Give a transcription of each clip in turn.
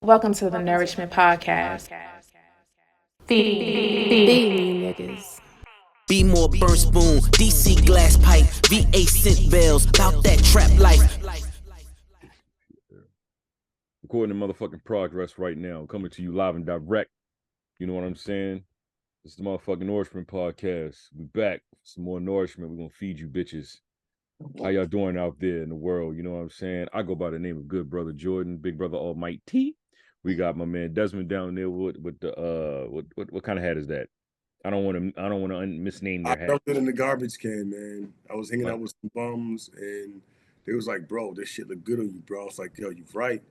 Welcome to the Nourishment Podcast. Feed me, niggas. Be more burn spoon, DC glass pipe, VA scent bells, about that trap life. Recording the motherfucking progress right now, coming to you live and direct. You know what I'm saying? This is the motherfucking Nourishment Podcast. We back for some more nourishment. We're gonna feed you bitches. How y'all doing out there in the world? You know what I'm saying? I go by the name of Good Brother Jordan, Big Brother Almighty. We got my man Desmond down there with the what kind of hat is that? I don't want to misname their I hat. dumped it in the garbage can, man. I was hanging out with some bums, and they was like, "Bro, this shit look good on you, bro." I was like, "Yo, you right,"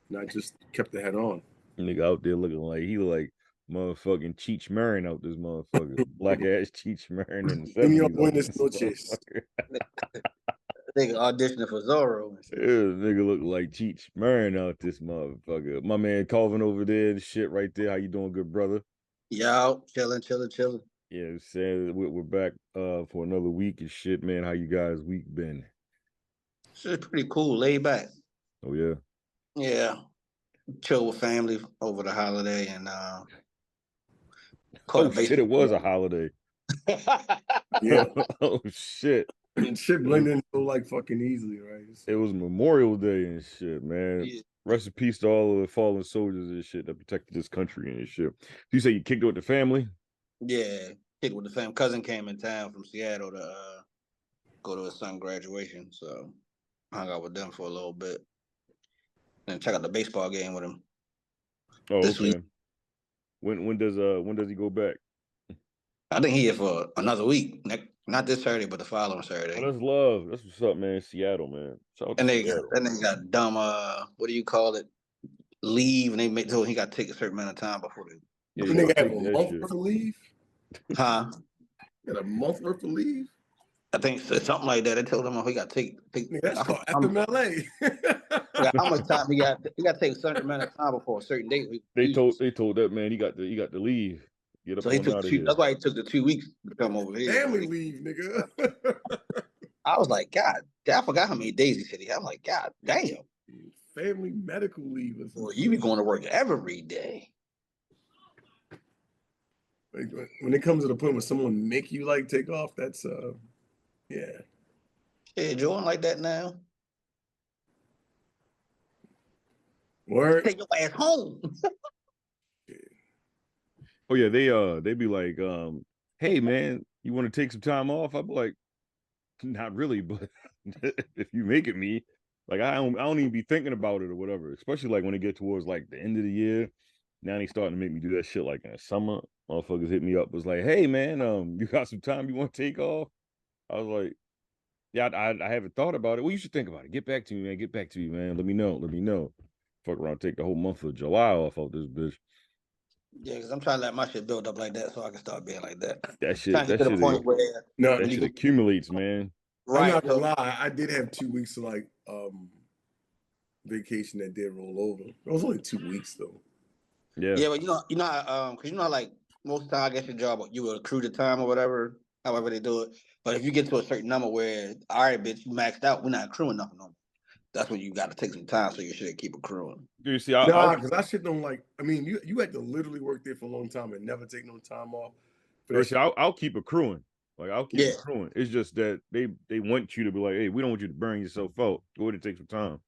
and I just kept the hat on. Nigga out there looking like he look like motherfucking Cheech Marin out this motherfucker. Black ass Cheech Marin in the Give me 70s. your buenas noches. Nigga auditioning for Zorro. Yeah, nigga look like Cheech Marin out this motherfucker. My man Calvin over there and shit right there. How you doing, good brother? Yo, chilling. Yeah, I'm saying we're back for another week and shit, man. How you guys' week been? Shit's pretty cool, laid back. Oh yeah. Yeah. Chill with family over the holiday and Oh shit, it was a holiday. Yeah. Oh shit. And shit blended in so like fucking easily, right? It was Memorial Day and shit, man. Yeah. Rest in peace to all of the fallen soldiers and shit that protected this country and shit. You say you kicked it with the family? Yeah, kick with the fam. Cousin came in town from Seattle to go to his son's graduation, so hung out with them for a little bit and check out the baseball game with him. Oh, this okay. week. When does he go back? I think he here for another week. Not this Saturday, but the following Saturday. Oh, that's love. That's what's up, man. Seattle, man. Shout out And to they Seattle. got dumb what do you call it? Leave, and they told him he got to take a certain amount of time before they. Yeah, The you nigga gotta had take a that month shit. worth of leave. Huh? Got a month worth of leave. I think so, something like that. They told him he got to take. Nigga, that's called how FMLA. much time he got to take a certain amount of time before a certain date. They told that man he got to leave. Get up So he on took out of 2. here. That's why he took the 2 weeks to come over here. Family leave, nigga. I was like, God, I forgot how many days he said he had. I'm like, God damn. Family medical leave. Well, you be going to work every day. Like, when it comes to the point where someone make you like take off, that's yeah. Yeah, Jordan like that now. Word. Take your ass home. Oh yeah, they be like, hey man, you want to take some time off? I'd be like, not really, but if you make it me, like I don't even be thinking about it or whatever. Especially like when it get towards like the end of the year. Now they starting to make me do that shit like in the summer. Motherfuckers hit me up, was like, hey man, you got some time you want to take off? I was like, yeah, I haven't thought about it. Well, you should think about it. Get back to me, man. Get back to me, man. Let me know. Fuck around, take the whole month of July off this bitch. Yeah, because I'm trying to let my shit build up like that so I can start being like that. That shit, Trying to get to the point where No, that shit accumulates, man. I'm right. not gonna lie. I did have 2 weeks of like vacation that did roll over. It was only 2 weeks though. Yeah. Yeah, but because like most of the time I guess your job you will accrue the time or whatever, however they do it. But if you get to a certain number where, all right, bitch, you maxed out, we're not accruing nothing no more. That's when you got to take some time so you should keep accruing. You see, because I shit don't like. I mean, you had to literally work there for a long time and never take no time off. I'll keep accruing. Like I'll keep Yeah. accruing. It's just that they want you to be like, hey, we don't want you to burn yourself out. Go ahead and take some time.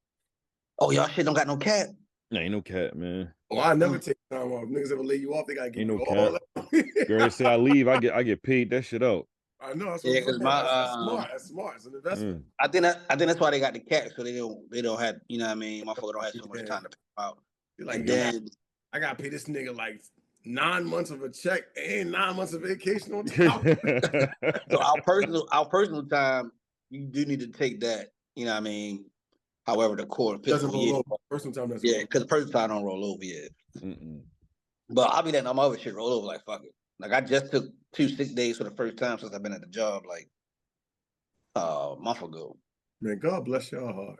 Oh, y'all shit don't got no cat. Nah, ain't no cat, man. Oh, I never take time off. Niggas ever lay you off, they gotta give Ain't you no all cat. that. Girl, say I leave, I get paid that shit out. I know that's Yeah, what I'm because saying. That's smart. That's smart. It's an investment. I think that's why they got the cat, so they don't have, you know what I mean, motherfucker don't have so much time to pay out. You're like, and then I gotta pay this nigga like 9 months of a check and 9 months of vacation on top. So our personal time, you do need to take that, you know what I mean. However, the core Doesn't fiscal year, roll over. Personal time doesn't. yeah, because the personal time don't roll over yet. But I'll be letting all my other shit roll over like fuck it. Like I just took 2 sick days for the first time since I've been at the job like a month ago. Man, God bless your heart.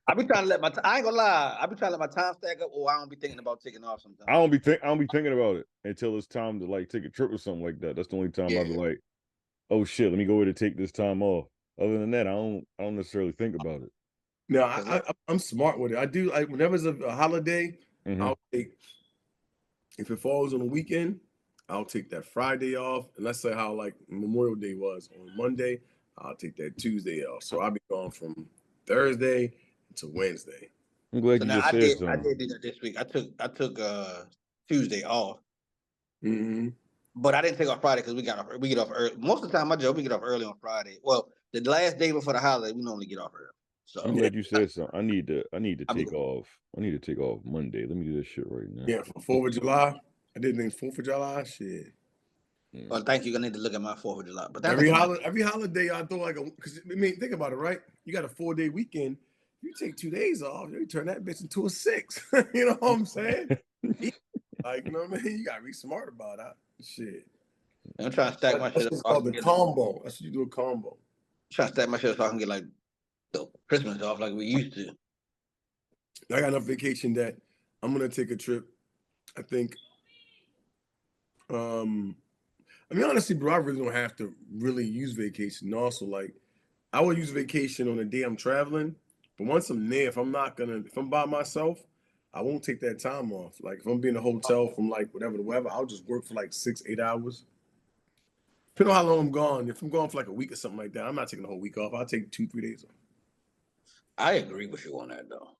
I be trying to let I ain't gonna lie. I be trying to let my time stack up, or I don't be thinking about taking off sometimes. I don't be thinking about it until it's time to like take a trip or something like that. That's the only time I'll be like, oh shit, let me go ahead and take this time off. Other than that, I don't necessarily think about it. No, I'm smart with it. I do. Whenever it's a holiday, I'll take. If it falls on a weekend, I'll take that Friday off. And let's say how like Memorial Day was on Monday, I'll take that Tuesday off. So I'll be gone from Thursday to Wednesday. I'm glad So you now just I said did something. do that this week. I took Tuesday off, Mm-hmm. but I didn't take off Friday because we get off early. Most of the time, my job we get off early on Friday. Well, the last day before the holiday, we normally get off early. So I'm glad you said something. I need to I take mean- off. I need to take off Monday. Let me do this shit right now. Yeah, for 4th of July. I did think 4th of July. Shit. Well, thank you. I need to look at my 4th of July. But that's Every holiday I throw like because I mean think about it, right? You got a 4-day weekend. You take 2 days off, you turn that bitch into a 6. You know what I'm saying? Like, you know what I mean? You gotta be smart about that shit. I'm trying to stack my shit up. That's called the combo. That's what you do, a combo. Trying to stack my shit up so I can get like the Christmas off like we used to. I got enough vacation that I'm gonna take a trip. I think I mean honestly, bro, I really don't have to really use vacation. Also, like I will use vacation on the day I'm traveling, but once I'm there, if I'm by myself, I won't take that time off. Like if I'm being in a hotel from like whatever to whatever, I'll just work for like 6-8 hours. Depending on how long I'm gone. If I'm gone for like a week or something like that, I'm not taking the whole week off. I'll take 2-3 days off. I agree with you on that though.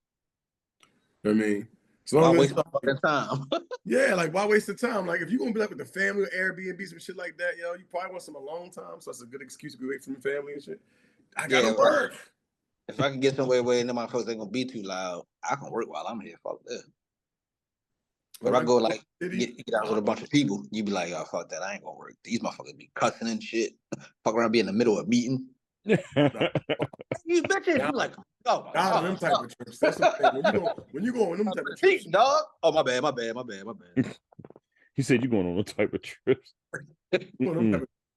You know what I mean? As Why long as waste my fucking time? yeah, like why waste the time? Like if you're gonna be like with the family or Airbnb, some shit like that, you probably want some alone time. So that's a good excuse to be away from the family and shit. I gotta work. If I can get somewhere where no motherfuckers ain't gonna be too loud, I can work while I'm here. Fuck that. If I go like get out with a bunch of people, you be like, oh fuck that, I ain't gonna work. These motherfuckers be cussing and shit. Fuck around, be in the middle of a meeting. You bitches, you like, oh my God, them type of trips. That's the thing. When you go on them type of trips, dog. Oh my bad. He said you going on a type of trips.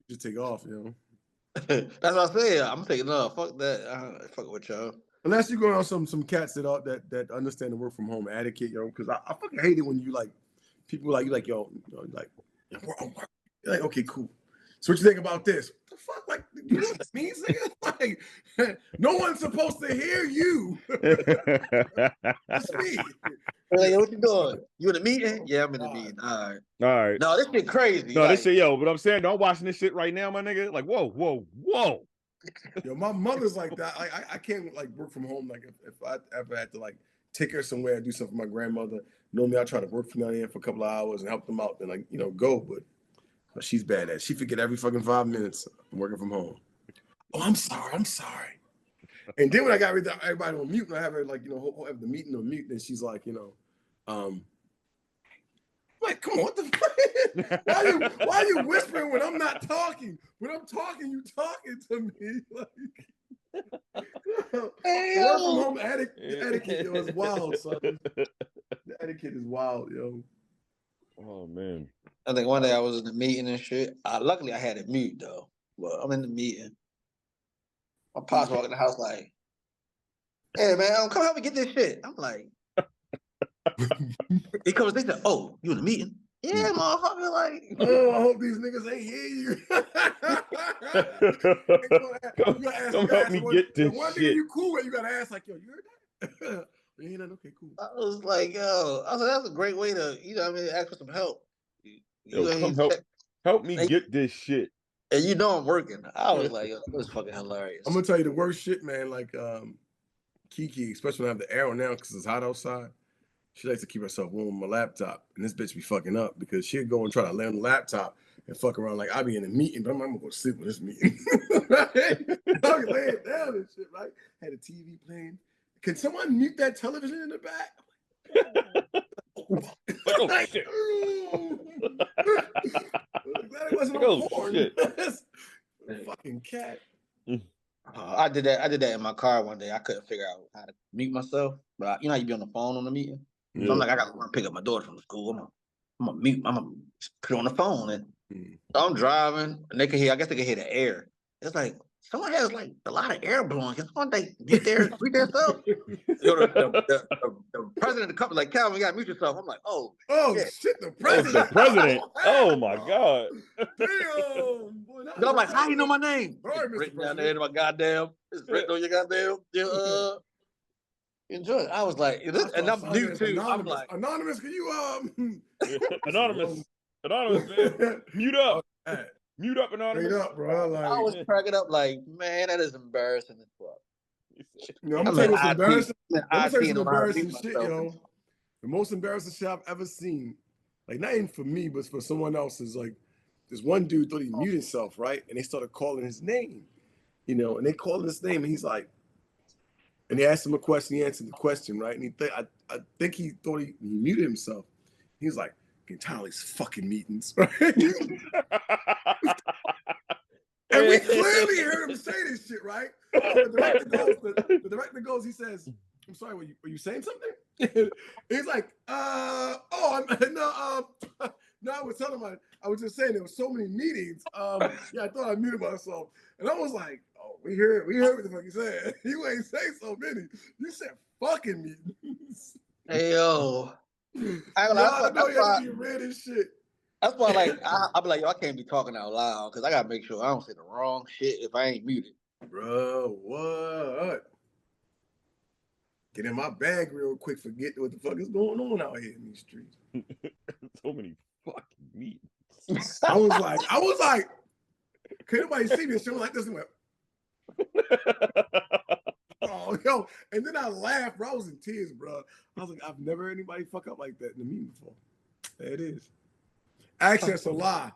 Just take off, That's what I said. I'm taking off. Fuck that. Fuck with y'all. Unless you go on some cats that understand the work from home etiquette, because I fucking hate it when you like people like you like yo, like you're like okay, cool. So what you think about this? What the fuck? Like you know what that means? Like no one's supposed to hear you. That's me. Like, what you doing? You in the meeting? Yeah, I'm in the meeting. All right. No, this shit crazy. No, this shit, yo, but I'm saying, don't watching this shit right now, my nigga. Like, whoa. Yo, my mother's like that. I can't like work from home. Like if I ever had to like take her somewhere and do something for my grandmother, normally I try to work from down here for a couple of hours and help them out and like go. But she's bad at it. She forget every fucking 5 minutes I'm working from home. Oh, I'm sorry. And then when I got everybody on mute, and I have her like have the meeting on mute, and she's like like, come on, what the fuck? Why are you whispering when I'm not talking? When I'm talking, you talking to me. Like, work from home etiquette, yo, is wild, son. The etiquette is wild, yo. Oh man. I think one day I was in the meeting and shit. Luckily I had it mute though. Well, I'm in the meeting. My pops walking in the house like, hey man, come help me get this shit. I'm like, he comes, they said, oh, you in the meeting? Yeah, motherfucker, like, oh, I hope these niggas ain't hear you. Come help me get this one shit. Thing you cool with, you gotta ask like, yo, you heard that? You ain't that? Okay, cool. I was like, that's a great way to, ask for some help. Help me get this shit. And I'm working. I was like, that was fucking hilarious. I'm gonna tell you the worst shit, man. Like Kiki, especially when I have the arrow now because it's hot outside. She likes to keep herself warm on my laptop, and this bitch be fucking up because she'll go and try to lay on the laptop and fuck around like I be in a meeting, but I'm gonna go to sleep with this meeting. I'm laying down and shit, right? Had a TV playing. Can someone mute that television in the back? Oh shit! Glad it wasn't on porn. Fucking cat. I did that in my car one day. I couldn't figure out how to mute myself, but you know how you be on the phone on the meeting. Yeah. So I'm like, I gotta pick up my daughter from school. I'm gonna mute. I'm gonna put it on the phone, and so I'm driving, and they can hear. I guess they can hear the air. It's like someone has like a lot of air blowing. Can someone mute their self? The president of the company like, Calvin, you gotta mute yourself. I'm like, oh shit, the president. The president. Oh my god. Damn. Boy, so I'm like, how you know my name? All right, It's written down there in my goddamn. It's written on your goddamn. Enjoy it. I was like, and I'm new too. I'm like, Anonymous, can you Anonymous, man, mute up, mute up, Anonymous. Straight up, bro. Like, I was cracking up, like, man, that is embarrassing as fuck. I'm gonna tell you what's embarrassing. I'm gonna tell you some I embarrassing shit, yo. The most embarrassing shit I've ever seen, like not even for me, but for someone else, is like this one dude thought he muted himself, right? And they started calling his name, and they called his name, and he's like, and they asked him a question, he answered the question, right? And I think he thought he muted himself. He's like, getting tired of these fucking meetings, right? And we clearly heard him say this shit, right? So the director goes, he says, I'm sorry, were you saying something? He's like, no, I was telling him, I was just saying there were so many meetings. Yeah, I thought I muted myself. And I was like, oh, we heard what the fuck you said. You ain't say so many. You said fucking meetings. Hey, yo. I know you have to be red as shit. That's why, like, I'll be like, yo, I can't be talking out loud because I gotta make sure I don't say the wrong shit if I ain't muted. Bro, what? Get in my bag real quick. Forget what the fuck is going on out here in these streets. So many fucking meetings. I was like, could nobody see me? Shit like this and went, oh, yo. And then I laughed, bro. I was in tears, bro. I was like, I've never heard anybody fuck up like that in a meeting before. There it is. Actually, that's a lie.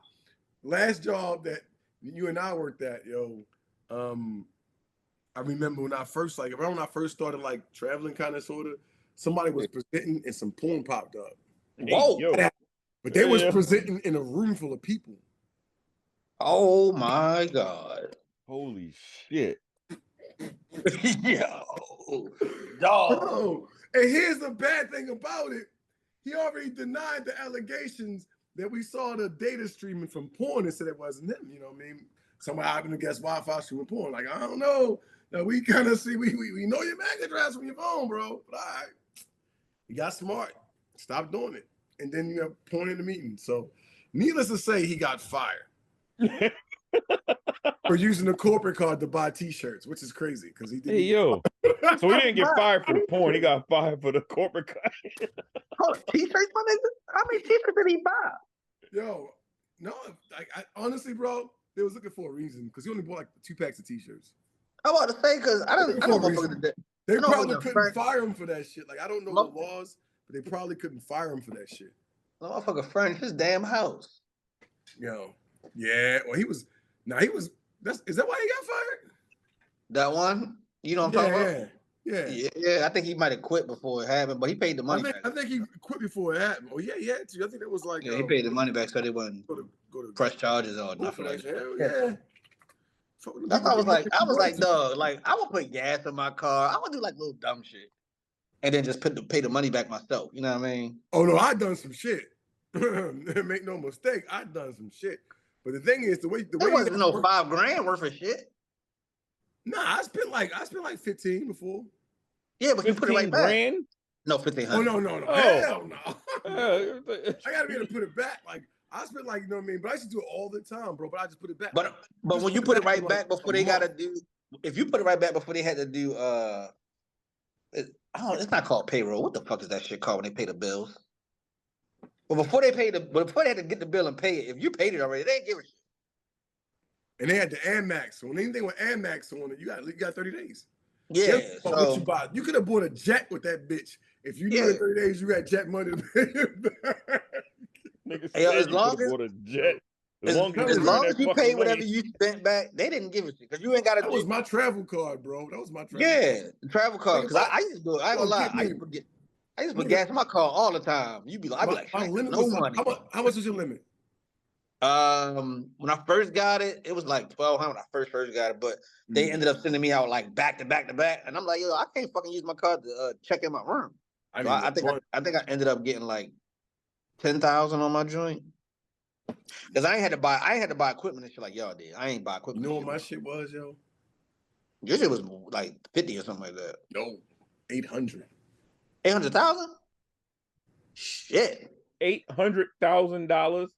Last job that you and I worked at, yo, I remember when I first started like traveling kind of sort of, somebody was presenting and some porn popped up. Whoa. Yo. But they was presenting in a room full of people. Oh my God. Holy shit. Yo. Dog. Oh, and here's the bad thing about it. He already denied the allegations that we saw the data streaming from porn and said it wasn't him. You know what I mean? Somebody happened to guess Wi-Fi streaming porn. Like, I don't know. Now, we kind of see, we know your MAC address from your phone, bro. But all right. You got smart. Stop doing it. And then you have porn in the meeting. So, needless to say, he got fired. For using a corporate card to buy T-shirts, which is crazy because he didn't. Hey, yo. So he didn't get fired for the porn. He got fired for the corporate card. Oh, T-shirts, my nigga? How many T-shirts did he buy? Yo, no, I honestly, bro, they was looking for a reason because he only bought like 2 packs of T-shirts. I was about to say because I don't motherfuckers did. They probably couldn't fire him for that shit. Like, I don't know the laws, but they probably couldn't fire him for that shit. The motherfucker furnished his damn house. Yo, yeah. Well, is that why he got fired? That one? You know what I'm talking about? Yeah. I think he might have quit before it happened, but he paid the money back. I think he quit before it happened. Oh, yeah, he had to. I think it was like... he paid the money back so they wouldn't press charges or nothing like that. Hell yeah. That's why I was like, dog, like, I would put gas in my car. I would do like little dumb shit. And then just pay the money back myself. You know what I mean? Oh, no, I done some shit. Make no mistake, I done some shit. But the thing is, the way it wasn't no $5,000 worth of shit. Nah, I spent like 15 before. Yeah, but you put it right back. $15,000? No, 1,500. Oh no. Oh. Hell no. I gotta be able to put it back. Like, I spent like, you know what I mean? But I used to do it all the time, bro. But I just put it back. But when you put it right back before they gotta do, if you put it right back before they had to do it's not called payroll. What the fuck is that shit called when they pay the bills? But before they had to get the bill and pay it, if you paid it already, they ain't give a shit. And they had the Amex. So when anything with Amex on it, you got 30 days. Yeah. What you buy. You could have bought a jet with that bitch. If you knew in 30 days you had jet money to pay it back. As long as bought a jet. As long as you pay whatever you spent back, they didn't give a shit because you ain't got to. That was my travel card, bro. That was my travel card. The travel card. Because I used to do it. I ain't gonna lie. I used to put gas in my car all the time. I'd be like, my limit no money. How much was your limit? When I first got it, it was like 1,200 when I first got it, but they ended up sending me out like back to back to back, and I'm like, yo, I can't fucking use my card to check in my room. So I think I ended up getting like 10,000 on my joint. Because I had to buy equipment and shit like y'all did. I ain't buy equipment. You know what my shit was, yo? Your shit was like 50 or something like that. No, 800. 800,000? Shit. $800,000.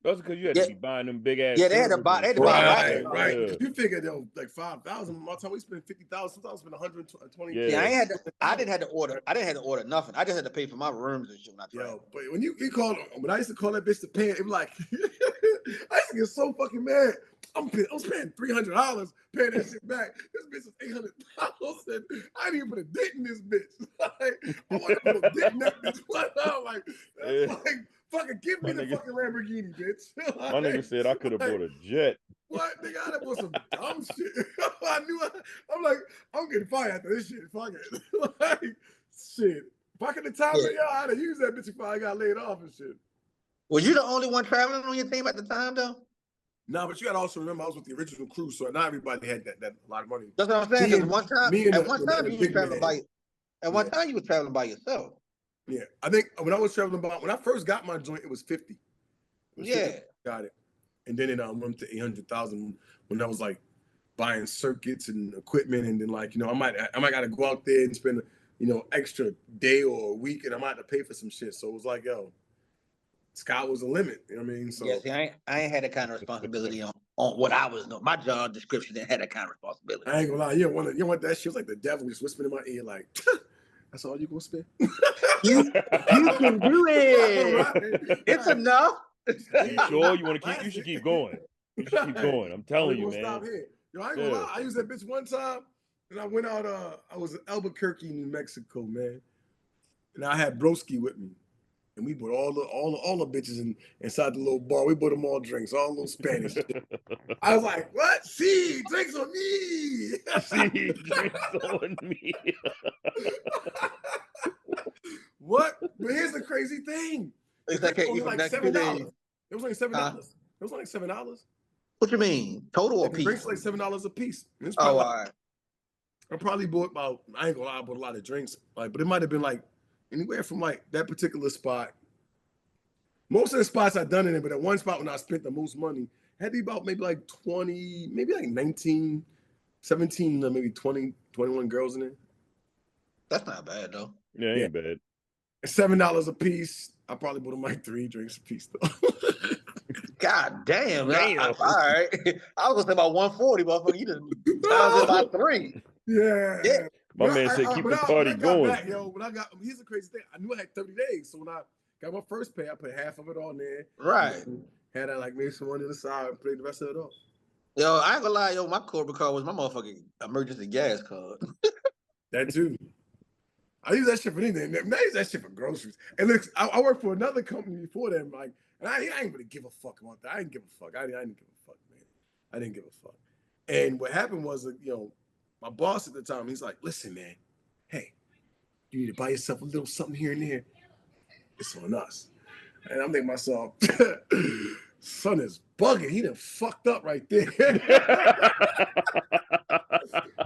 That's because you had to be buying them big ass. Yeah, they had to buy. They had to buy Right, rackets. right. Yeah. You figure they'll like 5,000. My time we spent 50,000. Sometimes spend 120. Yeah. Yeah, I didn't have to order. I didn't have to order nothing. I just had to pay for my rooms and shit when I traveled. Yo, but when I used to call that bitch to pay it, was like, I used to get so fucking mad. I was paying $300, paying that shit back. This bitch was $800, and I didn't even put a dent in this bitch. Like, I want to put a dent in that bitch. Like, that's like, fucking give me the fucking Lamborghini, bitch. Like, My nigga said I could have bought a jet. What? Nigga, I done bought some dumb shit. I'm like, I'm getting fired after this shit. Fuck it. Like, shit. Back in the time, yeah. I'd have used that bitch before I got laid off and shit. Was you the only one traveling on your team at the time, though? No, but you gotta also remember I was with the original crew, so not everybody had that a lot of money. That's what I'm saying. Because one time you were traveling by yourself. Yeah, I think when I was traveling when I first got my joint, it was 50. Yeah, 50, got it, and then it went to 800,000 when I was like buying circuits and equipment, and then like I might gotta go out there and spend extra day or a week, and I might have to pay for some shit. So it was like, yo, sky was the limit. You know what I mean? So yeah, see, I ain't had that kind of responsibility on what I was doing. My job description didn't have that kind of responsibility. I ain't gonna lie, you don't want that shit. It was like the devil just whispering in my ear, like, that's all you gonna spend? you can do it. Right. It's enough. You sure you want to keep? You should keep going. You should keep going. I'm telling you, man. Stop here. I ain't gonna lie. I used that bitch one time, and I went out. I was in Albuquerque, New Mexico, man, and I had Broski with me. And we bought all the bitches inside the little bar. We bought them all drinks, all little Spanish shit. I was like, what? See, drinks on me. See, drinks on me. What? But here's the crazy thing. It's like $7. It was only $7. It was only $7. What you mean? Total or piece? Drinks like $7 a piece. All right. I probably bought I ain't gonna lie, I bought a lot of drinks. But it might have been like anywhere from like that particular spot. Most of the spots I've done it in, but at one spot when I spent the most money, had to be about maybe like 20, maybe like 19, 17, maybe 20, 21 girls in there. That's not bad though. Yeah, it ain't bad. $7 a piece. I probably bought them like 3 drinks a piece though. God damn. All right. I was gonna say about 140, motherfucker. You just times it by 3. Yeah. My man said keep the party going. Here's the crazy thing. I knew I had 30 days. So when I got my first pay, I put half of it on there. Right. Had I like maybe some money to the side and paid the rest of it off. Yo, I ain't gonna lie, my corporate card was my motherfucking emergency gas card. That too. I use that shit for anything. I use that shit for groceries. And look, I worked for another company before them. Like, and I ain't really give a fuck about that. I didn't give a fuck. I didn't give a fuck, man. I didn't give a fuck. And what happened was, my boss at the time, he's like, listen, man, hey, you need to buy yourself a little something here and there. It's on us. And I'm thinking to myself, son is bugging. He done fucked up right there. I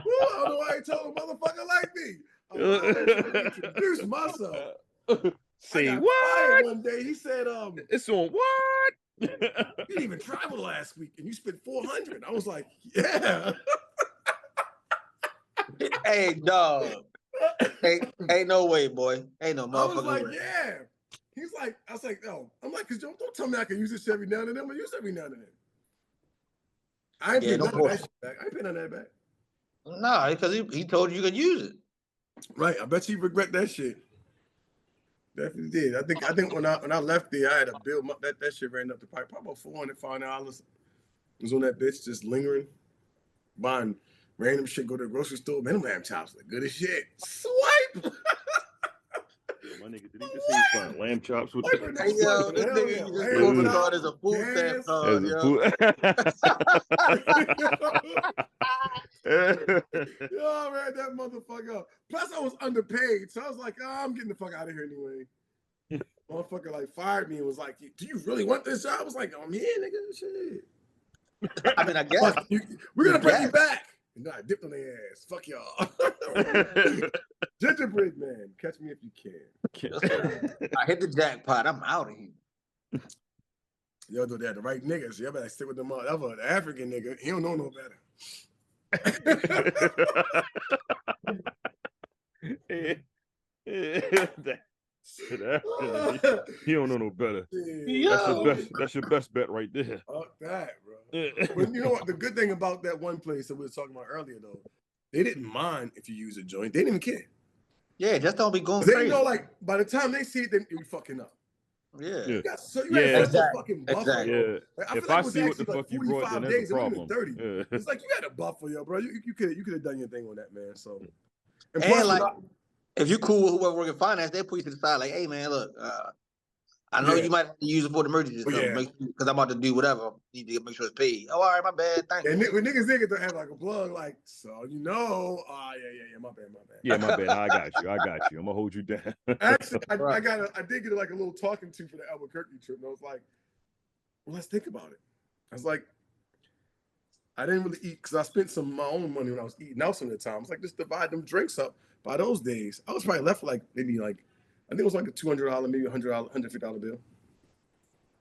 don't know why he told a motherfucker like me. I introduce myself. Say what? One day he said, it's on what? You didn't even travel last week and you spent $400. I was like, yeah. Hey, dog. Ain't no way, boy. Ain't no motherfucker. I was like, yeah. He's like, I was like, no. I'm like, cause don't tell me I can use this shit every now and then. I'm gonna use it every now and then. I ain't paying none of that shit back. I ain't paying none of that back. Nah, because he told you could use it. Right. I bet you regret that shit. Definitely did. I think when I left there, I had a bill. That shit ran up to probably about $400 was on that bitch just lingering, buying random shit. Go to the grocery store. Man, them lamb chops look good as shit. Swipe. My nigga, did he just say he's buying lamb chops with Hey, yo, this nigga just corporate card is a food stamp card, yo. Yo, man, that motherfucker. Plus, I was underpaid, so I was like, I'm getting the fuck out of here anyway. Motherfucker like fired me and was like, do you really want this job? I was like, I'm here, nigga. Shit. I mean, I guess. We're gonna bring you back. No, I dipped on their ass. Fuck y'all. Gingerbread man, catch me if you can. I hit the jackpot. I'm out of here. Yo, though, they had the right niggas. Y'all better stick with them. The African nigga, he don't know no better. He don't know no better. Yo. That's your best bet right there. Fuck that, bro. But you know what? The good thing about that one place that we were talking about earlier, though, they didn't mind if you use a joint. They didn't even care. Yeah, just don't be going They crazy. know, like, by the time they see it, then you fucking up. Yeah. You got such a Exactly. fucking buffer. Exactly. Yeah. Like, I If feel like I it was see what actually the like fuck you brought, 45 then that's days. a It would've been problem. 30. Yeah. It's like you had a buffer, yo, bro. You could have done your thing on that, man. So, and And plus, like, if you cool with whoever working finance, they put you to the side. Like, hey man, look, I know you might have to use it for the emergency stuff, because I'm about to do whatever. Need to make sure it's paid. Oh, all right, my bad. Thank you. and when niggas get to have like a plug, like, so you know, my bad. Yeah, my bad. I got you. I'm gonna hold you down. Actually, I did get like a little talking to for the Albuquerque trip, and I was like, well, let's think about it. I was like, I didn't really eat because I spent some of my own money when I was eating out some of the time. I was like, just divide them drinks up by those days. I was probably left like maybe like, I think it was like a $200, maybe $100, $150 bill.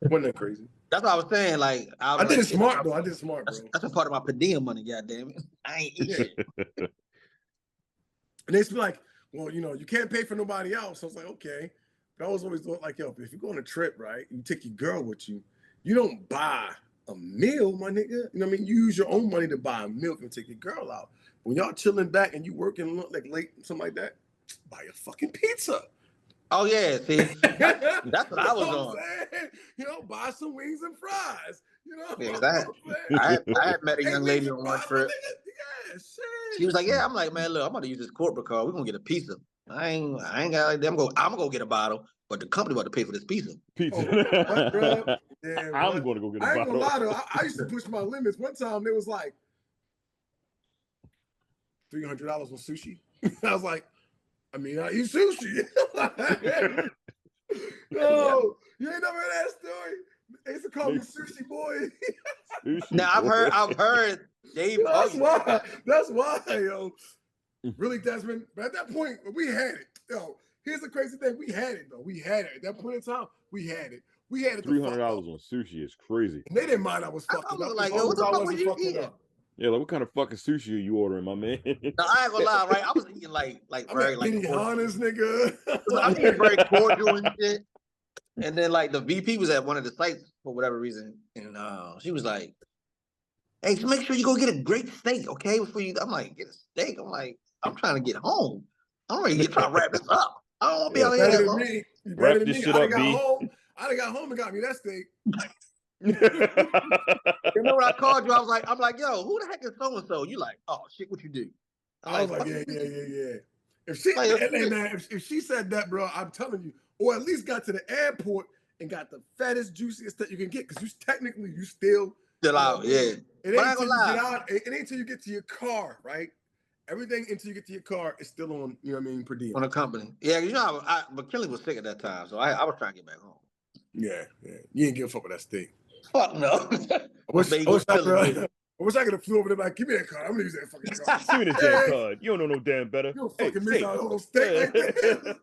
Wasn't that crazy? That's what I was saying. Like, I did it smart though. I did it smart, bro. That's a part of my per diem money. Goddamn it, I ain't eat shit. And they be like, well, you know, you can't pay for nobody else. So I was like, okay. But I was always like, yo, if you go on a trip, right, you take your girl with you, you don't buy a meal, my nigga. You know what I mean? You use your own money to buy a meal and take your girl out. When y'all chilling back and you working like late, something like that, buy a fucking pizza. Oh yeah, see, that's what I was on. Saying? You know, buy some wings and fries. You know, Yeah, I had met a young lady on one trip. Yeah, shit. She was like, "Yeah," I'm like, "Man, look, I'm gonna use this corporate card. We're gonna get a pizza. I ain't got like that. I'm gonna go get a bottle, but the company about to pay for this pizza." Yeah, I'm gonna go get a bottle. I ain't gonna lie though. I used to push my limits. One time it was like $300 on sushi. I was like, I mean, I eat sushi. No, you ain't never heard that story. They used to call me sushi boy. Now I've heard Dave. That's why, yo. Really, Desmond. But at that point, we had it. Yo, here's the crazy thing. We had it though. We had it. At that point in time, we had it. We had it. $300 on sushi is crazy. And they didn't mind I was fucking up. Like, yo, what the fuck was you eating? Yeah, like what kind of fucking sushi are you ordering, my man? No, I ain't gonna lie, right? I was eating like very like honest, nigga. I'm eating very cordial and shit. And then like the VP was at one of the sites for whatever reason, and she was like, "Hey, just make sure you go get a great steak, okay? Before you," I'm like, "Get a steak." I'm like, "I'm trying to get home. I'm ready to trying to wrap this up. I don't want to be out here that long." Wrap this shit up, B. I got home and got me that steak. Remember when I called you? I'm like, "Yo, who the heck is so and so?" You like, "Oh shit, what you do?" I was like, yeah. If she if she said that, bro, I'm telling you, or at least got to the airport and got the fattest, juiciest that you can get, because you still out, yeah. It ain't until you get out. It ain't until you get to your car, right? Everything until you get to your car is still on, you know what I mean, per diem. On a company. Yeah, you know, but Kelly was sick at that time, so I was trying to get back home. Yeah. You ain't give a fuck with that steak. Fuck no. I wish I could have flew over there like, give me that card. I'm gonna use that fucking card. Give me the damn card. You don't know no damn better. You don't fucking miss out on a steak like that.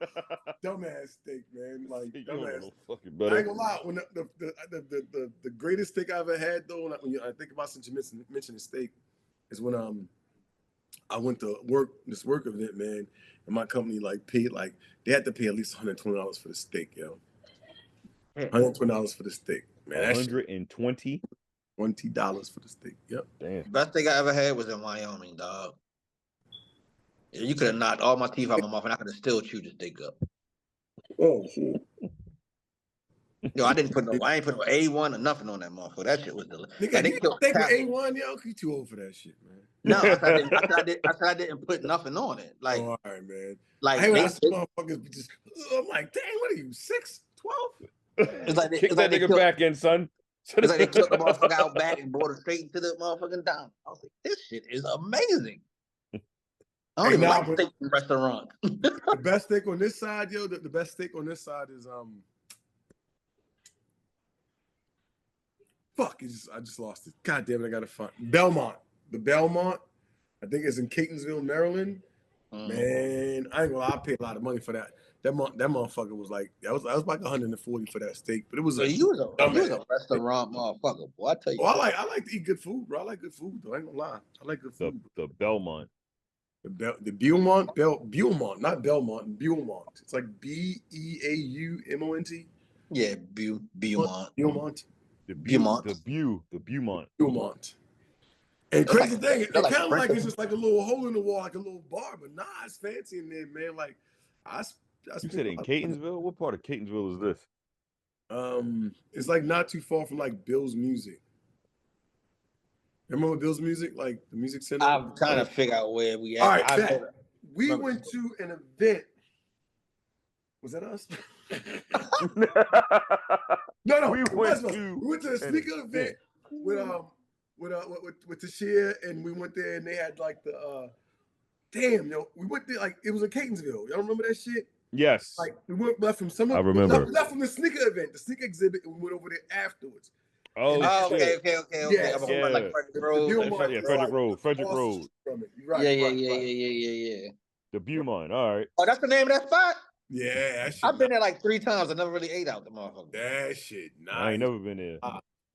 Dumbass steak, man. Like dumbass. No fucking better. I ain't gonna lie. When the greatest steak I ever had though, when I think about since you mentioned the steak, is when I went to work event, man, and my company like paid they had to pay at least $120 for the steak, yo. $120 for the steak, man. $120. $20 for the steak. Yep. Damn. Best steak I ever had was in Wyoming, dog. Yeah, you could have knocked all my teeth out my mouth, and I could have still chewed the steak up. Oh shit. Yo, I ain't put no A1 or nothing on that motherfucker. That shit was delicious. Nigga, you think with A1, yo? You too old for that shit, man. No, I said I didn't put nothing on it. Like, all right, man. Like, motherfuckers just. I'm like, dang, what are you, 6, 12? It's like kick that nigga back in, son. It's like they took the motherfucker out back and brought it straight into the motherfucking down. I was like, this shit is amazing. I don't even like steak in restaurants. The best steak on this side, yo. The best steak on this side is Fuck! I just lost it. God damn it! I gotta find Belmont. The Belmont. I think it's in Catonsville, Maryland. Man, I ain't gonna lie. I paid a lot of money for that. That motherfucker was like that was like $140 for that steak, but it was. So you was a restaurant motherfucker, boy. I tell you. Oh, I like to eat good food, bro. I like good food, though. I ain't gonna lie. I like good food. The Belmont. The Beaumont, Beaumont, not Belmont, Beaumont. It's like Beaumont. Yeah, Beaumont. Beaumont. The Beaumont. the Beaumont. Beaumont. And That's crazy like- thing, it that's like kind of like French. it's just like a little hole in the wall, like a little bar, but nah, it's fancy in there, man. Like You said in Catonsville? What part of Catonsville is this? It's like not too far from like Bill's Music. Remember Bill's Music, like the music center? I'm trying to figure out where we at. All right, I bet. know- We remember- went to an event. Was that us? No, We it went was us. to We went to a an sneaker event with Tashia, and we went there, and they had like the damn, we went there like it was in Catonsville. Y'all remember that shit? Yes. Like we went left from some. I remember. We left from the sneaker event, the sneaker exhibit, and we went over there afterwards. Oh, Oh, shit. okay. Yeah, I'm yeah. like Frederick Road. Beaumont, yeah, it's Frederick like Road, Frederick across the Road. street from it. You're right, Yeah. right. The Beaumont. All right. Oh, that's the name of that spot? Yeah, that shit. I've been there like 3 times. I never really ate out the motherfucker. That shit. Nice. I ain't never been there.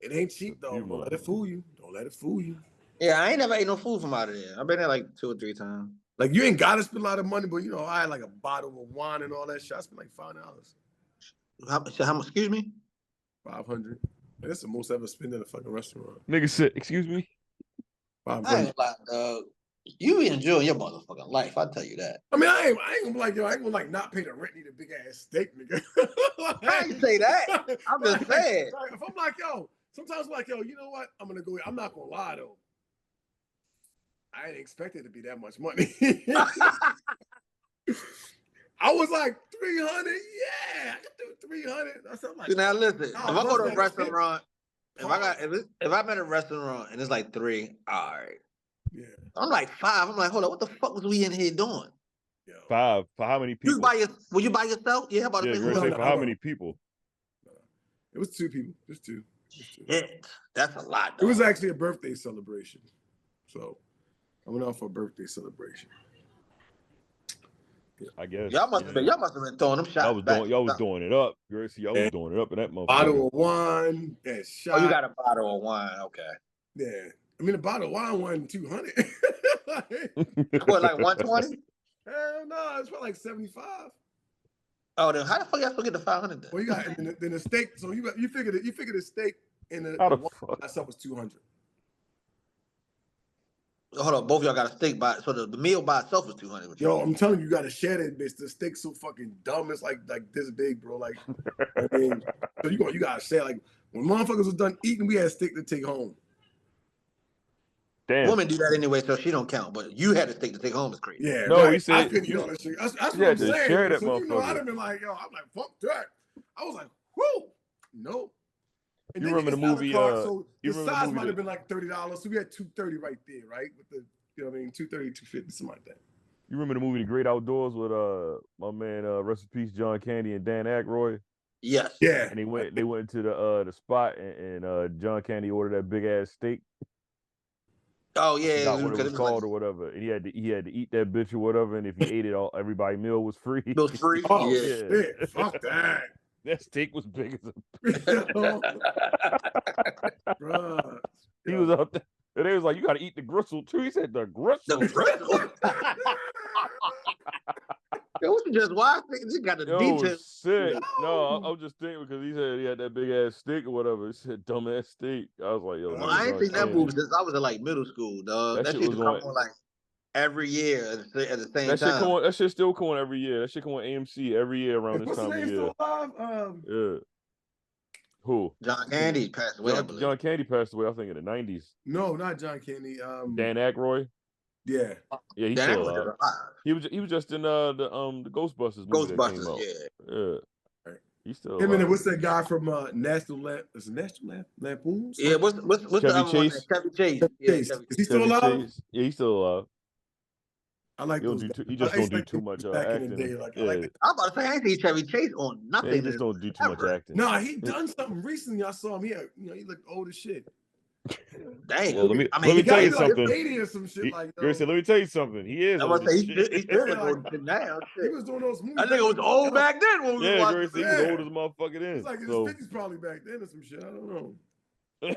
It ain't cheap though. Beaumont. Don't let it fool you. Don't let it fool you. Yeah, I ain't never ate no food from out of there. I've been there like 2 or 3 times. Like you ain't gotta spend a lot of money, but you know, I had like a bottle of wine and all that shit. I spent like $5. How much? Excuse me? 500. That's the most I ever spent in a fucking restaurant. Nigga said, excuse me? I ain't 500. gonna lie, dog. You be enjoying your motherfucking life. I tell you that. I mean, I ain't gonna be like, yo, I ain't gonna like not pay the rent, need a big ass steak, nigga. I ain't say that. I'm just saying. Like, if I'm like, yo, sometimes I'm like, yo, you know what? I'm gonna go. I'm not gonna lie though. I didn't expect it to be that much money. I was like 300. Yeah, I could do 300. I said, like, See, now listen, if I go to a restaurant, if I'm at a restaurant and it's like 3, all right. yeah, I'm like 5. I'm like, hold on, what the fuck was we in here doing? yo. 5. For how many people? Were you by yourself? Yeah, about to Yeah, say you're who gonna say else? for how many people? It was 2 people, just two. Shit, that's a lot. It was dog. actually a birthday celebration, so I went out for a birthday celebration. I guess. Y'all must have been throwing them shots. Y'all was doing it up. You see, y'all was doing it up in that motherfucker. Bottle of wine, and shot. Oh, you got a bottle of wine. Okay. Yeah, I mean, a bottle of wine wasn't 200. What, like 120? Hell no, it's probably like 75. Oh, then how the fuck y'all forget the 500 then? Well, you got and then the steak. So you figured the steak and the How the wine fuck? myself was 200. Hold on, both of y'all got a steak by so the meal by itself was 200. Yo, I'm telling you, you got to share that bitch. The steak's so fucking dumb. It's like this big, bro. Like, I mean, so you gotta share. Like when motherfuckers was done eating, we had steak to take home. Damn. Women do that anyway, so she don't count. But you had a steak to take home is crazy. Yeah, No, right. he said I couldn't eat you- all that shit. That's what you I'm had to saying. share that so you know, motherfucker. I'd have been like, yo, I'm like, fuck that. I was like, whoo, nope. And You then remember get the movie, a la carte, so you the remember the size movie might have that- been like $30. So we had $230 right there, right? With the, you know what I mean, $230, $250, something like that. You remember the movie The Great Outdoors with my man rest in peace John Candy and Dan Aykroyd? Yes. Yeah. And they went to the spot and John Candy ordered that big ass steak. Oh I yeah, forgot what it because was called or whatever. And he had to eat that bitch or whatever. And if he ate it, everybody meal was free. it was free. Oh Yeah. shit! Fuck that, That steak was big as a. Bruh. He was out there. And they was like, you got to eat the gristle too. He said the gristle. The bristle. Yo, what you just watched? You got the Yo, details. sick. No, No. I was just thinking because he said he had that big ass steak or whatever. He said dumb ass steak. I was like, yo, Well, nigga, I ain't John seen that Candy. movie since I was in like middle school, dog. That That shit shit was come on- on like every year at the same That shit time. come on. That shit still come on every year. That shit come on AMC every year around this What's time the of name year. still alive? Yeah. Who? John Candy passed away, I believe. John Candy passed away, I think, in the 90s. No, not John Candy. Dan Aykroyd. Yeah. Yeah, he's Dan still Aykroyd is alive. alive. He was just in the Ghostbusters movie that came Ghostbusters, out. yeah. Yeah. Right. He's still Him alive. and what's that guy from National Lampoon? Yeah, what's the Chevy other one? Chase? Chevy Chase. Chevy Yeah, Chase. Chevy Is he still Chevy alive? Chase. Yeah, he's still alive. I like He don't those. do guys. too, he just I don't used to do like too those much back in acting. the day. Like, I yeah. like that. I'm about to say I ain't seen Chevy Chase on Yeah, nothing. he just don't do too much ever. acting. Nah, he done something recently. I saw him. He looked old as shit. Dang. Well, let me he tell got- you He something. like 80 or some shit He, like Gary that. said, let me tell you something. He is I old was as say he shit. still Yeah, like, like- now. He was doing those movies. That nigga was old back then when we Yeah, was Gary watching. said he was Yeah. old as a motherfucker then. It's like in So, his 50s probably back then or some shit. I don't know.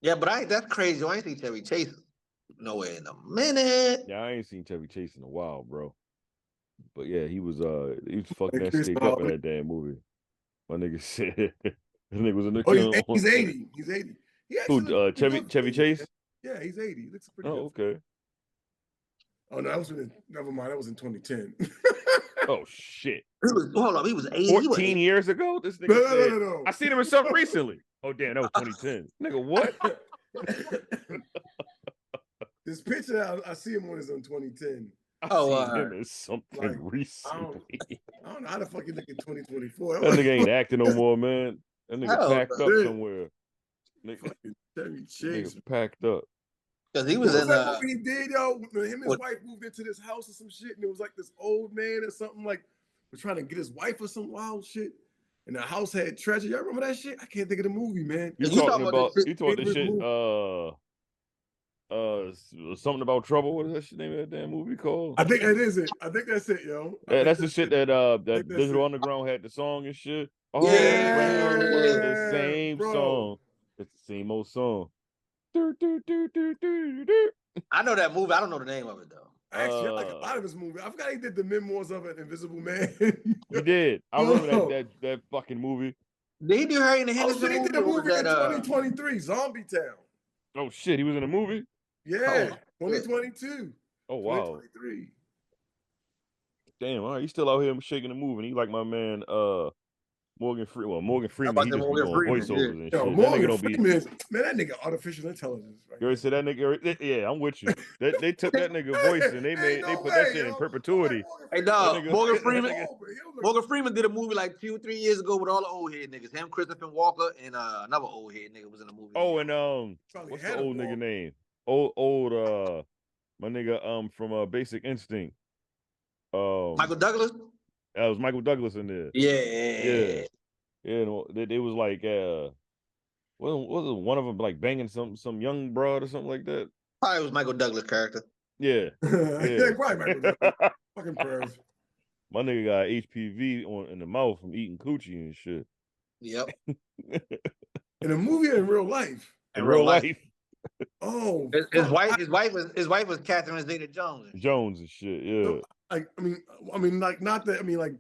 Yeah, but that's crazy. I ain't seen Chevy Chase Nowhere in a minute. Yeah, I ain't seen Chevy Chase in a while, bro. But yeah, he was fucking Like that Chris steak up in Ball. that damn movie. My nigga said this nigga was in the Oh, film. he's 80. He's 80. He actually Who looks pretty Chevy good for Chevy 80, Chase? man. Yeah, he's 80. He looks pretty Oh, good. okay. Oh no, never mind. That was in 2010. Oh shit. Hold up, he was 80. 14 years ago? This nigga said No. I seen him in something recently. Oh damn, that was 2010. Nigga, what? This picture I see him on is on 2010. I Oh, seen him in something Like, recently. I don't know how the fuck you look at 2024. That nigga ain't acting no more, man. That nigga Hell packed up no. somewhere. Nigga, Chevy Chase. nigga packed up. because he What was was in that movie he did, yo? When him and his what- wife moved into this house or some shit, and it was like this old man or something, like was trying to get his wife or some wild shit. And the house had treasure. Y'all remember that shit? I can't think of the movie, man. You You talking talking about about this you talking this shit movie. something about trouble? What is that shit name of that damn movie called? I think that is it. I think that's it, yo. Yeah, that's the shit that think that that's Digital it. Underground had the song and shit. All Yeah, around was the same bro. song. It's the same old song. Do, do, do, do, do, do. I know that movie. I don't know the name of it though. Actually, I like a lot of his movies. I forgot he did the memoirs of an Invisible Man. He did. I remember Yo. that fucking movie. Did he do Harry and the Oh Henderson shit, he movie? did a Or was movie in that 2023, Zombie Town. Oh shit, he was in a movie. Yeah, Oh, 2022. Oh wow, 2023. damn. All right, he's still out here shaking and moving. He like my man, Morgan Freeman. Well, Morgan Freeman, about he to just be Morgan doing Freeman, voiceovers yeah. and Yo, shit. That nigga Morgan don't be. Freeman, man, that nigga artificial intelligence. Right You already said that nigga? Yeah, I'm with you. They took that nigga voice and they no put way, that shit in yo. perpetuity. Hey That dog, nigga- Morgan that Freeman. nigga- Morgan Freeman did a movie like 2-3 years ago with all the old head niggas. Him, Christopher Walker, and another old head nigga was in the movie. Oh, and Probably what's had the a old ball. nigga name? Old my nigga from Basic Instinct. Michael Douglas. That was Michael Douglas in there. Yeah. Yeah. They was like was it one of them like banging some young broad or something like that? Probably was Michael Douglas character. Yeah. Yeah, probably Michael Douglas. Fucking perv. My nigga got HPV in the mouth from eating coochie and shit. Yep. In a movie or in real life? In real life. Oh, His fuck. wife was Catherine Zeta-Jones. Jones and shit, yeah. So, I mean, like, not that. I mean, like,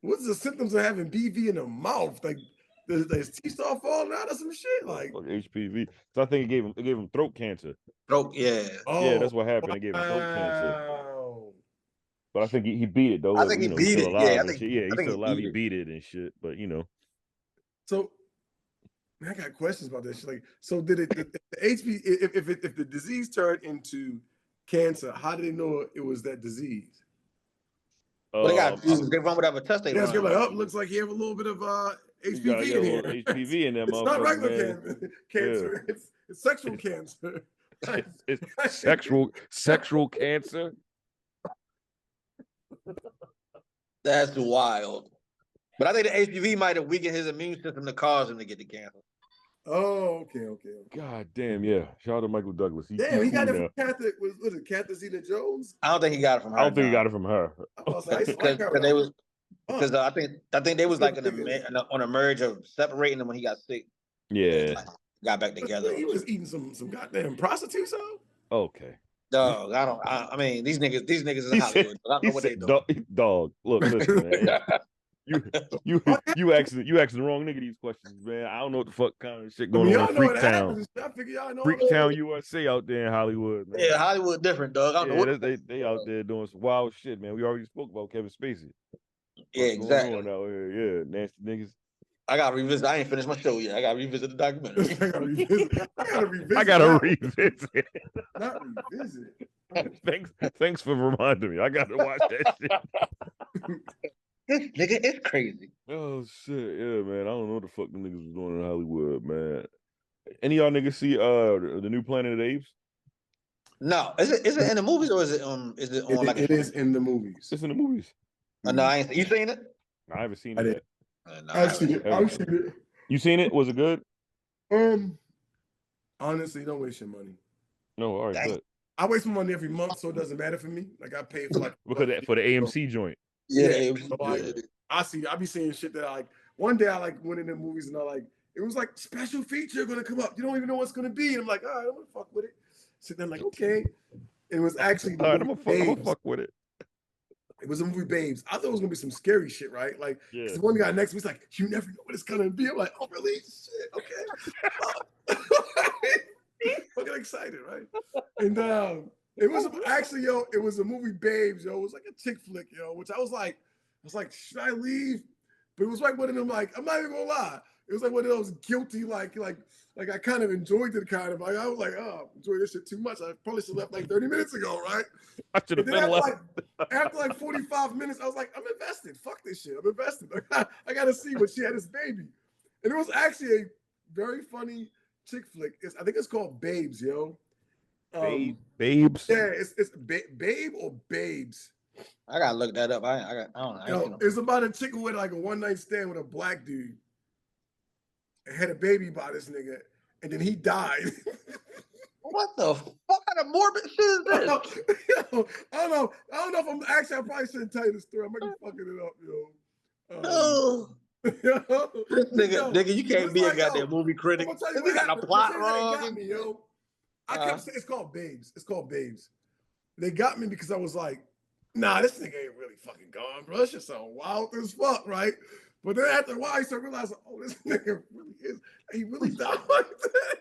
what's the symptoms of having BV in the mouth? Like, does his teeth start falling out or some shit? Like, Fuck HPV. So I think it gave him throat cancer. Throat, yeah. Yeah, that's what happened. It gave him throat cancer. Wow. But I think he beat it though. I think he he's beat still it. alive Yeah, I and think- shit. Yeah, I he's think still he alive. beat He it. beat it and shit. But So, man, I got questions about this. Like, so did it? If the HPV, if the disease turned into cancer, how did they know it was that disease? Well, they run whatever test they They run. just go like, oh, looks like you have a little bit of you gotta HPV get a in little here. HPV in there, It's not motherfucker, regular man. cancer. It's sexual cancer. It's sexual cancer. That's wild. But I think the HPV might have weakened his immune system to cause him to get the cancer. Oh, okay. God damn, yeah. Shout out to Michael Douglas. Damn, he got cool it now. from Catherine. Was it Catherine Zeta-Jones? I don't think he got it from her. I don't think he got it from her. I was like, I used to like her. They was Huh. because I think they was like on a merge of separating them when he got sick. Yeah. Like, got back together. He was eating some goddamn prostitutes, though. Okay. Dog, I mean, these niggas is in He Hollywood. But I don't He know what they said, doing. dog, look, listen, man. You asking the wrong nigga these questions, man. I don't know what the fuck kind of shit going y'all on in know what Freaktown. happens. I figure y'all know. Freaktown, USA out there in Hollywood, man. Yeah, Hollywood different, dog. I don't know Yeah, what they out there doing some wild shit, man. We already spoke about Kevin Spacey. Yeah, What's exactly. going on out here? Yeah, nasty niggas. I gotta revisit. I ain't finished my show yet. I gotta revisit the documentary. I gotta revisit. I gotta that. revisit. Not revisit. Thanks for reminding me. I gotta watch that shit. This nigga is crazy. Oh shit, yeah, man. I don't know what the fuck them niggas was doing in Hollywood, man. Any of y'all niggas see the new Planet of the Apes? No, is it in the movies or is it on like It is in the movies. It's in the movies. No, I ain't. You seen it? No, I haven't seen I it did. yet. No, I've seen it. I've seen it. You seen it? Was it good? Honestly, don't waste your money. No, all right, Dang. good. I waste my money every month, so it doesn't matter for me. Like I pay for like Because for the AMC joint. Yeah, So, like, I be seeing shit that I like. One day I like went in the movies and I like it was like special feature gonna come up. You don't even know what's gonna be. And I'm like, all right, I'm gonna fuck with it. Sitting there like, okay. It was actually the All right, movie I'm gonna Babes. fuck with it. It was a movie Babes. I thought it was gonna be some scary shit, right? Like, Yeah. the one guy next to me was like, you never know what it's gonna be. I'm like, oh really? Shit, okay. Fucking excited, right? And it was actually, yo, it was a movie Babes, yo. It was like a chick flick, yo, which I was like, should I leave? But it was like one of them, like, I'm not even gonna lie. It was like one of those guilty, like I kind of enjoyed it, kind of. Like, I was like, oh, I'm enjoying this shit too much. I probably should have left like 30 minutes ago, right? I should have And then been left. after like 45 minutes, I was like, I'm invested. Fuck this shit. I'm invested. I gotta see what she had this baby. And it was actually a very funny chick flick. I think it's called Babes, yo. Babes. Yeah, it's Babe or Babes. I gotta look that up. I don't know. I ain't seen Yo, it's about a chick who had like a one night stand with a black dude and had a baby by this nigga, and then he died. What the fuck kind of morbid shit is this? Yo, I don't know if I'm actually. I probably shouldn't tell you the story. I might be fucking it up, yo. No. This nigga, you can't It's be like, a goddamn yo, movie critic. I'm gonna tell you This what nigga got happened. the plot They got wrong. me, yo. I kept saying it's called Babes. It's called Babes. They got me because I was like, nah, this nigga ain't really fucking gone, bro. This shit sound wild as fuck, right? But then after a while, I started realizing, oh, this nigga really is. He really died like that.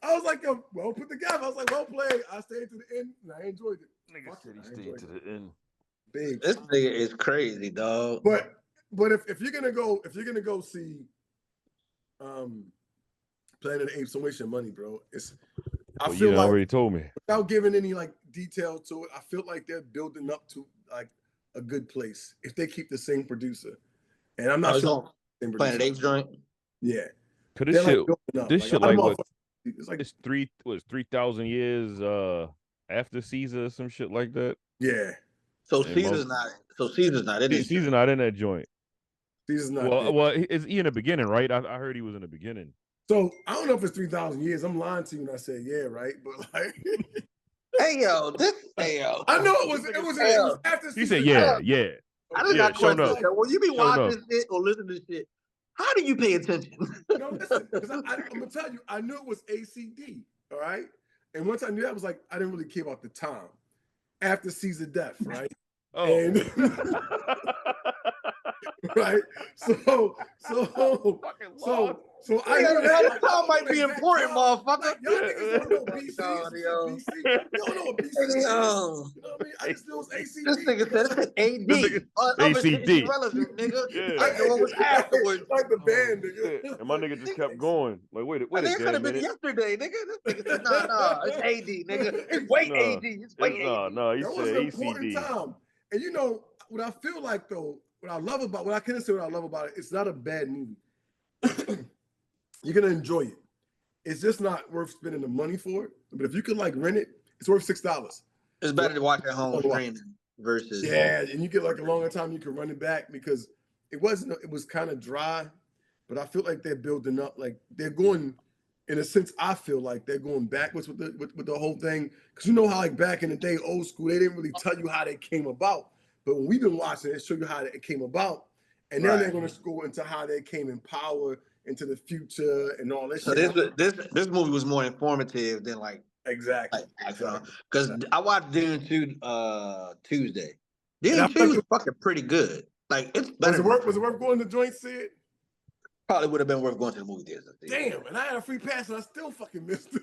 I was like, yo, well put together. I was like, well played. I stayed to the end and I enjoyed it. Nigga said he I stayed enjoyed to it. the end. Babes. This nigga is crazy, dog. But if you're gonna go see Planet of the Apes, don't waste your money, bro. I Well, feel you like already told me. without giving any like detail to it, I feel like they're building up to like a good place if they keep the same producer. And I'm not sure. Planet of the Apes joint. Yeah. Cause They're this like shit, building up. this shit a lot like of what? It's like It's 3,000 years after Caesar or some shit like that. yeah. So And Caesar's not in this. Caesar's not in that joint. Caesar's not there. Well, is he in the beginning, right? I heard he was in the beginning. So I don't know if it's 3,000 years. I'm lying to you when I say yeah, right? But like Hey yo. I know it was after He Caesar. said, yeah. I just Yeah, got show questions. enough. So when you be Show watching enough. shit or listening to shit, how do you pay attention? No, listen, because I'm gonna tell you, I knew it was ACD, all right? And once I knew that, I was like, I didn't really care about the time after Caesar death, right? Oh. And right, so I knew that time might be important, motherfucker. Y'all niggas don't know BC. God, yo. BC. You don't know what BC is. You know what I mean? I just knew it was ACD. This nigga said it's AD. This nigga- Other shit is ACD. irrelevant, nigga. Yeah. I know it was afterwards. Like the band, Shit. nigga. And my nigga just kept going. Like, wait And a it could damn have been minute. yesterday, nigga. This nigga said, nah, it's AD, nigga. It's way Nah. AD. It's way AD. No, he That said was an important ACD. time. And you know what I feel like though, what I couldn't say what I love about it, it's not a bad movie. You're gonna enjoy it. It's just not worth spending the money for it. But if you could like rent it, it's worth $6. It's better to watch at home streaming versus. Yeah, and you get like a longer time you can run it back because it was kind of dry, but I feel like they're building up, like they're going, in a sense, I feel like they're going backwards with the whole thing. Because you know how like back in the day, old school, they didn't really tell you how they came about. But when we've been watching it, show you how it came about. And then they're going to go into how they came in power into the future and all this So shit. this movie was more informative than like Exactly. because I watched Dune 2 Tuesday. Dune And I 2 is fucking pretty good. Like it's better. Was it worth going to the joint see it? Probably would have been worth going to the movie theater. Damn, and I had a free pass and I still fucking missed it.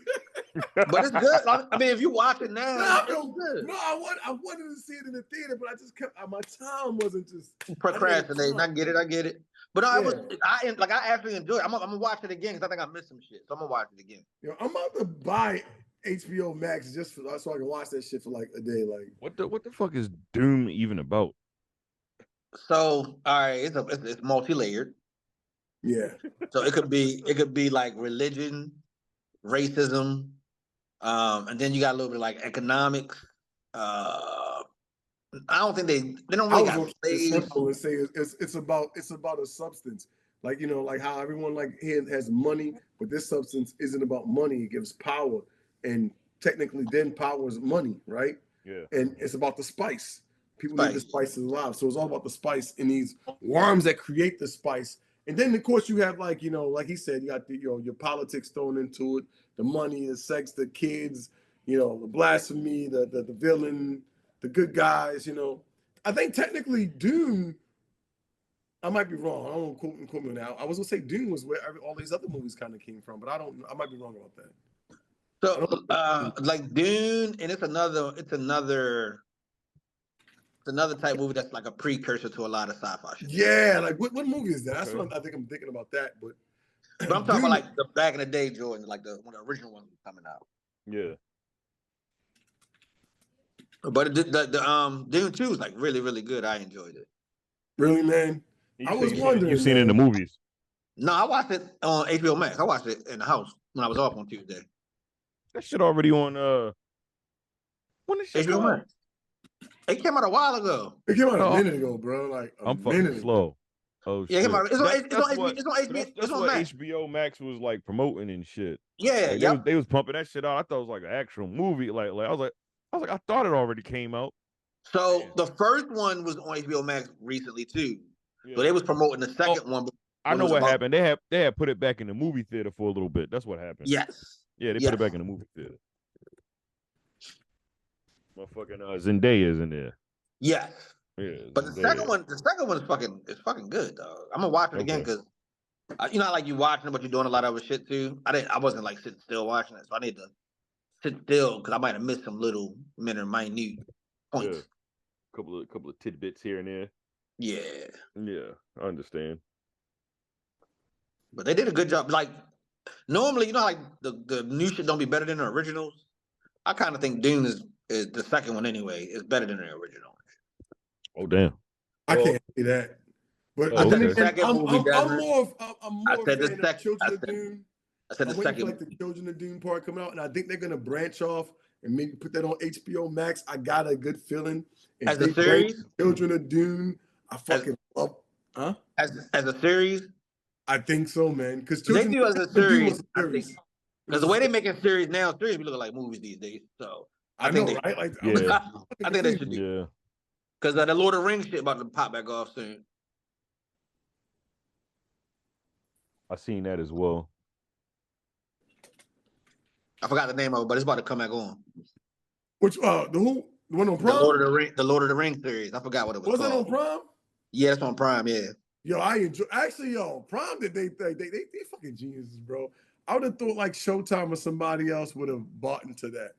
But it's good. I mean, if you watch it now, it's No, good. I wanted to see it in the theater, but I just kept my time wasn't just Procrastinating. I get it. But no, Yeah. I actually enjoyed it. I'm gonna watch it again because I think I missed some shit. So I'm gonna watch it again. You know, I'm about to buy HBO Max just so I can watch that shit for like a day. Like, What the fuck is Doom even about? So all right, it's multi-layered. yeah, So it could be like religion, racism, and then you got a little bit like economics. I don't think they don't I really was got gonna keep it slaves. simple and say it's about a substance. Like, you know, like how everyone like here has money, but this substance isn't about money. It gives power, and technically, then power is money, right? Yeah. And it's about the spice. People need the spice in their lives, so it's all about the spice and these worms that create the spice. And then of course you have like like he said, you got the your politics thrown into it, the money, the sex, the kids, the blasphemy, the villain, the good guys. I think technically Dune. I might be wrong. I don't quote me now. I was gonna say Dune was where all these other movies kind of came from, but I don't. I might be wrong about that. So, like Dune, and it's another type movie that's like a precursor to a lot of sci-fi shit. Yeah, like what movie is that? That's what I think I'm thinking about that. But I'm talking about like the back in the day, Jordan, like when the original one was coming out. Yeah. But the Dune 2 is like really, really good. I enjoyed it. Really, man? I was wondering. You've seen it in the movies? No, I watched it on HBO Max. I watched it in the house when I was off on Tuesday. That shit already on when did shit HBO come out? Max. It came out a while ago. It came out a minute ago, bro. Like I'm fucking slow. Oh yeah, shit. it's on HBO. That's what Max. HBO Max was like promoting and shit. Yeah, like, they was pumping that shit out. I thought it was like an actual movie. Like I was like I thought it already came out. So the first one was on HBO Max recently too. Yeah. So they was promoting the second one. I know what happened. They had put it back in the movie theater for a little bit. That's what happened. Yes. Yeah, they put it back in the movie theater. Motherfucking Zendaya is in there. Yes. Yeah. But the second one is fucking good, dog. I'm gonna watch it again because like you watching it, but you're doing a lot of other shit too. I wasn't like sitting still watching it, so I need to sit still because I might have missed some little minute points. Yeah. Couple of tidbits here and there. Yeah. Yeah, I understand. But they did a good job. Like normally, like the new shit don't be better than the originals. I kind of think Dune is the second one anyway is better than the original. Oh damn! I can't say that. But I said the second I'm movie. more I fan said the of second. Children of Dune. I said the second. Like the Children of Dune part coming out, and I think they're gonna branch off and maybe put that on HBO Max. I got a good feeling. If as a series, Children of Dune, I fucking love. Huh? As a series, I think so, man. Because they do as a series. Because the way they make a series now, series be looking like movies these days. So I think know, right? Like, yeah. I think they should do. Yeah. Because the Lord of the Rings shit about to pop back off soon. I seen that as well. I forgot the name of it, but it's about to come back on. Which the who? The one on Prime? The Lord of the Rings series. I forgot what it was. Was it on Prime? Yeah, it's on Prime. Yeah. Yo, I enjoy. Actually, Prime did they fucking geniuses, bro. I would have thought like Showtime or somebody else would have bought into that.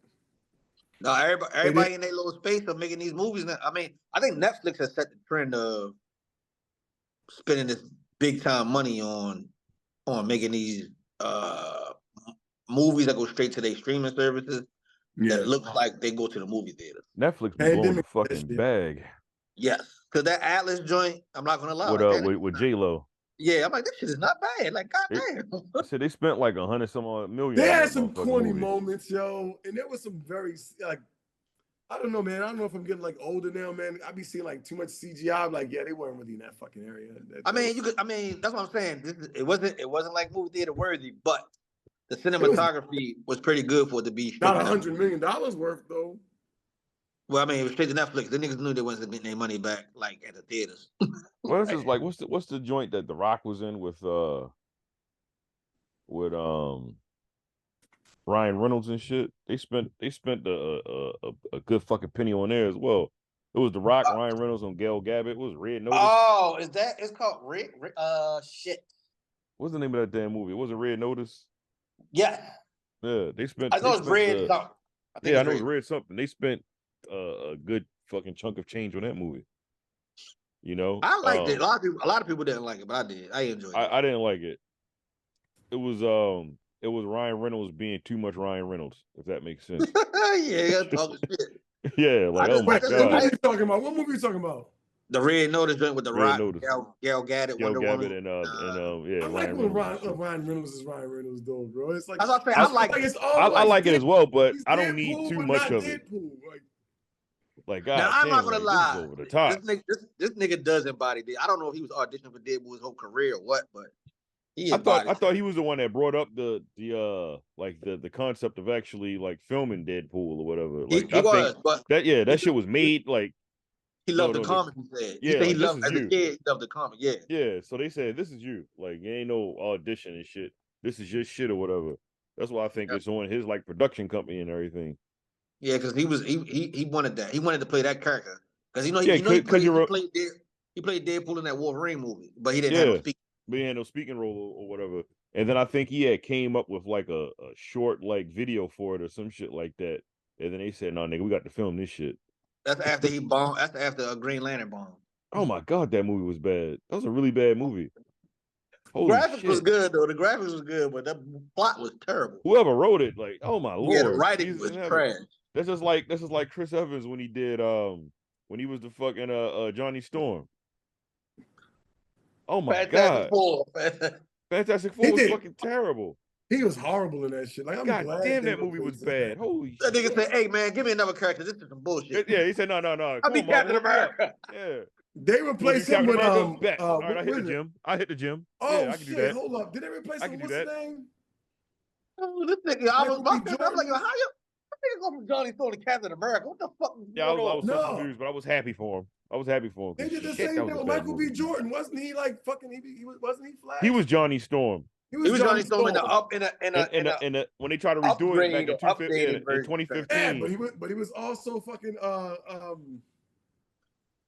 No, everybody in their little space of making these movies now. I mean, I think Netflix has set the trend of spending this big time money on making these movies that go straight to their streaming services. Yeah. That looks like they go to the movie theater. Netflix be blowing the fucking bag. Yes, because that Atlas joint, I'm not gonna lie. With J-Lo. Yeah, I'm like, this shit is not bad. Like, goddamn. So they spent like $100 million. They had some corny moments, yo, and there was some very like, I don't know, man. I don't know if I'm getting like older now, man. I be seeing like too much CGI. I'm like, yeah, they weren't really in that fucking area. That's what I'm saying. It wasn't like movie theater worthy, but the cinematography was pretty good for it to be not $100 million worth though. Well, I mean, it was straight to Netflix. The niggas knew they wasn't getting their money back, like at the theaters. Well, this is like, what's the joint that The Rock was in with Ryan Reynolds and shit? They spent a good fucking penny on there as well. It was The Rock, Ryan Reynolds, on Gail Gabbett. It was Red Notice. Oh, it's called Red shit. What's the name of that damn movie? Was it Red Notice? Yeah. Yeah, they spent. I know it's Red something. I know it's Red something. They spent a good fucking chunk of change on that movie. You know, I liked it. A lot of people didn't like it, but I did. I enjoyed it. I didn't like it. It was Ryan Reynolds being too much Ryan Reynolds, if that makes sense. Yeah, talking shit. Yeah, like oh my god. What movie you talking about? What movie you talking about? The Red Notice joint with the Rock, Gail Gabbett, Wonder Woman, and yeah. I like when Ryan Reynolds is Ryan Reynolds though, bro. It's like I like it as well, but I don't need too much of it. Like God, now, I'm not gonna lie. Over the top. This nigga does embody it. I don't know if he was auditioning for Deadpool his whole career or what, but I thought he was the one that brought up the concept of actually like filming Deadpool or whatever. Like he was, but that shit was made like He loved the comic. He said. He Yeah, said he like, this loved is as a you. kid. He loved the comic. Yeah. Yeah, so they said this is you. Like, it ain't no audition and shit. This is your shit or whatever. That's why I think it's on his like production company and everything. Yeah, because he wanted that. He wanted to play that character because Yeah, he because he played Deadpool in that Wolverine movie, but he didn't have no yeah, speak. but he had no speaking role or whatever. And then I think he had came up with like a short like video for it or some shit like that. And then they said, "No, nigga, we got to film this shit." That's after he bombed. That's after a Green Lantern bomb. Oh my god, that movie was bad. That was a really bad movie. Holy Graphics shit. was good though. The graphics was good, but the plot was terrible. Whoever wrote it, like, oh my lord, Yeah, the writing Jesus was in heaven. trash. That's just like Chris Evans when he did when he was the fucking Johnny Storm. Oh my god. Fantastic Four was fucking terrible. He was horrible in that shit. Like, I'm God glad damn, they that movie was replaced bad. him. Holy That shit. nigga said, "Hey man, give me another character. This is some bullshit." Yeah, he said, no. I'll be Captain America. Yeah. They replaced him Captain with America? Bet. All right, what I hit the was it? gym. I hit the gym. Oh yeah, I can do shit! that. Hold up, did they replace I him? can do What's that. his name? Oh, this nigga, I was Michael B. like, yo, how you go from Johnny Storm to Captain America? What the fuck? Yeah, I was so No. confused, but I was happy for him. I was happy for him. They did the Shit, same that thing was a with bad Michael movie. B. Jordan. Wasn't he like fucking? Wasn't he Flash? He was Johnny Storm. He He was Johnny Storm When they tried to redo it back in updated 2015. Yeah, but he was also fucking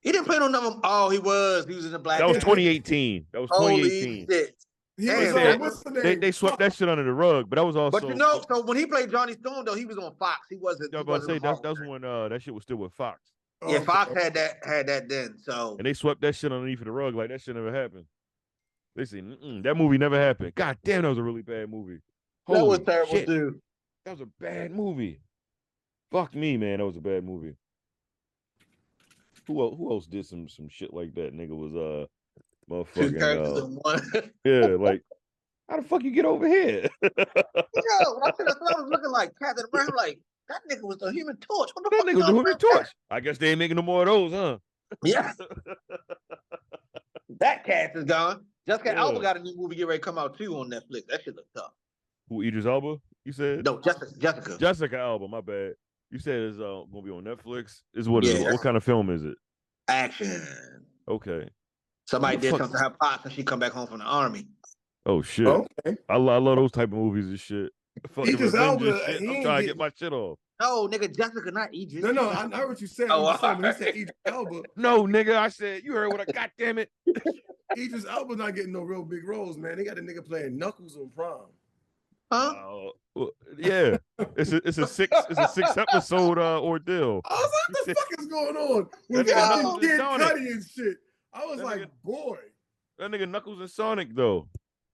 He didn't play no number. Oh, he was in the Black. That was Panther. 2018. That was 2018. Holy shit! he Damn, was said- what's the name? They swept that shit under the rug, but that was also. But you know, so when he played Johnny Storm, though, he was on Fox. He wasn't. I was about to say that's when that shit was still with Fox, Yeah, Fox had that then. So and they swept that shit underneath the rug like that shit never happened. They said that movie never happened. God damn, that was a really bad movie. that was Holy terrible shit. too. That was a bad movie. Fuck me, man. That was a bad movie. Who else did some shit like that? Nigga was Two characters motherfucking in one. yeah, like how the fuck you get over here? Yo, when I was looking like Captain America, I'm like, that nigga was the Human Torch. What the That fuck nigga was the Human Torch. I guess they ain't making no more of those, huh? Yeah. That cast is gone. Jessica Yeah. Alba got a new movie get ready to come out too on Netflix. That shit look tough. Who, Idris Elba? You said? No, Jessica. Jessica Alba. My bad. You said it's gonna be on Netflix. What kind of film is it? Action. Okay. Somebody What the did fuck? something to her pops and she come back home from the army. Oh shit! Okay. I love those type of movies and shit. Fucking Idris Avengers Elba, shit. he I'm ain't trying to get- get my shit off. No, nigga, Jessica, not Idris. No, I heard what you said. Oh, I'm just saying, when he alright. said Idris Elba, No, nigga, I said you heard what I got. Damn it! Idris Elba not getting no real big roles, man. They got a nigga playing Knuckles on Prom. Huh? Well, yeah, it's a six episode ordeal. I was like, what the fuck is going on? With That nigga fucking Knuckles is Kid Sonic. Cudi and shit. I was That like, nigga- boy. That nigga Knuckles and Sonic though,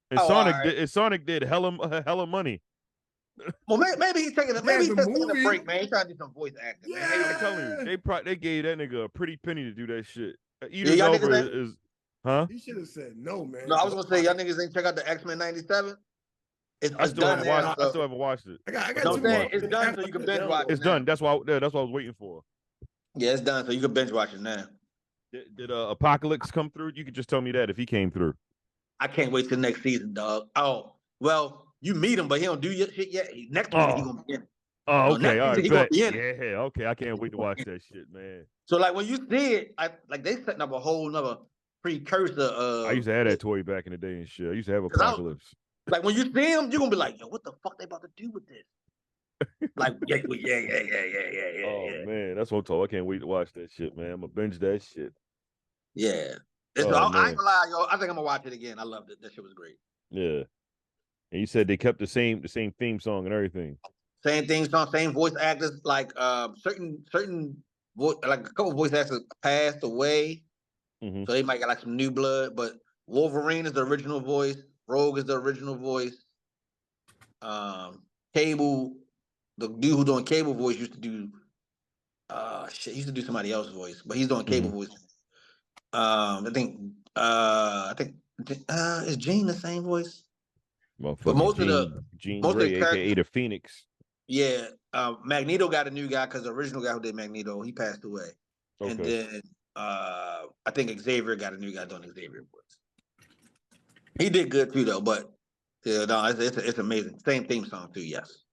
and Oh, Sonic did hella money. Well, maybe he's taking Yeah, maybe he's the taking a movie- break, man. He's trying to do some voice acting. Yeah. Man. I'm telling you, they gave that nigga a pretty penny to do that shit. y'all Idris Elba niggas ain't- is, huh? He should have said no, man. No, I was gonna say y'all niggas ain't check out the X-Men '97. I still haven't watched. I still haven't watched it. I got No, two I'm saying more. it's done, so you can binge watch it. It's done. That's why I was waiting for. Yeah, it's done, so you can binge watch it now. Did Apocalypse come through? You could just tell me that if he came through. I can't wait till next season, dog. Oh, well, you meet him, but he don't do your shit yet. Next week he gonna be in it. Oh, No, okay, next all season right, he gonna bet. be in Yeah, it. okay. I can't wait to watch that shit, man. So like when you see it, like they setting up a whole nother precursor. I used to have that toy back in the day and shit. I used to have 'Cause I was- Apocalypse. Like when you see him, you're gonna be like, yo, what the fuck they about to do with this? Like, yeah. Oh man, that's what I'm talking. I can't wait to watch that shit, man. I'm gonna binge that shit. Yeah. Oh, I man. ain't gonna lie, yo. I think I'm gonna watch it again. I loved it. That shit was great. Yeah. And you said they kept the same theme song and everything. Same things, same voice actors. Like certain like a couple voice actors passed away, Mhm. so they might get like some new blood. But Wolverine is the original voice. Rogue is the original voice. Cable, the dude who doing Cable voice used to do he used to do somebody else's voice, but he's doing Cable voice. I think is Gene the same voice? But most of the Jean most of the Grey, characters- aka the Phoenix. Yeah, Magneto got a new guy because the original guy who did Magneto, he passed away. And Okay. then I think Xavier got a new guy doing Xavier voice. He did good too though, but yeah, no, it's amazing. Same theme song too, yes.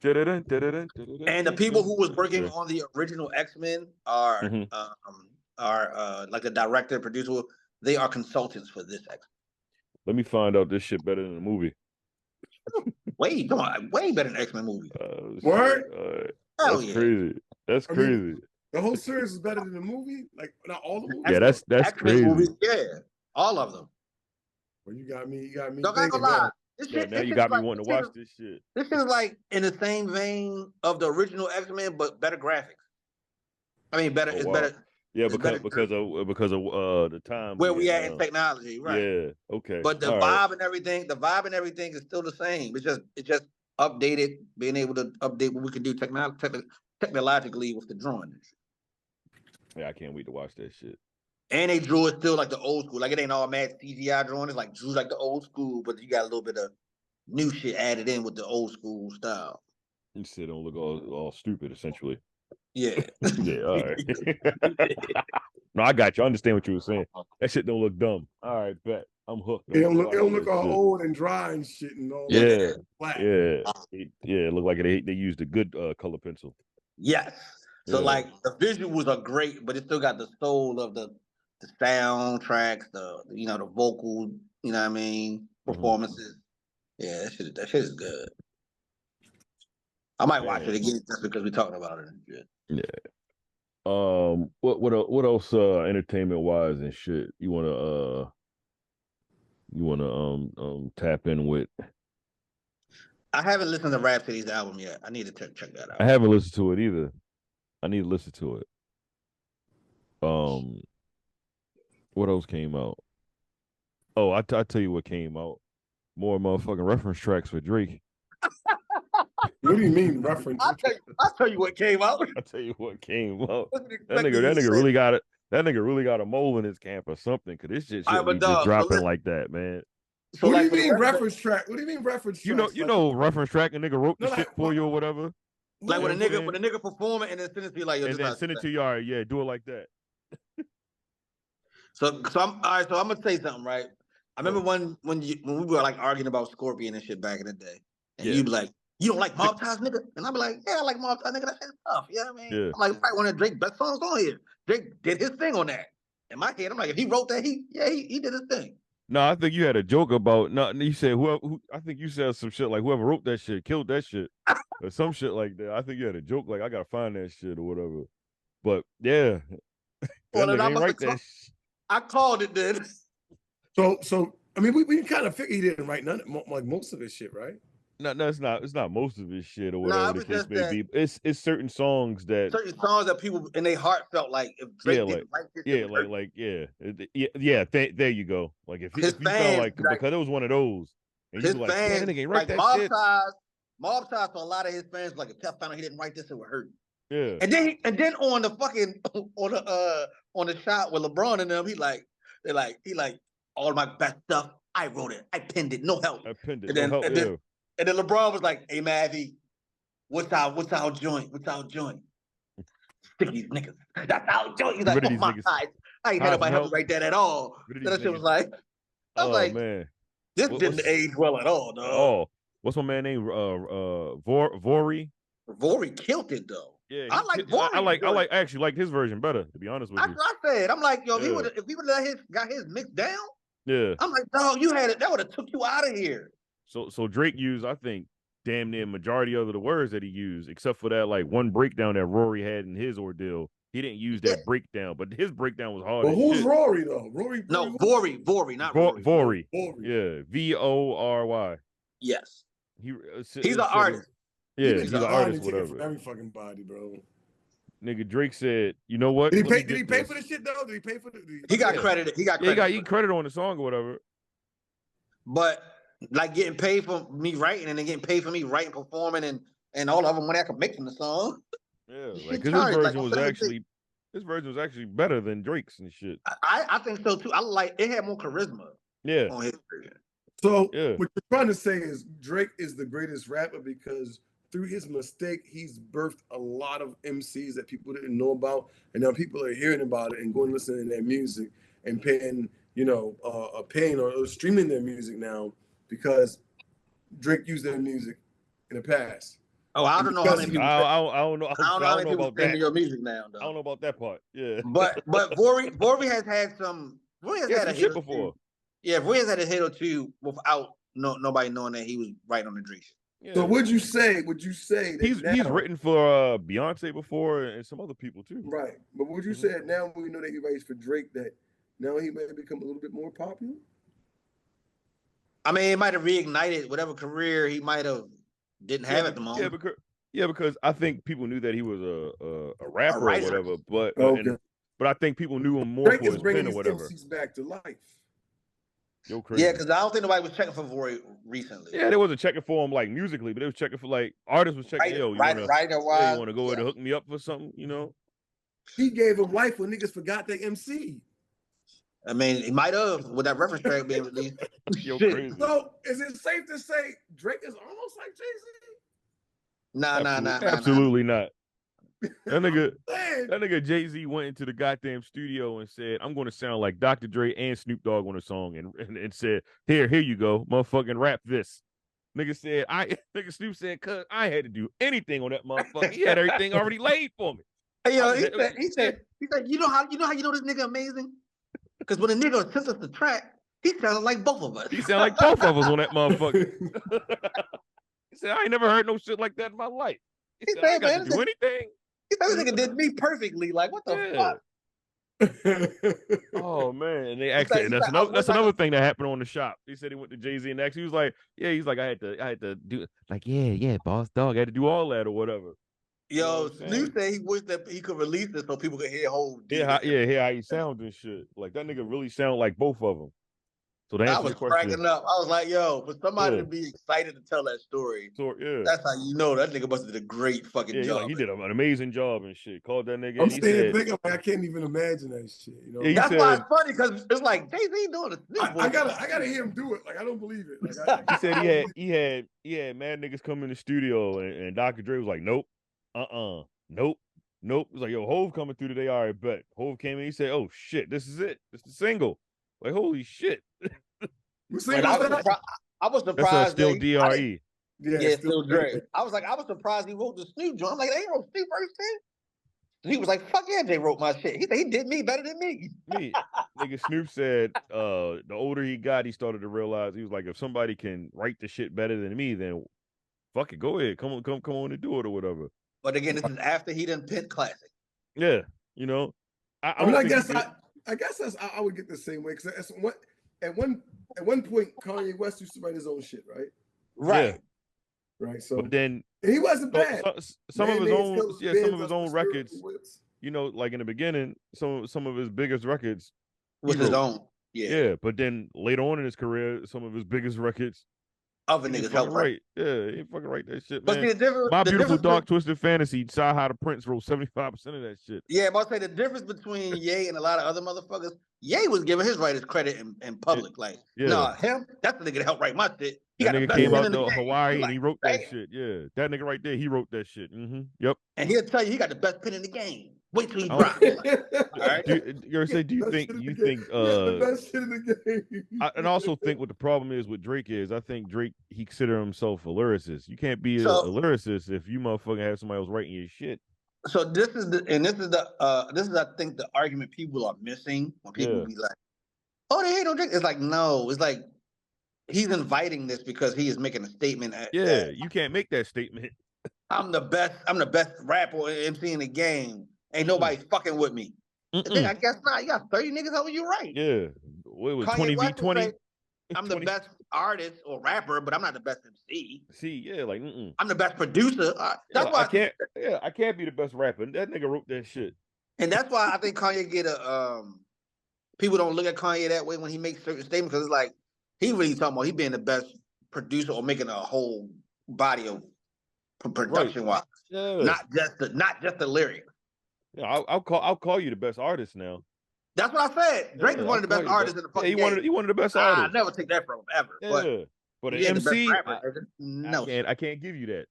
And the people who was working Yeah. on the original X-Men are Mhm. like the director, producer. They are consultants for this X. Let me find out this shit better than the movie. Way better than X-Men movie. Word? Hell That's yeah. crazy. That's I mean, crazy. The whole series is better than the movie. Like not all the movies. Yeah, that's X-Men crazy. movies, yeah, all of them. Well, you got me Don't thinking gonna lie. now. This Yeah, shit, now this you shit got is me like, wanting to watch this shit. This is like in the same vein of the original X-Men, but better graphics. I mean, better. Oh, It's wow. better. Yeah, It's better because of the time where we being, at in technology, right? Yeah. Okay. But the All vibe right. and everything, is still the same. It's just updated, being able to update what we can do technologically with the drawing. Yeah, I can't wait to watch that shit. And they drew it still like the old school. Like it ain't all mad CGI drawing. It's like drew like the old school, but you got a little bit of new shit added in with the old school style. You said don't look all stupid, essentially. Yeah. Yeah. All right. No, I got you. I understand what you were saying. That shit don't look dumb. All right, bet. I'm hooked. It don't look Watch all that shit. old and dry and shit and all Yeah. that. Black. Yeah. It looked like they used a good color pencil. Yes. So Yeah. like the visuals are great, but it still got the soul of the soundtracks, the vocal, you know what I mean, performances. Yeah, that shit is good. I might watch it again just because we're talking about it. Yeah. What else entertainment wise and shit you wanna tap in with? I haven't listened to Rhapsody's album yet. I need to check that out. I haven't listened to it either. I need to listen to it. What else came out? Oh, I tell you what came out. More motherfucking reference tracks for Drake. What do you mean reference? I'll tell you what came out. I'll tell you what came out. That nigga really got it. That nigga really got a mole in his camp or something. Cause this shit shouldn't be just dropping like that, man. So what do you mean reference track? What do you mean reference track? You know, reference track. A nigga wrote the shit for you or whatever. Like when a nigga perform it and then send it to you like, and then send it to you. All right, yeah, do it like that. So I'm all right. So I'm gonna say something, right? I remember when we were like arguing about Scorpion and shit back in the day, and you'd be like, "You don't like Mob Ties, nigga?" And I'd be like, "Yeah, I like Mob Ties, nigga. That shit's tough." You know what I mean? Yeah. I'm like, "Right, one of Drake's best songs on here. Drake did his thing on that." In my head, I'm like, if he wrote that, he did his thing. No, I think you had a joke about nothing. You said I think you said some shit like whoever wrote that shit killed that shit or some shit like that. I think you had a joke like I gotta find that shit or whatever. But yeah, that nigga ain't right that shit. I called it then. So I mean, we kind of figured he didn't write like most of his shit, right? No, it's not most of his shit or whatever the case may be. It's certain songs that people in their heart felt like if Drake didn't write this, there you go. Like if you felt like because it was one of those, and you like, fans, that nigga ain't write like that shit. Mob Ties for a lot of his fans like if Tef found out he didn't write this, it would hurt. Yeah. And then on the fucking on the shot with LeBron and them, he like all my best stuff. I wrote it. I penned it. No help. I penned it. And then LeBron was like, "Hey Mavi, what's our joint? What's our joint? Stick these niggas. That's our joint." He's like, "Oh my God, I ain't had nobody help me write that at all." So that shit was like, I was like, man, this didn't age well at all, dog. Oh, what's my man name? Vori. Vori killed it though. Yeah, I like Vori. I actually like his version better, to be honest with you. I said, I'm like, yo, if we would have got his mix down, yeah, I'm like, dog, you had it. That would have took you out of here. So Drake used, I think, damn near majority of the words that he used, except for that like one breakdown that Rory had in his ordeal. He didn't use that breakdown, but his breakdown was hard. Well, who's Rory though? Rory? No, Vori, not Rory. Vory. Yeah, Vory. Yes. He's an artist. Yeah, he's an artist. Whatever. Every fucking body, bro. Nigga, Drake said, "You know what? Did he pay for the shit though? Did he pay for the? He got credited. He got credit. He credit on the song or whatever. But like getting paid for me writing and then getting paid for me writing, performing, and all of them when I could make from the song. Yeah, like because his version was actually better than Drake's and shit. I think so too. I like it had more charisma. Yeah. On his version. So what you're trying to say is Drake is the greatest rapper because through his mistake, he's birthed a lot of MCs that people didn't know about, and now people are hearing about it and going to listen to their music and paying, paying or streaming their music now because Drake used their music in the past. Oh, I don't know how many people. I don't know. I don't know how many people about streaming that. your music now, I don't know though. about that part. Yeah. But Vori has had some. Vori has He had had a some hit shit or before. two. Yeah, Vori has had a hit or two without nobody knowing that he was right on the Drake shit. Yeah. So would you say that he's written for Beyonce before and some other people too. Right. But would you say that now we know that he writes for Drake that now he may become a little bit more popular? I mean, it might have reignited whatever career he might have didn't have at the moment. Because I think people knew that he was a rapper or writer. whatever, but Okay. but I think people knew him more Drake for is his bringing pen or these whatever. MCs back to life. Yo, crazy. Yeah, because I don't think nobody was checking for Vori recently. Yeah, they wasn't checking for him like musically, but they was checking for like artists was checking. Yo, you want to go ahead and hook me up for something? You know. He gave him life when niggas forgot they MC. I mean, he might have with that reference track being released. Yo, crazy. So is it safe to say Drake is almost like Jay-Z? Nah. Absolutely not. That nigga Jay-Z went into the goddamn studio and said, "I'm going to sound like Dr. Dre and Snoop Dogg on a song," and said, "Here you go, motherfucking rap this." Nigga said, nigga Snoop said, "Cuz I had to do anything on that motherfucker. He had everything already laid for me." Hey, yo, he said, you know how you know this nigga amazing? Because when a nigga sent us the track, he sounded like both of us. He sounded like both of us on that motherfucker. He said, "I ain't never heard no shit like that in my life." He said, "I ain't got to do anything." He said, "This nigga did me perfectly. Like, what the fuck?" Oh man, and they asked, and that's another thing that happened on the shop. He said he went to Jay-Z and asked. He was like, "Yeah," he's like, I had to do like, yeah, boss dog, I had to do all that or whatever." Yo, Snoop said he wished that he could release it so people could hear whole. Hear how he sounds and shit. Like that nigga really sound like both of them. So I was cracking up. I was like, yo, for somebody to be excited to tell that story, that's how you know that nigga must have did a great fucking job. He did an amazing job and shit. Called that nigga. I'm saying, I can't even imagine that shit. You know, that's why it's funny because it's like Jay-Z doing it. I gotta hear him do it. Like I don't believe it. Like, he said he had mad niggas come in the studio and Dr. Dre was like, nope, nope. It was like, yo, Hove coming through today. All right, bet. Hove came in. He said, "Oh shit, this is it. This is the single." Like, holy shit. I was surprised. That's still DRE. Yeah, still Dre. I was surprised he wrote the Snoop joint. I'm like, they wrote Snoop verse 10. He was like, "Fuck yeah, Jay wrote my shit." He said he did me better than me. Nigga Snoop said, the older he got, he started to realize he was like, if somebody can write the shit better than me, then fuck it, go ahead, come on and do it or whatever. But again, this is after he done Pent Classic. Yeah, you know. I guess that's I would get the same way because at one point Kanye West used to write his own shit, right? Right. Yeah. Right. So but then he wasn't bad. Some of his own records. You know, like in the beginning, some of his biggest records was his own. Yeah. But then later on in his career, some of his biggest records, other niggas helped right. Yeah, he fucking write that shit, man. But My Beautiful Dark Twisted Fantasy, Sci High to Prince wrote 75% of that shit. Yeah, I'm about to say the difference between Ye and a lot of other motherfuckers, Ye was giving his writers credit in public. Like, nah, him, that's the nigga that helped write my shit. That nigga came out to Hawaii and he wrote that shit. Yeah, that nigga right there, he wrote that shit. Mm-hmm. Yep. And he'll tell you he got the best pen in the game. Wait till he drops. All right. Do you think the best shit in the game? I also think what the problem is with Drake is I think Drake he consider himself a lyricist. You can't be a lyricist if you motherfucking have somebody else writing your shit. So this is I think the argument people are missing when people be like, "Oh, they hate on Drake." It's like no, it's like he's inviting this because he is making a statement. You can't make that statement. I'm the best rapper or MC in the game. Ain't nobody fucking with me. Then I guess not. You got 30 niggas helping you right. Yeah. What was 20v20? I'm the best artist or rapper, but I'm not the best MC. Like I'm the best producer. That's why I can't be the best rapper. That nigga wrote that shit. And that's why I think Kanye get people don't look at Kanye that way when he makes certain statements because it's like he really talking about he being the best producer or making a whole body of production wise. Yeah. Not just the lyrics. Yeah, I'll call you the best artist now. That's what I said. Drake is one of the best artists in the fucking game. He one of the best artists. I never take that from him ever. Yeah. But an MC, I can't give you that.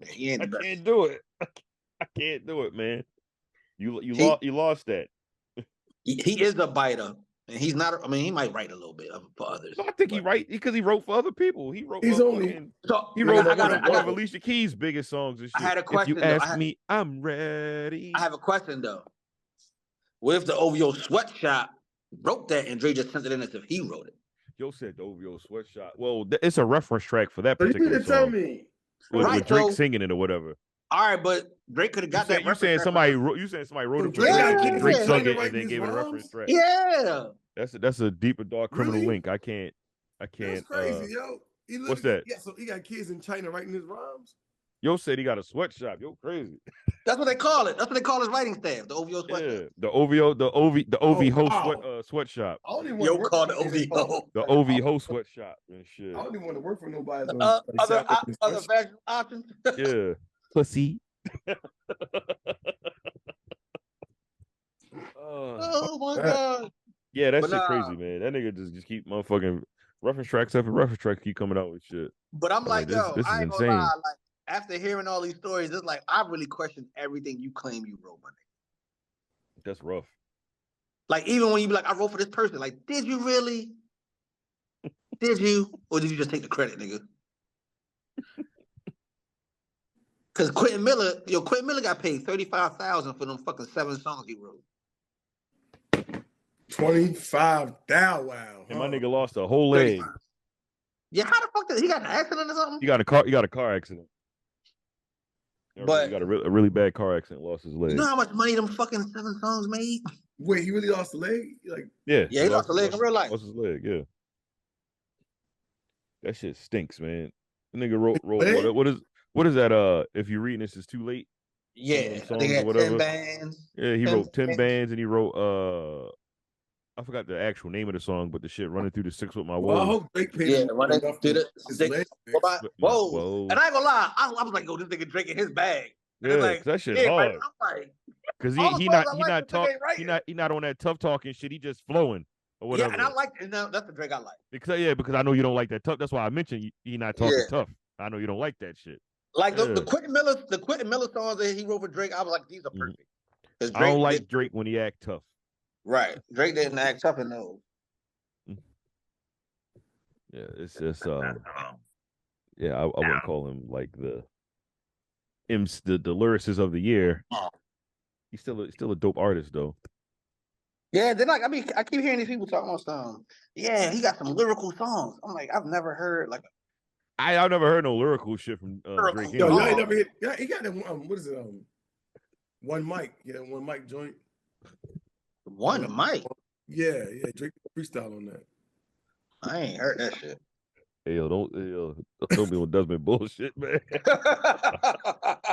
I can't do it. I can't do it, man. You lost that. He is a biter. And he's not. I mean, he might write a little bit for others. No, I think he wrote for other people. He wrote. He's only. He wrote I got one of Alicia Keys' biggest songs and shit. I had a question. If you ask me, I'm ready. I have a question though. What if the OVO Sweatshop wrote that and Dre just sent it in as if he wrote it? Yo said the OVO Sweatshop. Well, it's a reference track for that But you particular didn't tell song. me. With Drake singing it or whatever. All right, but Drake could have got that. You saying somebody wrote? You saying somebody wrote it for Drake? Drake sung it and then gave it a reference track. Yeah, that's a deeper, dark criminal Really? link. I can't. That's crazy, yo. What's that? Yeah, so he got kids in China writing his rhymes. Yo said he got a sweatshop. Yo crazy. that's what they call it. That's what they call his writing staff, the OVO Sweatshop. Yeah, the OVO sweatshop. I don't even Yo want to called work the for OVO. The OVO sweatshop and shit. I don't even want to work for nobody. Other fashion options. Yeah, pussy. Oh my god. Yeah, that shit nah. crazy, man. That nigga just keep motherfucking reference tracks after reference tracks keep coming out with shit. But I'm like, this yo, is I ain't insane. gonna lie. Like after hearing all these stories, it's like I really question everything you claim you wrote, my nigga. That's rough. Like even when you be like, I wrote for this person, like, did you really? Did you? Or did you just take the credit, nigga? Cause Quentin Miller got paid $35,000 for them fucking 7 songs he wrote. 25 thou wow. And my nigga lost a whole leg. 35. Yeah, how the fuck did he got in an accident or something? He got a car accident. But he got a really bad car accident, lost his leg. You know how much money them fucking 7 songs made? Wait, he really lost a leg? Like yeah, he lost a leg in real life. Lost his leg, yeah. That shit stinks, man. The nigga wrote what is that? If you're reading this, it's too late. Yeah, they had 10 bands. Yeah, he wrote 10 bands and he wrote I forgot the actual name of the song, but the shit running through the 6 with my woes. Well, I hope Drake paid him running through the 6. Whoa. Whoa. And I ain't gonna lie, I was like, yo, this nigga Drake in his bag. And Yeah, like, that shit hard. I'm like, Cause all the he songs not I like, this nigga ain't writing. he not on that tough talking shit. He just flowing or whatever. Yeah, and I like it. Now that's the Drake I like. Because I know you don't like that tough. That's why I mentioned he not talking tough. I know you don't like that shit. Like the Quentin Miller songs that he wrote for Drake, I was like, these are perfect. I don't like Drake when he act tough. Right, Drake didn't act tough in those. Yeah, it's just yeah, I wouldn't call him like the lyricist of the year. He's still a dope artist though. Yeah, then like I keep hearing these people talking about some. Yeah, he got some lyrical songs. I'm like, I've never heard like. I've never heard no lyrical shit from Drake. Yo, y'all ain't never hit. Yeah, he got that. What is it? One mic. Yeah, one mic joint. One mic. Yeah, Drake freestyle on that. I ain't heard that shit. Hey, don't be on Desmond bullshit, man.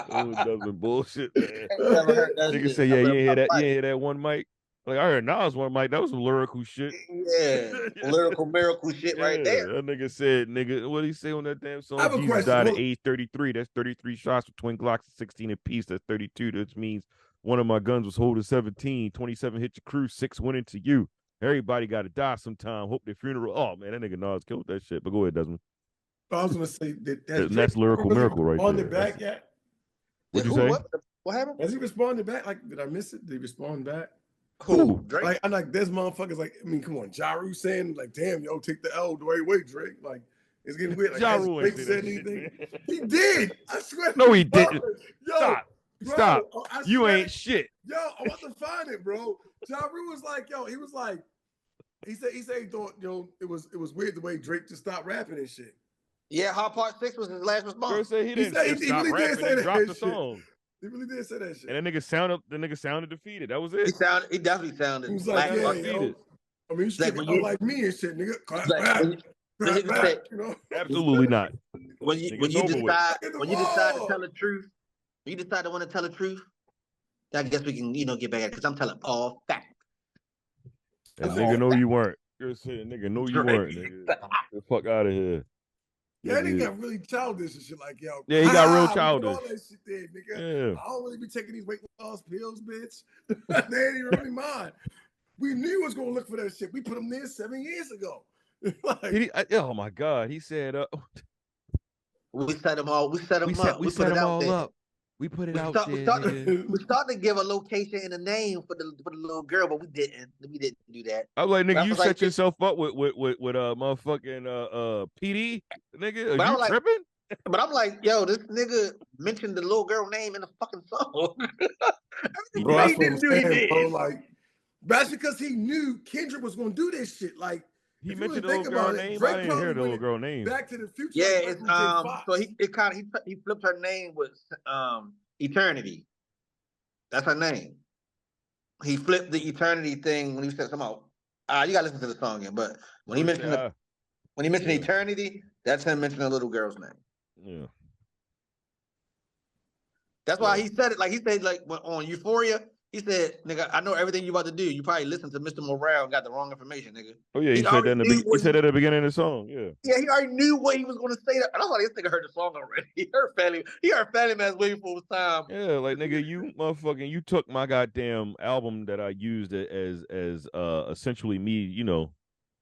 Desmond bullshit, man. Nigga say, yeah, you ain't hear that one mic. Like I heard Nas one mic. That was some lyrical shit. Yeah, lyrical miracle shit right there. That nigga said, what did he say on that damn song? I have a Jesus question. died at age 33. That's 33 shots with twin Glocks, 16 apiece. That's 32. That means one of my guns was holding 17. 27 hit your crew, 6 went into you. Everybody got to die sometime. Hope their funeral. Oh man, that nigga Nas killed that shit. But go ahead, Desmond. I was gonna say that's lyrical miracle right there. Responded back yet? What'd you say? What happened? Has he responded back? Like, did I miss it? Did he respond back? Who? Drake? Like, I'm like, there's motherfuckers like, I mean, come on, Ja Rule saying like, damn, yo, take the L the right way, Drake. Like, it's getting weird. Like, Ja has Rule Drake ain't said say that anything? shit, He did. I swear. No, he didn't. Yo, Stop. bro, Stop. I You swear, ain't shit. Yo, I want to find it, bro. Ja Rule was like, yo, he was like, he said he thought, it was weird the way Drake just stopped rapping and shit. Yeah, Hard Part 6 was his last response. Girl said he didn't he stop really did rapping say and that drop the shit. song. He really did say that shit. And that nigga sounded defeated. That was it. He definitely sounded. He was like, yeah, defeated. I mean, you should Like, take like me and shit, nigga. Clap back. Clap back, say, you know? Absolutely not. when you decide to tell the truth, when you decide to want to tell the truth, I guess we can, get back at it because I'm telling all facts. That nigga know you weren't. You're saying, nigga, know you weren't, nigga. Get the fuck out of here. Yeah, they got really childish and shit like, yo. Yeah, he got real childish. All that shit there, nigga. Yeah. I don't really be taking these weight loss pills, bitch. They ain't even really mind. We knew he was going to look for that shit. We put him there 7 years ago. Oh, my God. He said, we set him all. We set him up. We set him all up. We put it We out start, there, nigga. we start to give a location and a name for the little girl, but we didn't. We didn't do that. I was like, But nigga, I you was set like, yourself up with motherfucking PD, nigga. But I Are you was like- tripping? but I'm like, yo, this nigga mentioned the little girl name in the fucking song. Bro, that's He what I'm didn't do. He saying, did. bro. Like, that's because he knew Kendrick was gonna do this shit. Like, He if you mentioned the really little think girl about it, name. Drake I didn't probably hear the little went girl name. Back to the Future. Yeah, like it's Michael J. Fox. so he flipped her name with Eternity. That's her name. He flipped the Eternity thing when he said something out. You gotta listen to the song again. But when he mentioned yeah. Eternity, that's him mentioning the little girl's name. Yeah. That's why he said it. Like he said, like on Euphoria, he said, "Nigga, I know everything you about to do. You probably listened to Mr. Morale and got the wrong information, nigga." Oh yeah, he said that he said that at the beginning of the song. Yeah. Yeah, he already knew what he was going to say. And I thought this nigga heard the song already. He heard Family Man's waiting for his time. Yeah, like nigga, you motherfucking, you took my goddamn album that I used as essentially me, you know,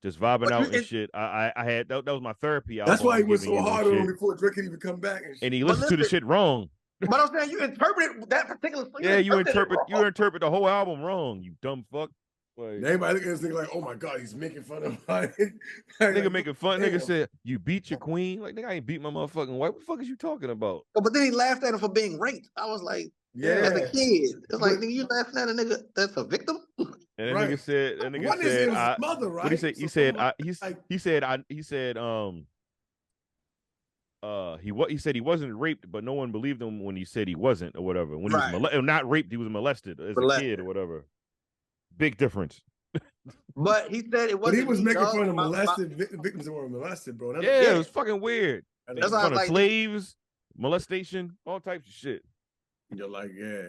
just vibing out and shit. I had that was my therapy album. That's why he I'm was giving so you hard and on him shit. before Drake could even come back. And he listened to the shit wrong. But I'm saying you interpreted that particular song. Yeah, you interpret the whole album wrong, you dumb fuck. Like, everybody look at this thing like, oh my god, he's making fun of my nigga making fun. Damn. Nigga said you beat your queen. Like nigga, I ain't beat my motherfucking wife. What the fuck is you talking about? But then he laughed at him for being raped. I was like, yeah, as a kid, it's like, nigga, you laughing at a nigga that's a victim. And that nigga said, mother, right? What he said? He said he wasn't raped, but no one believed him when he said he wasn't or whatever. When he was not raped, he was molested as a kid or whatever. Big difference. But he said it wasn't. But he was making fun of molested victims that were molested, bro. It was fucking weird. That's fun of slaves, molestation, all types of shit. You're like, yeah.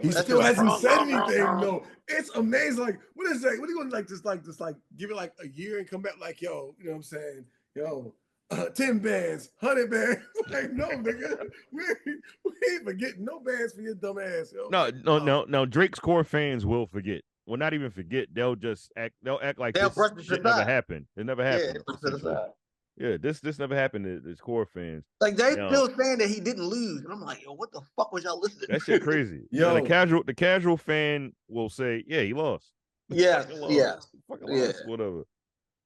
He still hasn't said anything, though. It's amazing. Like, what is that? What are you gonna like give it like a year and come back like, yo, you know what I'm saying? Yo, 10 bands, 100 bands. Like, no, nigga. We ain't forgetting no bands for your dumb ass, yo. No. Drake's core fans will forget. Well, not even forget. They'll act like this shit never happened. It never happened. Yeah, this never happened to his core fans. Like they still saying that he didn't lose, and I'm like, yo, what the fuck was y'all listening to? That shit crazy. Yo, the casual fan will say, yeah, he lost. Yes, Fucking lost, whatever.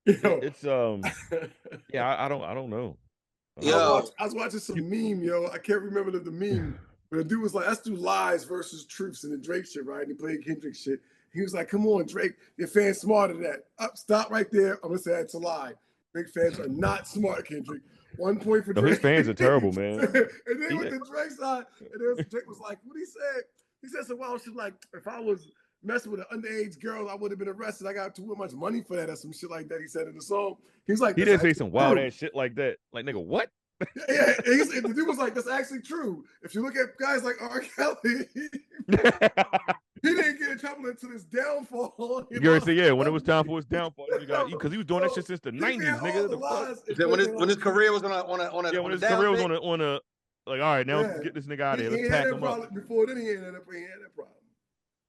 Yo. It's yeah, I don't know. Yo, I was watching some meme, yo. I can't remember the meme, but the dude was like, "Let's do lies versus truths" in the Drake shit, right? And he played Kendrick shit. He was like, "Come on, Drake, your fans smarter than that. Stop right there. I'm gonna say that's a lie. Drake fans are not smart, Kendrick. 1 point for Drake." His fans are terrible, man. And then with the Drake side, and then Drake was like, "What he said? He said some wild shit like, if I was messing with an underage girl, I would have been arrested. I got too much money for that," or some shit like that. He said in the song. He was like, he didn't say some wild ass shit like that. Like, nigga, what? Yeah, the dude was like, that's actually true. If you look at guys like R. Kelly, he didn't get in trouble until his downfall. You already say, yeah, when it was time for his downfall, because he was doing that shit since the 90s, nigga. When his career was on a when his career was on a like, all right, now let's get this nigga out of here. Let's pack him up. Before then, he had that problem.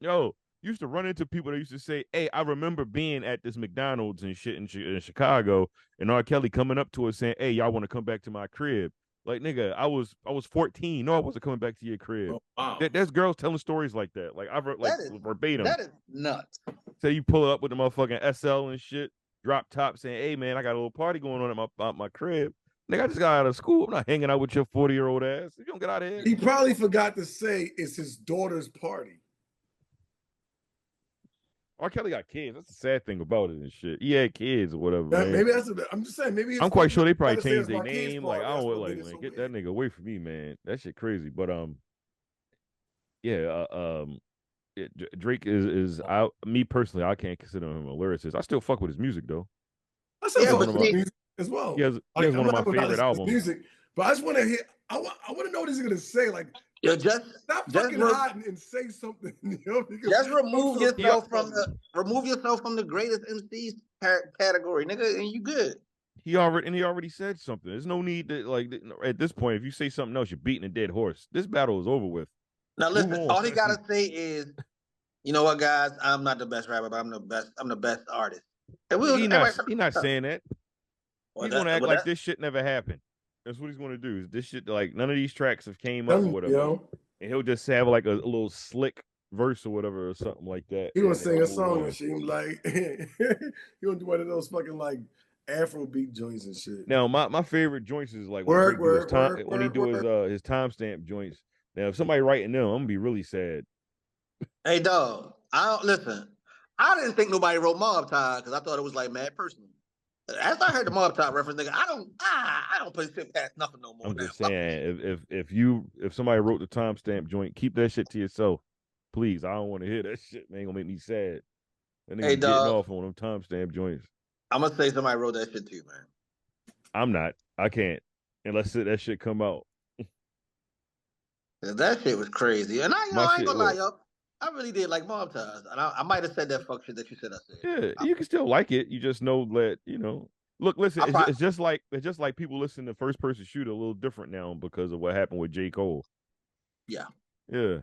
Yo, used to run into people that used to say, hey, I remember being at this McDonald's and shit in Chicago, and R. Kelly coming up to us saying, hey, y'all want to come back to my crib? Like, nigga, I was 14. No, I wasn't coming back to your crib. Oh, wow. There's girls telling stories like that. Like, verbatim. That is nuts. So you pull up with the motherfucking SL and shit, drop top saying, hey, man, I got a little party going on at my crib. Nigga, I just got out of school. I'm not hanging out with your 40-year-old ass. You don't get out of here. He probably forgot to say it's his daughter's party. R. Kelly got kids. That's the sad thing about it and shit. He had kids or whatever. Man. Maybe I'm just saying. Maybe I'm quite sure they probably changed their name. Like, I don't like, man, get that nigga away from me, man. That shit crazy. But Drake is me personally, I can't consider him a lyricist. I still fuck with his music though. I still fuck with his music as well. He has one of my favorite albums. Music, but I just want to hear. I want to know what he's gonna say. Like, yo, just stop fucking hiding and say something. You know, just remove yourself from the greatest MCs category, nigga, and you good. He already said something. There's no need to, like, at this point, if you say something else, you're beating a dead horse. This battle is over with. Now listen, all he gotta say is, you know what, guys, I'm not the best rapper, but I'm the best artist. And he's not saying that. He's gonna act like this shit never happened. That's what he's gonna do. This shit, like, none of these tracks have came up or whatever. and he'll just have like a little slick verse or whatever or something like that. He gonna and sing I'll a move song on. and shit. He like he gonna do one of those fucking like Afrobeat joints and shit. Now my favorite joints is like when Work, Drake do his work, time work, when he work, do work. his timestamp joints. Now if somebody writing them, I'm gonna be really sad. Hey, dog. I don't listen. I didn't think nobody wrote Mob Tie because I thought it was like mad personal. After I heard the Mob Tie reference, nigga, I don't put shit past nothing no more I'm now. just saying if somebody wrote the timestamp joint, keep that shit to yourself, please. I don't want to hear that shit. Man, gonna make me sad. That Hey, nigga getting dog. off on them timestamp joints. I'm gonna say somebody wrote that shit too, man. I'm not. I can't unless that shit come out. 'Cause that shit was crazy, and My I ain't shit, gonna lie, look. yo. I really did like Mob Ties, and I might have said that fuck shit that you said I said. Yeah, you can still like it. You just know that Look, listen. I probably, It's just like people listen to first person shooter a little different now because of what happened with J. Cole. yeah. Yeah,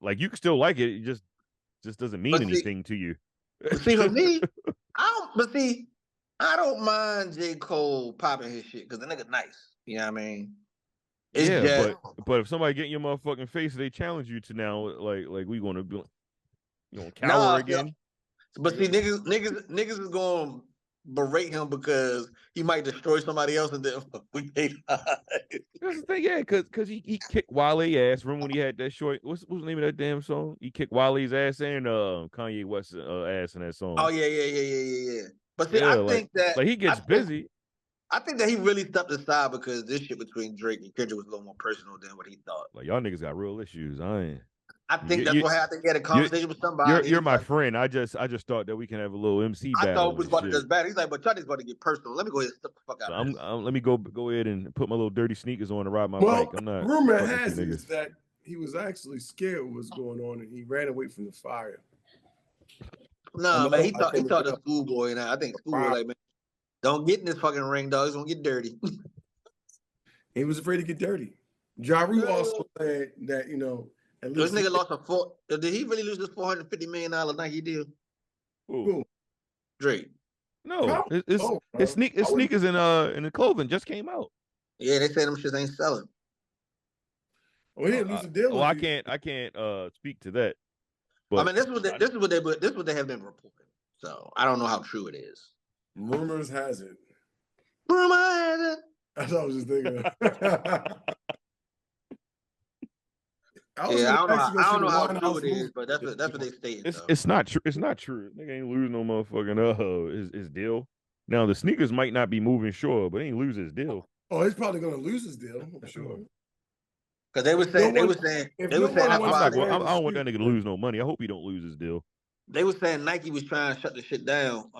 like you can still like it. It just doesn't mean But anything to you. see, for me, I don't mind J. Cole popping his shit because the nigga nice. You know what I mean? It's Yeah, just but if somebody get in your motherfucking face, they challenge you to now like we gonna do, cower nah. again. But see, niggas is gonna berate him because he might destroy somebody else, and then we pay. That's the thing, yeah, cause he kicked Wale's ass. Remember when he had that short? What's the name of that damn song? He kicked Wale's ass and Kanye West's ass in that song. Oh yeah. But see, Yeah, like he gets busy. I think that he really stepped aside because this shit between Drake and Kendrick was a little more personal than what he thought. Like y'all niggas got real issues. I ain't. I think that's why I think he had a You, conversation with somebody. you're He's my like, friend. I just thought that we can have a little MC I thought it battle was and about to shit. just bad. He's like, but y'all niggas about to get personal. Let me go ahead and step the fuck out So of this. let me go ahead and put my little dirty sneakers on and ride my Well, bike. I'm not. rumor fucking has with you it niggas. is that he was actually scared what was going on and he ran away from the fire. Nah, man, he I talked can't to remember. Schoolboy, and I think Schoolboy like, man, don't get in this fucking ring, dog. It's gonna get dirty. He was afraid to get dirty. Ja Rule also said that, at This least nigga lost did he really lose this $450 million Nike deal? Ooh. Drake. No, his sneakers in the clothing just came out. Yeah, they say them shits ain't selling. Well, he didn't lose the deal. Well, I can't speak to that. But I mean, this is what they have been reporting. So I don't know how true it is. Rumors has it. Rumor has it. That's what I was just thinking. I don't know how true it is, but that's what they stated. It's not true. It's not true. Nigga ain't lose no motherfucking his deal. Now the sneakers might not be moving sure, but he ain't lose his deal. Oh, he's probably gonna lose his deal, I'm sure. Because they were saying I don't want that nigga to lose no money. I hope he don't lose his deal. They were saying Nike was trying to shut the shit down.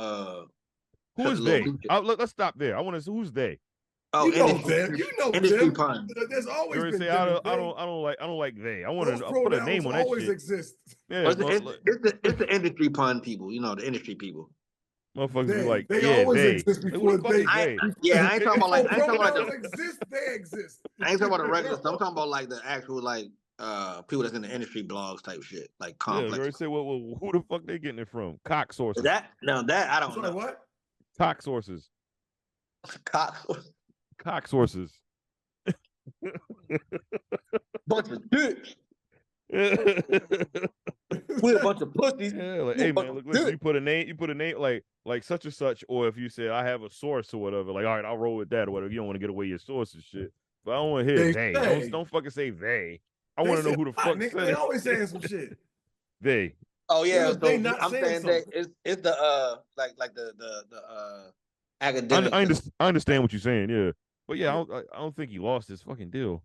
Who is they? Let's stop there. I want to see who's they. Oh, industry pun. There's always been. Say, I don't like they. I want to put a name on that always shit. Exist. Yeah, it's the industry pun people. The industry people. Motherfuckers be like, they always exist before they. I ain't talking about like. I ain't talking about the exist. They exist. I ain't talking about the regular stuff. I'm talking about like the actual people that's in the industry blogs type shit, like complex. Yeah, you already say, well, who the fuck they getting it from? Cock sources. That I don't know. What? Cock sources. Cock sources. Bunch of dicks. We're a bunch of pussies. Yeah, like, hey man, look, listen, you put a name like such and such, or if you said I have a source or whatever, like, all right, I'll roll with that or whatever. You don't want to get away your source and shit. But I don't want to hear they. Don't fucking say they. I want to know who the fuck said they always saying some shit. They. Oh yeah, so I'm saying that it's the like the academic. I understand what you're saying, yeah. But yeah, I don't think he lost his fucking deal.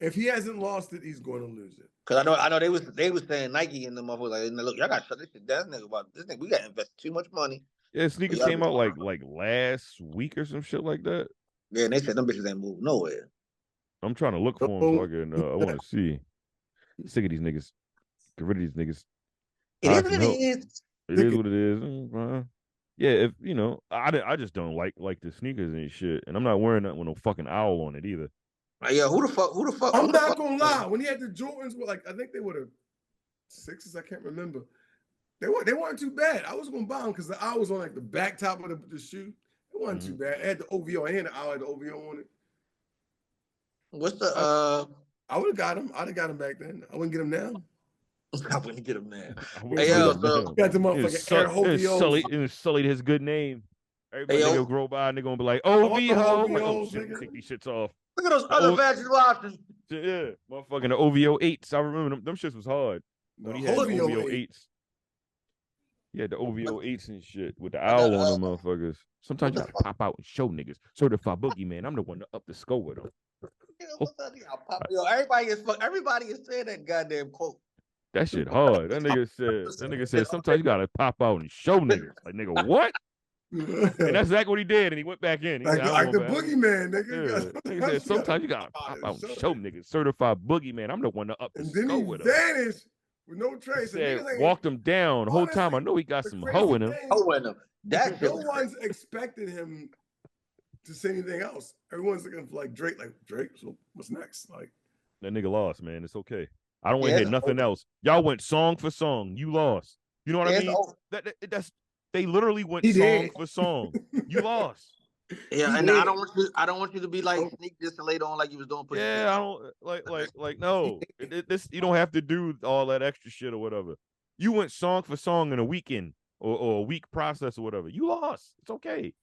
If he hasn't lost it, he's going to lose it. Cause I know they was saying Nike and the motherfuckers like, look, y'all got to shut this shit down. This nigga, we got to invest too much money. Yeah, sneakers came out like last week or some shit like that. Yeah, and they said them bitches ain't moving nowhere. I'm trying to look for them so I want to see. Sick of these niggas. Get rid of these niggas. It is what it is. It is what it is. Yeah, if I just don't like the sneakers and shit, and I'm not wearing that with no fucking owl on it either. Yeah, who the fuck? I'm not gonna lie. When he had the Jordans, I think they were the 6s. I can't remember. They weren't too bad. I was gonna buy them because the owl was on like the back top of the shoe. It wasn't too bad. It had the OVO. I had the owl had the OVO on it. What's the I would have got him. I'd have got him back then. I wouldn't get him now. I wouldn't get him now. Hey, yo, got the motherfucking air it sullied his good name. Everybody nigga grow by and they're gonna be like, I oh, want V the ho. OVOs, Shit, nigga. take these shits off. Look at those other vaginal options. Yeah, motherfucking the OVO 8s. I remember them shits was hard. When he had the OVO OVO 8. 8s. He had the OVO 8s and shit with the owl on them motherfuckers. Sometimes you gotta pop out and show niggas. Certified boogeyman. I'm the one to up the score with them. Yo, everybody is saying that goddamn quote. That shit hard. That nigga said sometimes you gotta pop out and show niggas. Like, nigga, what? And that's exactly what he did, and he went back in. He Like, said, like the boogeyman, nigga. Yeah. Nigga said sometimes you gotta pop out and show niggas. Certified boogeyman. I'm the one to up the And then score he with him. vanished with no trace. Said, walked him down the whole time. I know he got some hoe in him. Hoe in him. That no one's expecting him to say anything else. Everyone's looking for like Drake. So what's next? Like that nigga lost, man. It's okay. I don't want to hear nothing else. Y'all went song for song. You lost. You know what I mean? That's they literally went song for song. You lost. Yeah, and I don't want you to be like sneak this later on like you was doing. Yeah, I don't like no. This you don't have to do all that extra shit or whatever. You went song for song in a weekend or a week process or whatever. You lost. It's okay.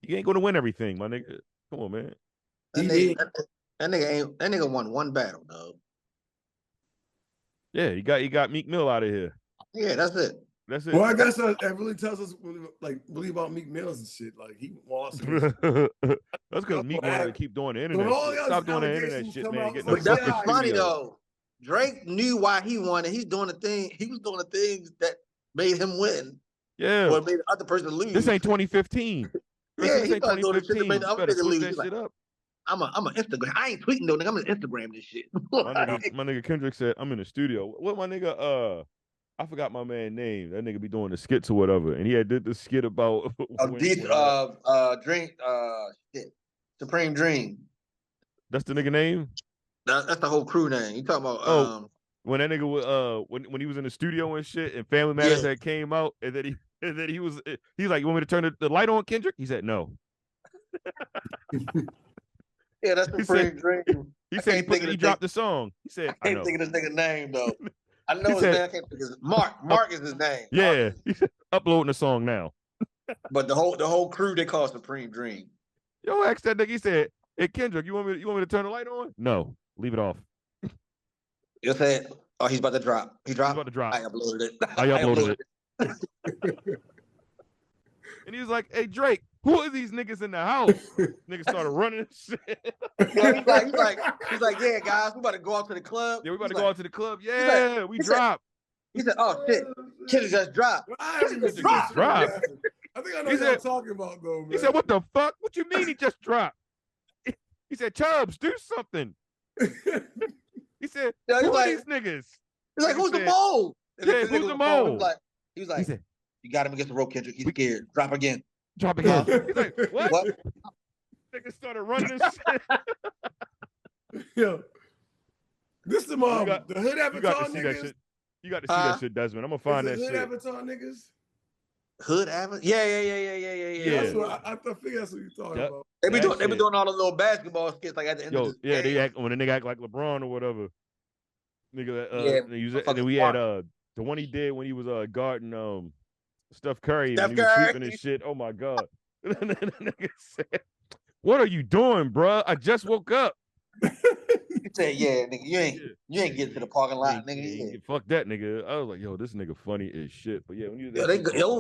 You ain't gonna win everything, my nigga. Come on, man. That nigga won one battle, dog. Yeah, he got Meek Mill out of here. Yeah, that's it. That's it. Well, I guess that really tells us like really about Meek Mills and shit. Like he lost. That's because Meek wanted to keep doing the internet. Stop doing the internet shit, man. But that's what's funny though. Drake knew why he won, and he's doing the thing. He was doing the things that made him win. Yeah. Or made the other person lose. This ain't 2015. Yeah, he started doing the shit that made the other nigga lose. That shit up. I'm an Instagram. I ain't tweeting though, nigga. I'm an Instagram this shit. my nigga Kendrick said, I'm in the studio. What my nigga I forgot my man's name. That nigga be doing the skits or whatever. And he had did the skit about Dream shit. Supreme Dream. That's the nigga name? That's the whole crew name. You talking about when that nigga was when he was in the studio and shit and Family Matters had came out and then he was like, you want me to turn the light on, Kendrick? He said no. Yeah, that's Supreme Dream. He said he dropped the song. He said, I can't think of this nigga name though. I know his name. I can't think of his Mark. Mark is his name. Yeah, he said uploading the song now. But the whole crew they call Supreme Dream. Yo, asked that nigga. He said, "Hey Kendrick, you want me to turn the light on? No, leave it off." You said, "Oh, he's about to drop. He dropped. He's about to drop. I uploaded it. I uploaded it." And he was like, "Hey Drake, who are these niggas in the house?" Niggas started running and shit. Yeah, he's like, yeah, guys, we about to go out to the club. Yeah, we about to go out to the club. Yeah, we dropped. He said, "Oh shit, Kendrick just dropped." Kendrick just dropped. I think I know what you're talking about though, man. He said, "What the fuck? What you mean he just dropped?" He said, "Chubbs, do something." He said, "Who are these niggas?" He's like, "Who's the mole?" Yeah, who's the mole? He was like, "You got him against the rope, Kendrick. He's scared. Drop again. Drop again." He's like, "What?" Niggas started running and shit. Yo, this the the hood avatar niggas. You got to see that shit, Desmond. I'm gonna find that shit. Hood avatar niggas. Hood avatar? Yeah. That's what I figure that's what you're talking about. They be doing all the little basketball skits like at the end of the game. They act when a nigga act like LeBron or whatever. Nigga, and then we had the one he did when he was guarding Steph Curry and he was sweeping and shit. Oh my god. And then the nigga said, "What are you doing, bro? I just woke up." He said, "Yeah, nigga, you ain't getting to the parking lot, nigga." Fuck that nigga. I was like, yo, this nigga funny as shit. But yeah, when you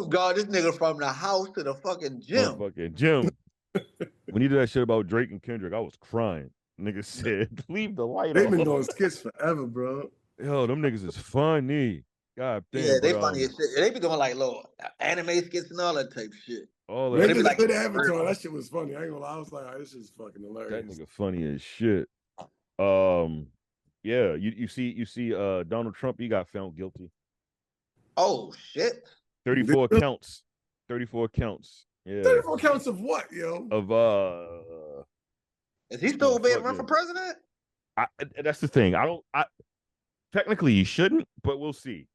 guard this nigga from the house to the fucking gym. When you did that shit about Drake and Kendrick, I was crying. Nigga said, "Leave the light on." They've been doing skits forever, bro. Yo, them niggas is funny. God damn. Yeah, they funny as shit. They be doing like little anime skits and all that type shit. All that. They like good avatar. That shit was funny. I ain't gonna lie. I was like, oh, this is fucking hilarious. That nigga funny as shit. Yeah, you see Donald Trump, he got found guilty. Oh shit. 34 counts. 34 counts. Yeah. 34 counts of what, yo? Of is he still being run for president? That's the thing. Technically he shouldn't, but we'll see.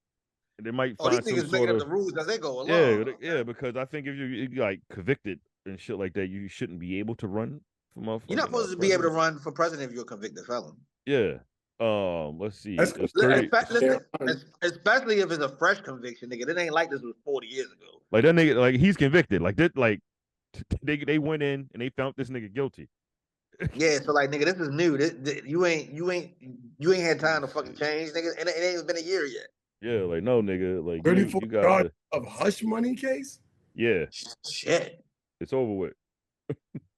They might find these niggas making up the rules as they go along. Yeah, because I think if you like convicted and shit like that, you shouldn't be able to run for motherfuckers. You're not supposed to be able to run for president if you're a convicted felon. Yeah. Let's see. That's It's 30. Especially if it's a fresh conviction, nigga. It ain't like this was 40 years ago. Like that nigga, like he's convicted. Like that, like they went in and they found this nigga guilty. Yeah, so like, nigga, this is new. You ain't had time to fucking change, nigga. And it ain't even been a year yet. Yeah, like no, nigga, like 34 you got of hush money case. Yeah, shit. It's over with.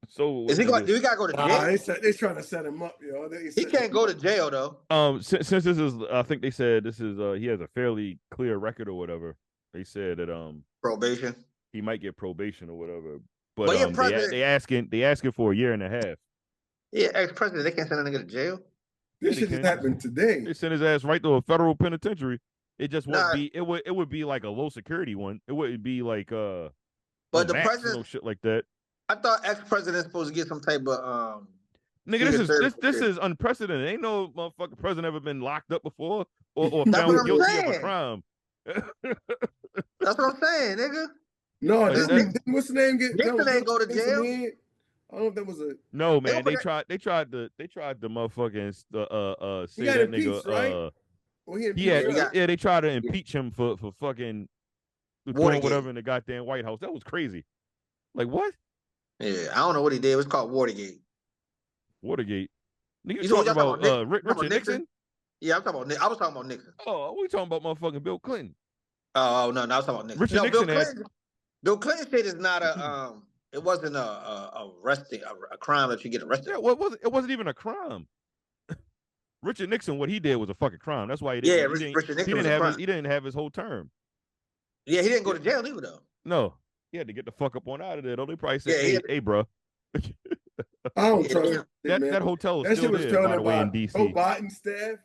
So is he going? Do we gotta go to jail? They trying to set him up, yo. He can't go to jail though. Since this is, I think they said this is he has a fairly clear record or whatever. They said that probation. He might get probation or whatever. But they asking for a year and a half. Yeah, ex-president, they can't send a nigga to jail. This shit just happened today. They sent his ass right to a federal penitentiary. It just wouldn't be. It would be like a low security one. It wouldn't be like But the president, no shit like that. I thought ex-president's supposed to get some type of Nigga, this is unprecedented. Ain't no motherfucking president ever been locked up before or found guilty of a crime. That's what I'm saying, nigga. No, what's the name? Nixon ain't go to jail. I don't know if that was a no man. They tried the motherfucking say that nigga. Right? They tried to impeach him for fucking doing whatever in the goddamn White House. That was crazy. Like what? Yeah, I don't know what he did. It was called Watergate. Watergate. Nigga, you talking about Richard Nixon? Yeah, I was talking about Nixon. Oh, we talking about motherfucking Bill Clinton. Oh no, I was talking about Nixon. Richard Nixon Bill Clinton shit is not a it wasn't a crime that you get arrested. Yeah, it wasn't even a crime. Richard Nixon, what he did was a fucking crime. That's why he didn't. Yeah, Richard Nixon he didn't have his whole term. Yeah, he didn't go to jail either though. No, he had to get the fuck up on out of there. Though they probably said, "Hey, bro." I don't trust that hotel is still there, by the way, in DC. Oh, Biden staff?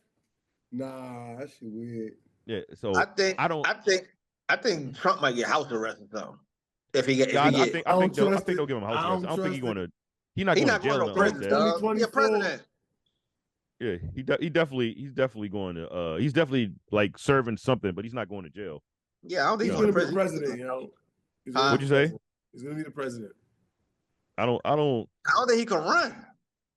Nah, that shit weird. Yeah, so I think Trump might get house arrest or something. If he get, I think they'll give him house arrest. I don't think he's going to. He's not going to jail. No president. Yeah, president. Yeah, he's definitely going to. He's definitely like serving something, but he's not going to jail. Yeah, I don't think he's going to be the president. You know. What'd you say? He's going to be the president. I don't think he can run.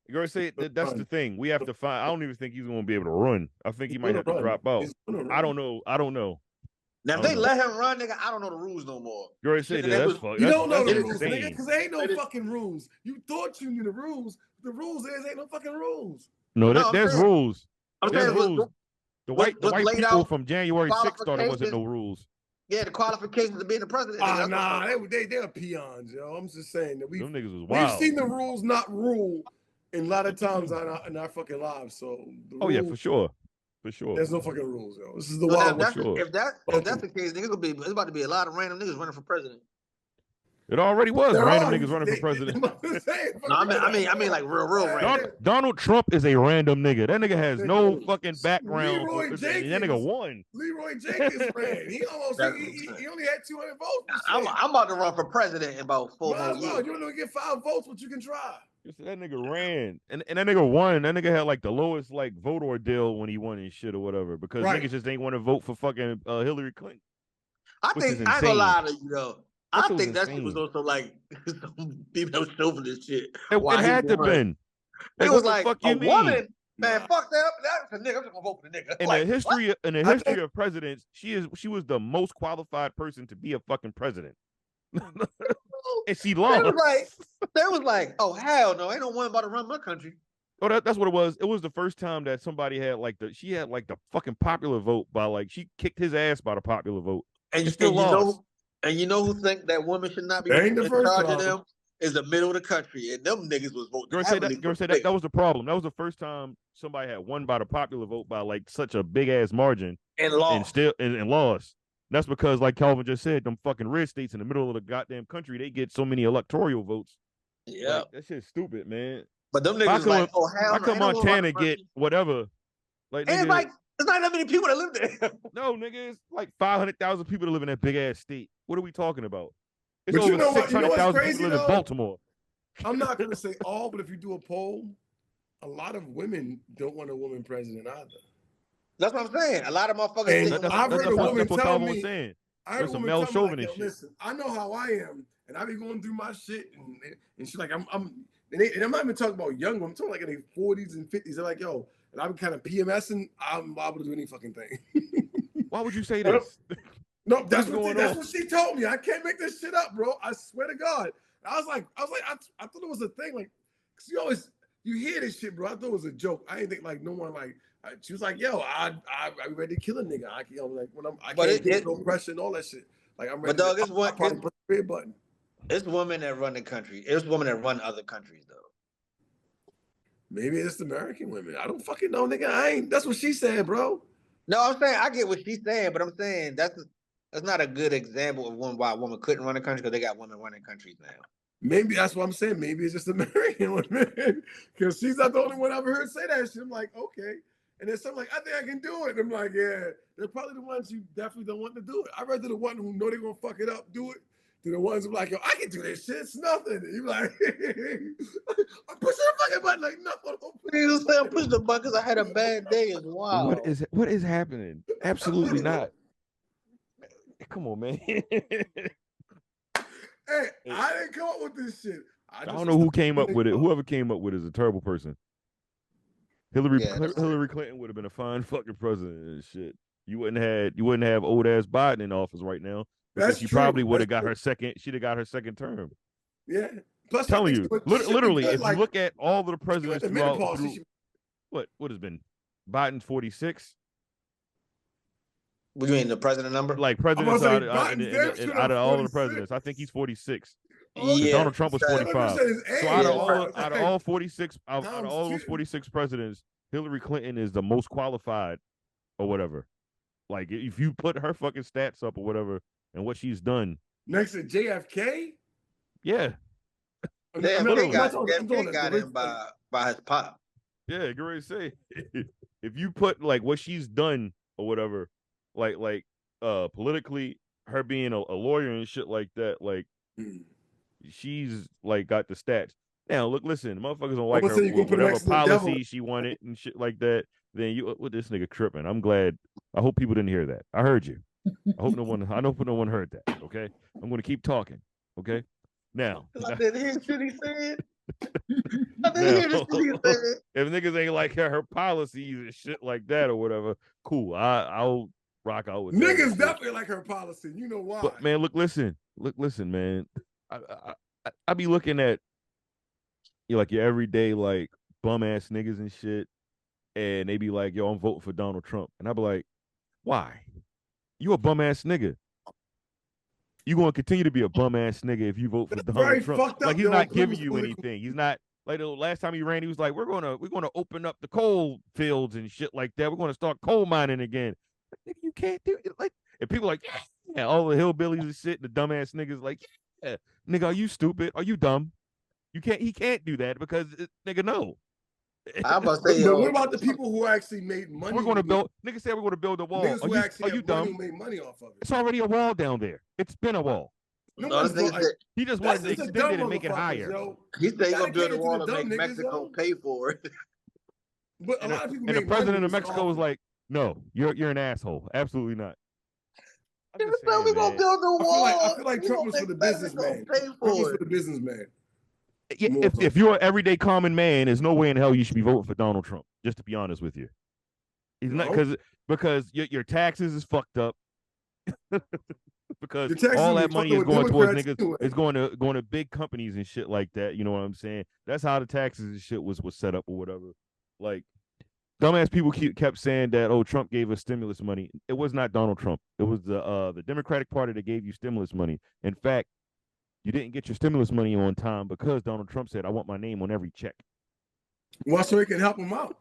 You're gonna say that's the thing. We have to find. I don't even think he's gonna be able to run. I think he might have to drop out. I don't know. Now if they let him run, nigga, I don't know the rules no more. You already say that. That's fucked. You don't know the rules, nigga, because there ain't no fucking rules. You thought you knew the rules. The rules ain't no fucking rules. No, there's rules. There's rules. The white people from January 6th thought it wasn't no rules. Yeah, the qualifications of being the president. Nah, they're peons, yo. I'm just saying that them niggas was wild. We've seen the rules not rule in a lot of times in our fucking lives. So yeah, for sure. There's no fucking rules, yo. This is the wild West. If that's the case, niggas it's about to be a lot of random niggas running for president. It already was random niggas running for president. No, I mean like real random. Donald Trump is a random nigga. That nigga has no fucking background. That nigga won. Leroy Jenkins ran. He only had 200 votes. I'm about to run for president in about 4 more years. You only get 5 votes, but you can try. That nigga ran, and that nigga won. That nigga had like the lowest like vote ordeal when he won his shit or whatever because niggas just ain't want to vote for fucking Hillary Clinton. I think I ain't gonna lie to you though. I think that shit was also like some female chauvinist shit. It had to been. It was like a woman, man. Fuck that. That's a nigga. I'm just gonna vote for the nigga. In the history of presidents, she was the most qualified person to be a fucking president. And she lost. They was like, oh hell no, ain't no one about to run my country. Oh, that's what it was. It was the first time that somebody had she had the fucking popular vote by she kicked his ass by the popular vote. And still lost. You know who think that women should not be in charge of them is the middle of the country, and them niggas was voting. That was the problem. That was the first time somebody had won by the popular vote by such a big ass margin and lost and lost. That's because, like Calvin just said, them fucking red states in the middle of the goddamn country, they get so many electoral votes. Yeah, that shit's stupid, man. But them niggas how come Montana get whatever? It's not that many people that live there. No, nigga, it's 500,000 people that live in that big ass state. What are we talking about? It's over 600,000 people live in Baltimore. I'm not gonna say all, but if you do a poll, a lot of women don't want a woman president either. That's what I'm saying. A lot of motherfuckers. I've heard a woman tell me. There's some male chauvinist shit. Listen, I know how I am, and I be going through my shit, and she's like, I'm not even talking about young women. I'm talking in their 40s and 50s. They're like, yo, and I'm kind of PMSing, I'm liable to do any fucking thing. Why would you say this? No, that's going that's on? what she told me. I can't make this shit up, bro. I swear to God. I thought it was a thing, like, cause you hear this shit, bro. I thought it was a joke. I didn't think like no one like. She was like, "Yo, I ready to kill a nigga. I like when I can't get no pressure and all that shit. Like I'm ready. But dog, I probably press the red button. It's women that run the country. It's women that run other countries, though. Maybe it's American women. I don't fucking know, nigga. That's what she said, bro. No, I'm saying I get what she's saying, but I'm saying that's not a good example of why a woman couldn't run a country because they got women running countries now. Maybe that's what I'm saying. Maybe it's just American women because she's not the only one I've heard say that shit. I'm like, okay. And then some like, I think I can do it. And I'm like, yeah, they're probably the ones you definitely don't want to do it. I'd rather the one who know they're gonna fuck it up do it than the ones who are like, yo, I can do this shit. It's nothing. And you're like, I'm pushing the fucking button. Like, no, You say I'm pushing the button because I had a bad day. Is wild. What is happening? Absolutely not. Come on, man. Hey, I didn't come up with this shit. I don't know who came up with it. Whoever came up with it is a terrible person. Hillary Clinton would have been a fine fucking president and shit. You wouldn't have old ass Biden in office right now because she probably would have got her second. She'd have got her second term. Yeah. Plus, I'm telling you, literally, if you look at all of the presidents throughout, what has been Biden's 46. What do you mean, the president number? Like presidents out of all of the presidents, I think he's 46. Yeah, Donald Trump was 45. So out of all 46, out of all those 46 presidents, Hillary Clinton is the most qualified, or whatever. Like if you put her fucking stats up or whatever, and what she's done next to JFK. Yeah, JFK got him by his pop. Yeah, you ready to say if you put like what she's done or whatever, like politically, her being a lawyer and shit like that, like. She's like got the stats. Now look, listen, motherfuckers don't like her for whatever policy she wanted and shit like that. Then you with this nigga tripping. I'm glad. I hope people didn't hear that. I heard you. I hope no one heard that. Okay, I'm gonna keep talking. Okay, now. I didn't hear shit he said. I didn't hear the shit he said. If niggas ain't like her policies and shit like that or whatever, cool. I'll rock out with niggas definitely like her policy. You know why? But man, look, listen, man. I be looking at like your everyday like bum ass niggas and shit, and they be like, "Yo, I'm voting for Donald Trump," and I be like, "Why? You a bum ass nigga? You gonna continue to be a bum ass nigga if you vote for Donald Trump? Like he's not giving you anything. He's not like the last time he ran. He was like, we're gonna open up the coal fields and shit like that. We're gonna start coal mining again. Like, you can't do it. Like, and people like, yeah, all the hillbillies and shit, and the dumbass niggas like, yeah, nigga, are you stupid? Are you dumb? He can't do that because nigga, no. I'm about to say, but what about the people who actually made money? We're gonna build. Niggas said we're gonna build a wall. Are you dumb? Made money off of it. It's already a wall down there. It's been a wall. He just wanted to extend it and make it higher. Yo. He said he's gonna build a wall and make Mexico pay for it. But a lot of people. And the president of Mexico was like, "No, you're an asshole. Absolutely not." We gonna build a wall. I feel like Trump was for the businessman. Trump was for the businessman. Yeah, if you're an everyday common man, there's no way in hell you should be voting for Donald Trump. Just to be honest with you, he's not because your taxes is fucked up. Because all that money is going towards niggas. Anyway. It's going to big companies and shit like that. You know what I'm saying? That's how the taxes and shit was set up or whatever. Like dumbass people kept saying that Trump gave us stimulus money. It was not Donald Trump. It was the Democratic Party that gave you stimulus money. In fact, you didn't get your stimulus money on time because Donald Trump said, "I want my name on every check." Well, so he can help him out.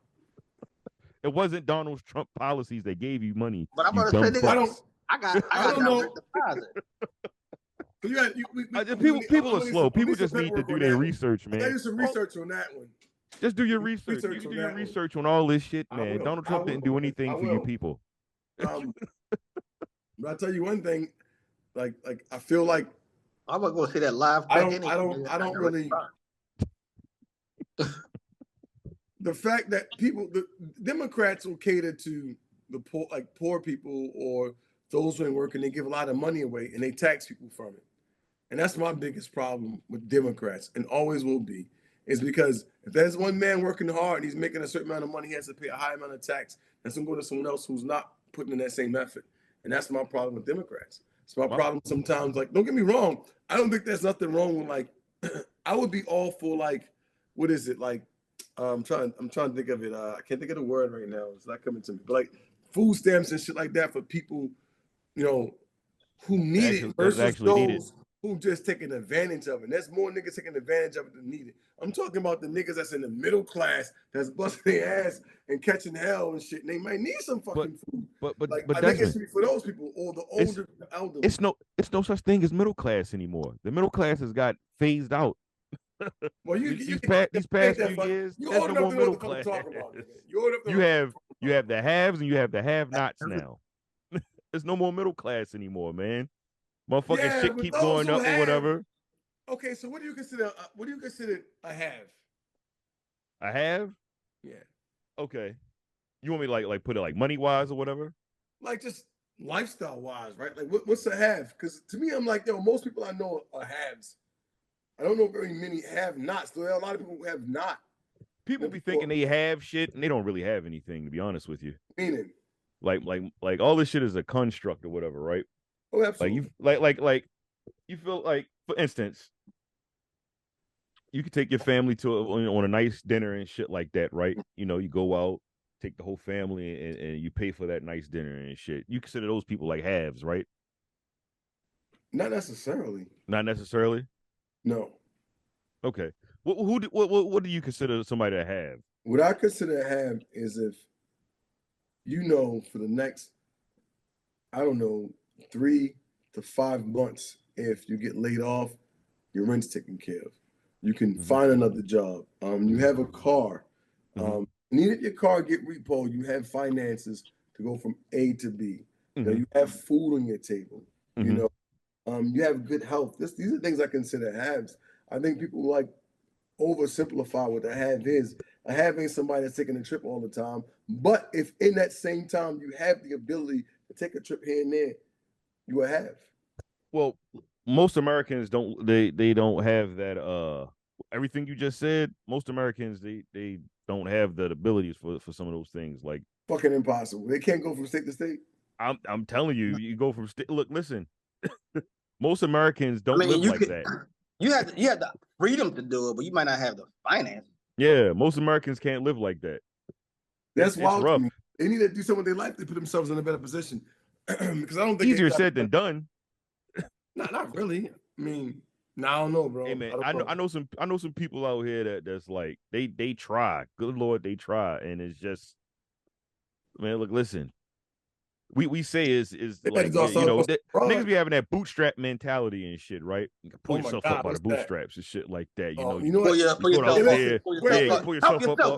It wasn't Donald Trump policies that gave you money. But I'm gonna say, I don't know. People are slow. People just need to do their research, man. Do some research on that one. Just do your research. You can do your research on all this shit, man. Donald Trump didn't do anything for you people. But I'll tell you one thing. Like I feel like I'm gonna go see that live. I don't really. The fact that the Democrats will cater to the poor people or those who ain't working, they give a lot of money away and they tax people from it. And that's my biggest problem with Democrats and always will be, is because if there's one man working hard and he's making a certain amount of money, he has to pay a high amount of tax. That's going to go to someone else who's not putting in that same effort. And that's my problem with Democrats. It's my problem sometimes. Like, don't get me wrong. I don't think there's nothing wrong with like, I would be all for like, what is it? Like, I'm trying to think of it. I can't think of the word right now. It's not coming to me. But like food stamps and shit like that for people, you know, who need it versus those who just taking advantage of it. And there's more niggas taking advantage of it than need it. I'm talking about the niggas that's in the middle class that's busting their ass and catching hell and shit. And they might need some fucking food. But I think it should be for those people or the older elderly. It's no such thing as middle class anymore. The middle class has got phased out. Well, these past few years, there's no more middle class. You have the haves and you have the have-nots now. There's no more middle class anymore, man. Motherfucking shit keep going up or whatever. Okay, so what do you consider? What do you consider a have? A have? Yeah. Okay. You want me to like put it like money wise or whatever? Like just lifestyle wise, right? Like what's a have? Because to me, I'm like, most people I know are haves. I don't know very many have-nots. There are a lot of people who have not. People be thinking they have shit and they don't really have anything, to be honest with you. Meaning? Like all this shit is a construct or whatever, right? Oh, absolutely. Like you feel like, for instance, you could take your family to on a nice dinner and shit like that, right? You know, you go out, take the whole family, and you pay for that nice dinner and shit. You consider those people like haves, right? Not necessarily. Not necessarily. No. Okay. What do you consider somebody to have? What I consider a have is if for the next, I don't know, 3 to 5 months, if you get laid off, your rent's taken care of. You can find another job. You have a car. And even if your car get repo, you have finances to go from A to B. You know, you have food on your table. You know, you have good health. These are things I consider haves. I think people like oversimplify what a have is. A have ain't somebody that's taking a trip all the time. But if in that same time you have the ability to take a trip here and there, you a have. Well, most Americans don't. They don't have that. Everything you just said. Most Americans they don't have the abilities for some of those things. Like fucking impossible. They can't go from state to state. I'm telling you, you go from state. Look, listen. Most Americans don't live like that. You have the freedom to do it, but you might not have the finance. Yeah, most Americans can't live like that. That's wild. They need to do something with their life to put themselves in a better position. Because I don't think easier said than done. Not really. I mean, I don't know, bro. Hey man, I know some people out here that's like they try. Good Lord, they try, and it's just, man. Look, listen. We say is like, niggas be having that bootstrap mentality and shit, right? You can pull yourself up by the bootstraps and shit like that. You pull yourself up,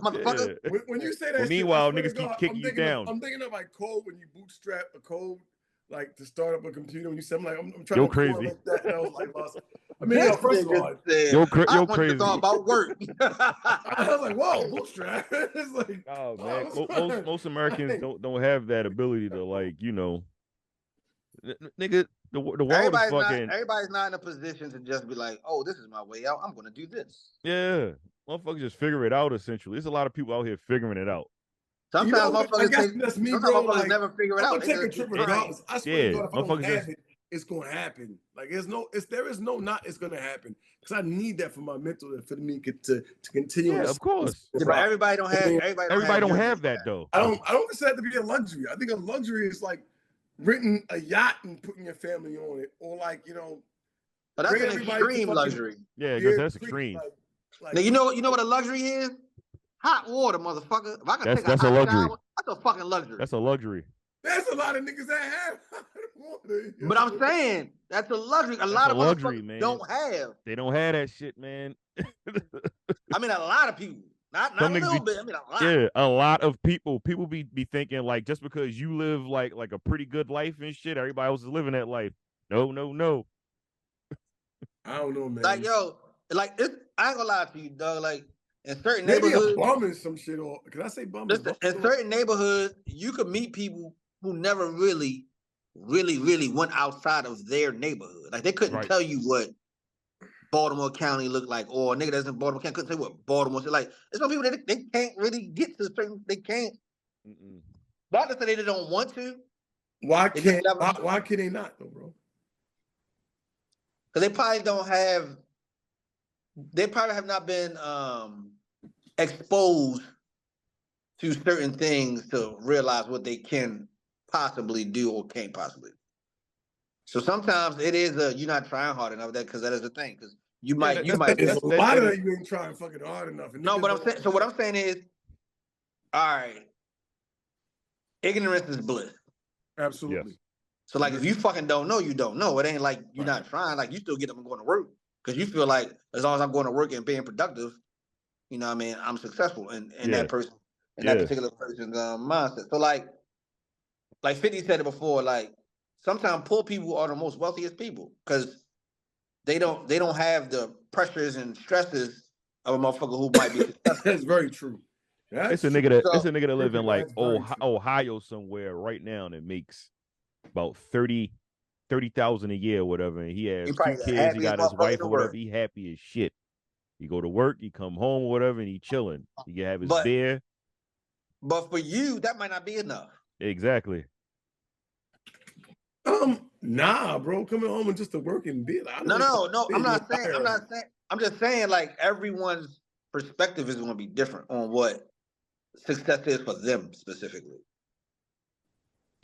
motherfucker. When you say that, well, meanwhile, niggas keep kicking you down. I'm thinking of like code when you bootstrap a code, like to start up a computer. When you said, I'm trying to crazy. Like that, and I was like, lost. I mean, first of all, you're crazy. Talk about work. I was like, whoa, bootstrap. It's like, oh man, most Americans don't have that ability to, like, nigga. The world is fucking. Everybody's not in a position to just be like, oh, this is my way out. I'm gonna do this. Yeah, motherfuckers just figure it out. Essentially, there's a lot of people out here figuring it out. Sometimes motherfuckers that's me, bro. Like, never figure it out. Take a trip regardless. I swear to God, if I don't have it, it's gonna happen. Like there is no not it's gonna happen. Because I need that for my mental, for me to continue. Yeah, of course. Yeah, but everybody don't have. Everybody don't have that though. I don't consider that to be a luxury. I think a luxury is like renting a yacht and putting your family on it, or like But that's an extreme luxury. Yeah, because that's extreme. Now you know what a luxury is? Hot water, motherfucker. If I can take a luxury. Shower, that's a fucking luxury. That's a luxury. There's a lot of niggas that have hot water. But I'm saying that's a luxury. A lot of luxury, man. Don't have. They don't have that shit, man. I mean, a lot of people. Not a little bit. I mean, a lot. Yeah, a lot of people. People be thinking like just because you live like a pretty good life and shit, everybody else is living that life. No. I don't know, man. Like I ain't gonna lie to you, dog. Like in certain maybe neighborhoods, bumming some shit. Or can I say bumming? In certain neighborhoods, you could meet people who never really went outside of their neighborhood. Like they couldn't tell you what Baltimore County look like, or a nigga that's in Baltimore County couldn't say what Baltimore. So like, there's some people that they can't really get to certain. They can't. Not to say they don't want to. Why can they not though, bro? Because they probably don't have. They probably have not been exposed to certain things to realize what they can possibly do or can't possibly. So sometimes it is you're not trying hard enough. That because that is the thing. Because you might. There's a lot of that you ain't trying fucking hard enough. No, but I'm saying. So what I'm saying is, all right, ignorance is bliss. Absolutely. Yes. So like, if you fucking don't know, you don't know. It ain't like you're not trying. Like you still get up and going to work because you feel like as long as I'm going to work and being productive, you know what I mean, I'm successful in that person, in that particular person's mindset. So like 50 said it before, like sometimes poor people are the most wealthiest people because they don't have the pressures and stresses of a motherfucker who might be successful. That's very true. It's a nigga that live in like Ohio somewhere right now that makes about 30,000 a year or whatever, and he has 2 kids, he got his wife or whatever. He happy as shit. He go to work, he come home or whatever, and he chilling. He can have his beer. But for you, that might not be enough. Exactly. Nah, bro, coming home and just to work and beer. No. I'm not saying. I'm just saying like everyone's perspective is going to be different on what success is for them specifically.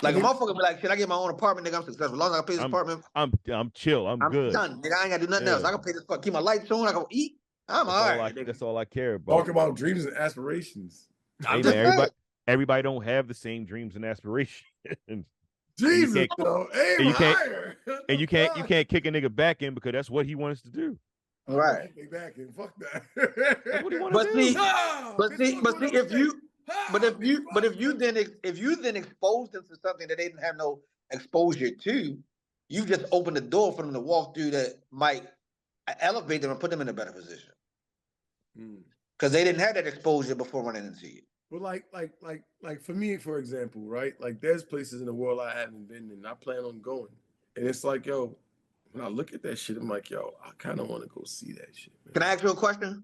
Like a motherfucker be like, shit, I get my own apartment, nigga, I'm successful. As long as I pay this apartment, I'm chill. I'm good. Done, nigga. I ain't gotta do nothing else. I can pay this fuck, keep my lights on, I can eat. I'm all right. That's all I care about. Talk about dreams and aspirations. Hey, man, everybody don't have the same dreams and aspirations. Jesus, though. You can't kick a nigga back in because that's what he wants to do. Right. Back in. Fuck that. That's what he want to do. If you then expose them to something that they didn't have no exposure to, you just open the door for them to walk through that might elevate them and put them in a better position. Because they didn't have that exposure before running into you. But like for me, for example, right? Like there's places in the world I haven't been in. I plan on going. And it's like, yo, when I look at that shit, I'm like, yo, I kind of want to go see that shit, man. Can I ask you a question?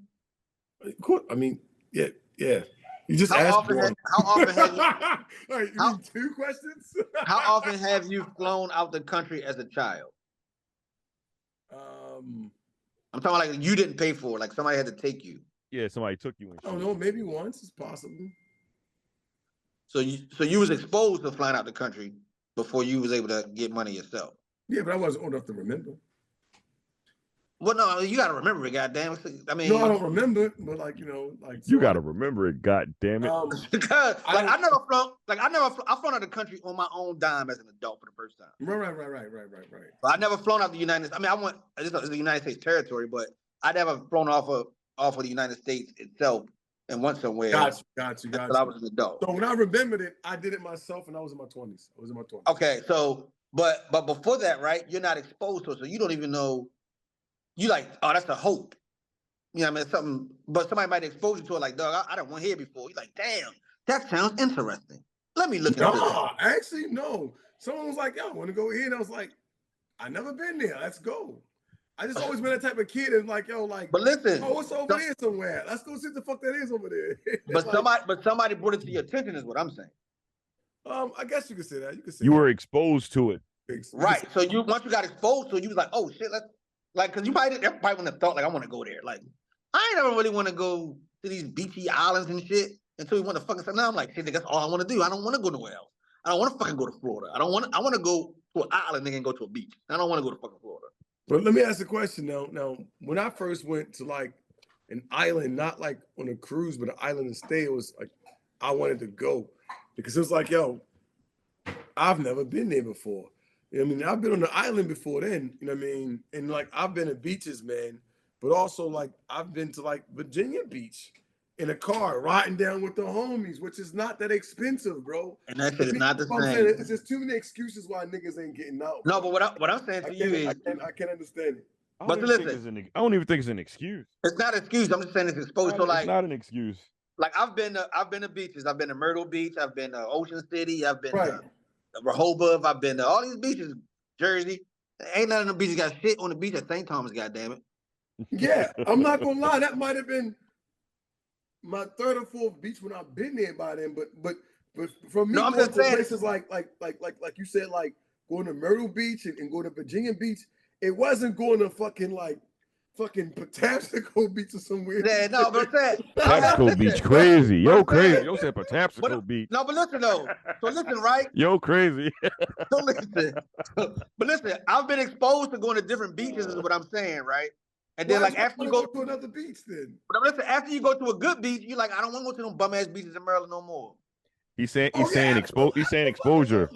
Of course. I mean, yeah. You just asked one. How often have you... All right, you need 2 questions? How often have you flown out the country as a child? I'm talking like you didn't pay for it, like somebody had to take you. Yeah, somebody took you. I don't know, maybe once is possible. So you was exposed to flying out the country before you was able to get money yourself. Yeah, but I wasn't old enough to remember. Well, no, you got to remember it, goddamn. I mean, no, I don't remember, but like you got to remember it, goddamn it. Because I never flown out the country on my own dime as an adult for the first time. Right. But I never flown out the United States. I mean, it's the United States territory, but I never flown off of the United States itself and went somewhere. Got you. I was an adult. So when I remembered it, I did it myself, and I was in my 20s. Okay, so but before that, right? You're not exposed to it, so you don't even know. You like, oh, that's a hope. You know what I mean? Something, but somebody might expose you to it like, dog, I didn't want to hear before. You're like, damn, that sounds interesting. Let me look into this. Actually, no. Someone was like, yo, I want to go here. And I was like, I never been there. Let's go. I just always been that type of kid and like, yo, like, but listen, oh, what's over there somewhere? Let's go see what the fuck that is over there. But somebody brought it to your attention is what I'm saying. I guess you could say that. You were exposed to it. Right. So once you got exposed to it, you was like, oh shit, because everybody wouldn't have thought like I want to go there. Like I ain't never really want to go to these beachy islands and shit until we want to fucking say, now I'm like, shit, that's all I want to do. I don't want to go nowhere else. I don't want to fucking go to Florida. I want to go to an island and go to a beach. I don't want to go to fucking Florida. But let me ask a question now. Now, when I first went to like an island, not like on a cruise, but an island and stay, it was like I wanted to go because it was like, yo, I've never been there before. I mean, I've been on the island before then, you know what I mean? And like, I've been at beaches, man, but also like, I've been to like Virginia Beach in a car riding down with the homies, which is not that expensive, bro. And that shit is not the same. It's just too many excuses why niggas ain't getting out. No, but what I'm saying to you is... I can't understand it. But listen, I don't even think it's an excuse. It's not an excuse. I'm just saying it's exposed. So like, it's not an excuse. Like I've been to beaches. I've been to Myrtle Beach. I've been to Ocean City. I've been to Rehoboth. I've been to all these beaches, Jersey. Ain't none of them beaches got shit on the beach at St. Thomas, goddammit. Yeah, I'm not gonna lie. That might have been my third or fourth beach when I've been there by then. But for me, No, I'm going just to saying. places like you said, like going to Myrtle Beach and going to Virginia Beach, it wasn't going to fucking Patapsco Beach or somewhere. Yeah, no, but I'm saying. Patapsco Beach crazy. Yo, crazy. Yo said Patapsco Beach. No, but listen though. So listen, right? Yo, crazy. So listen. But listen, I've been exposed to going to different beaches, is what I'm saying, right? And then like after you go to another beach, then. But listen, after you go to a good beach, you're like, I don't want to go to them bum ass beaches in Maryland no more. He's saying exposure.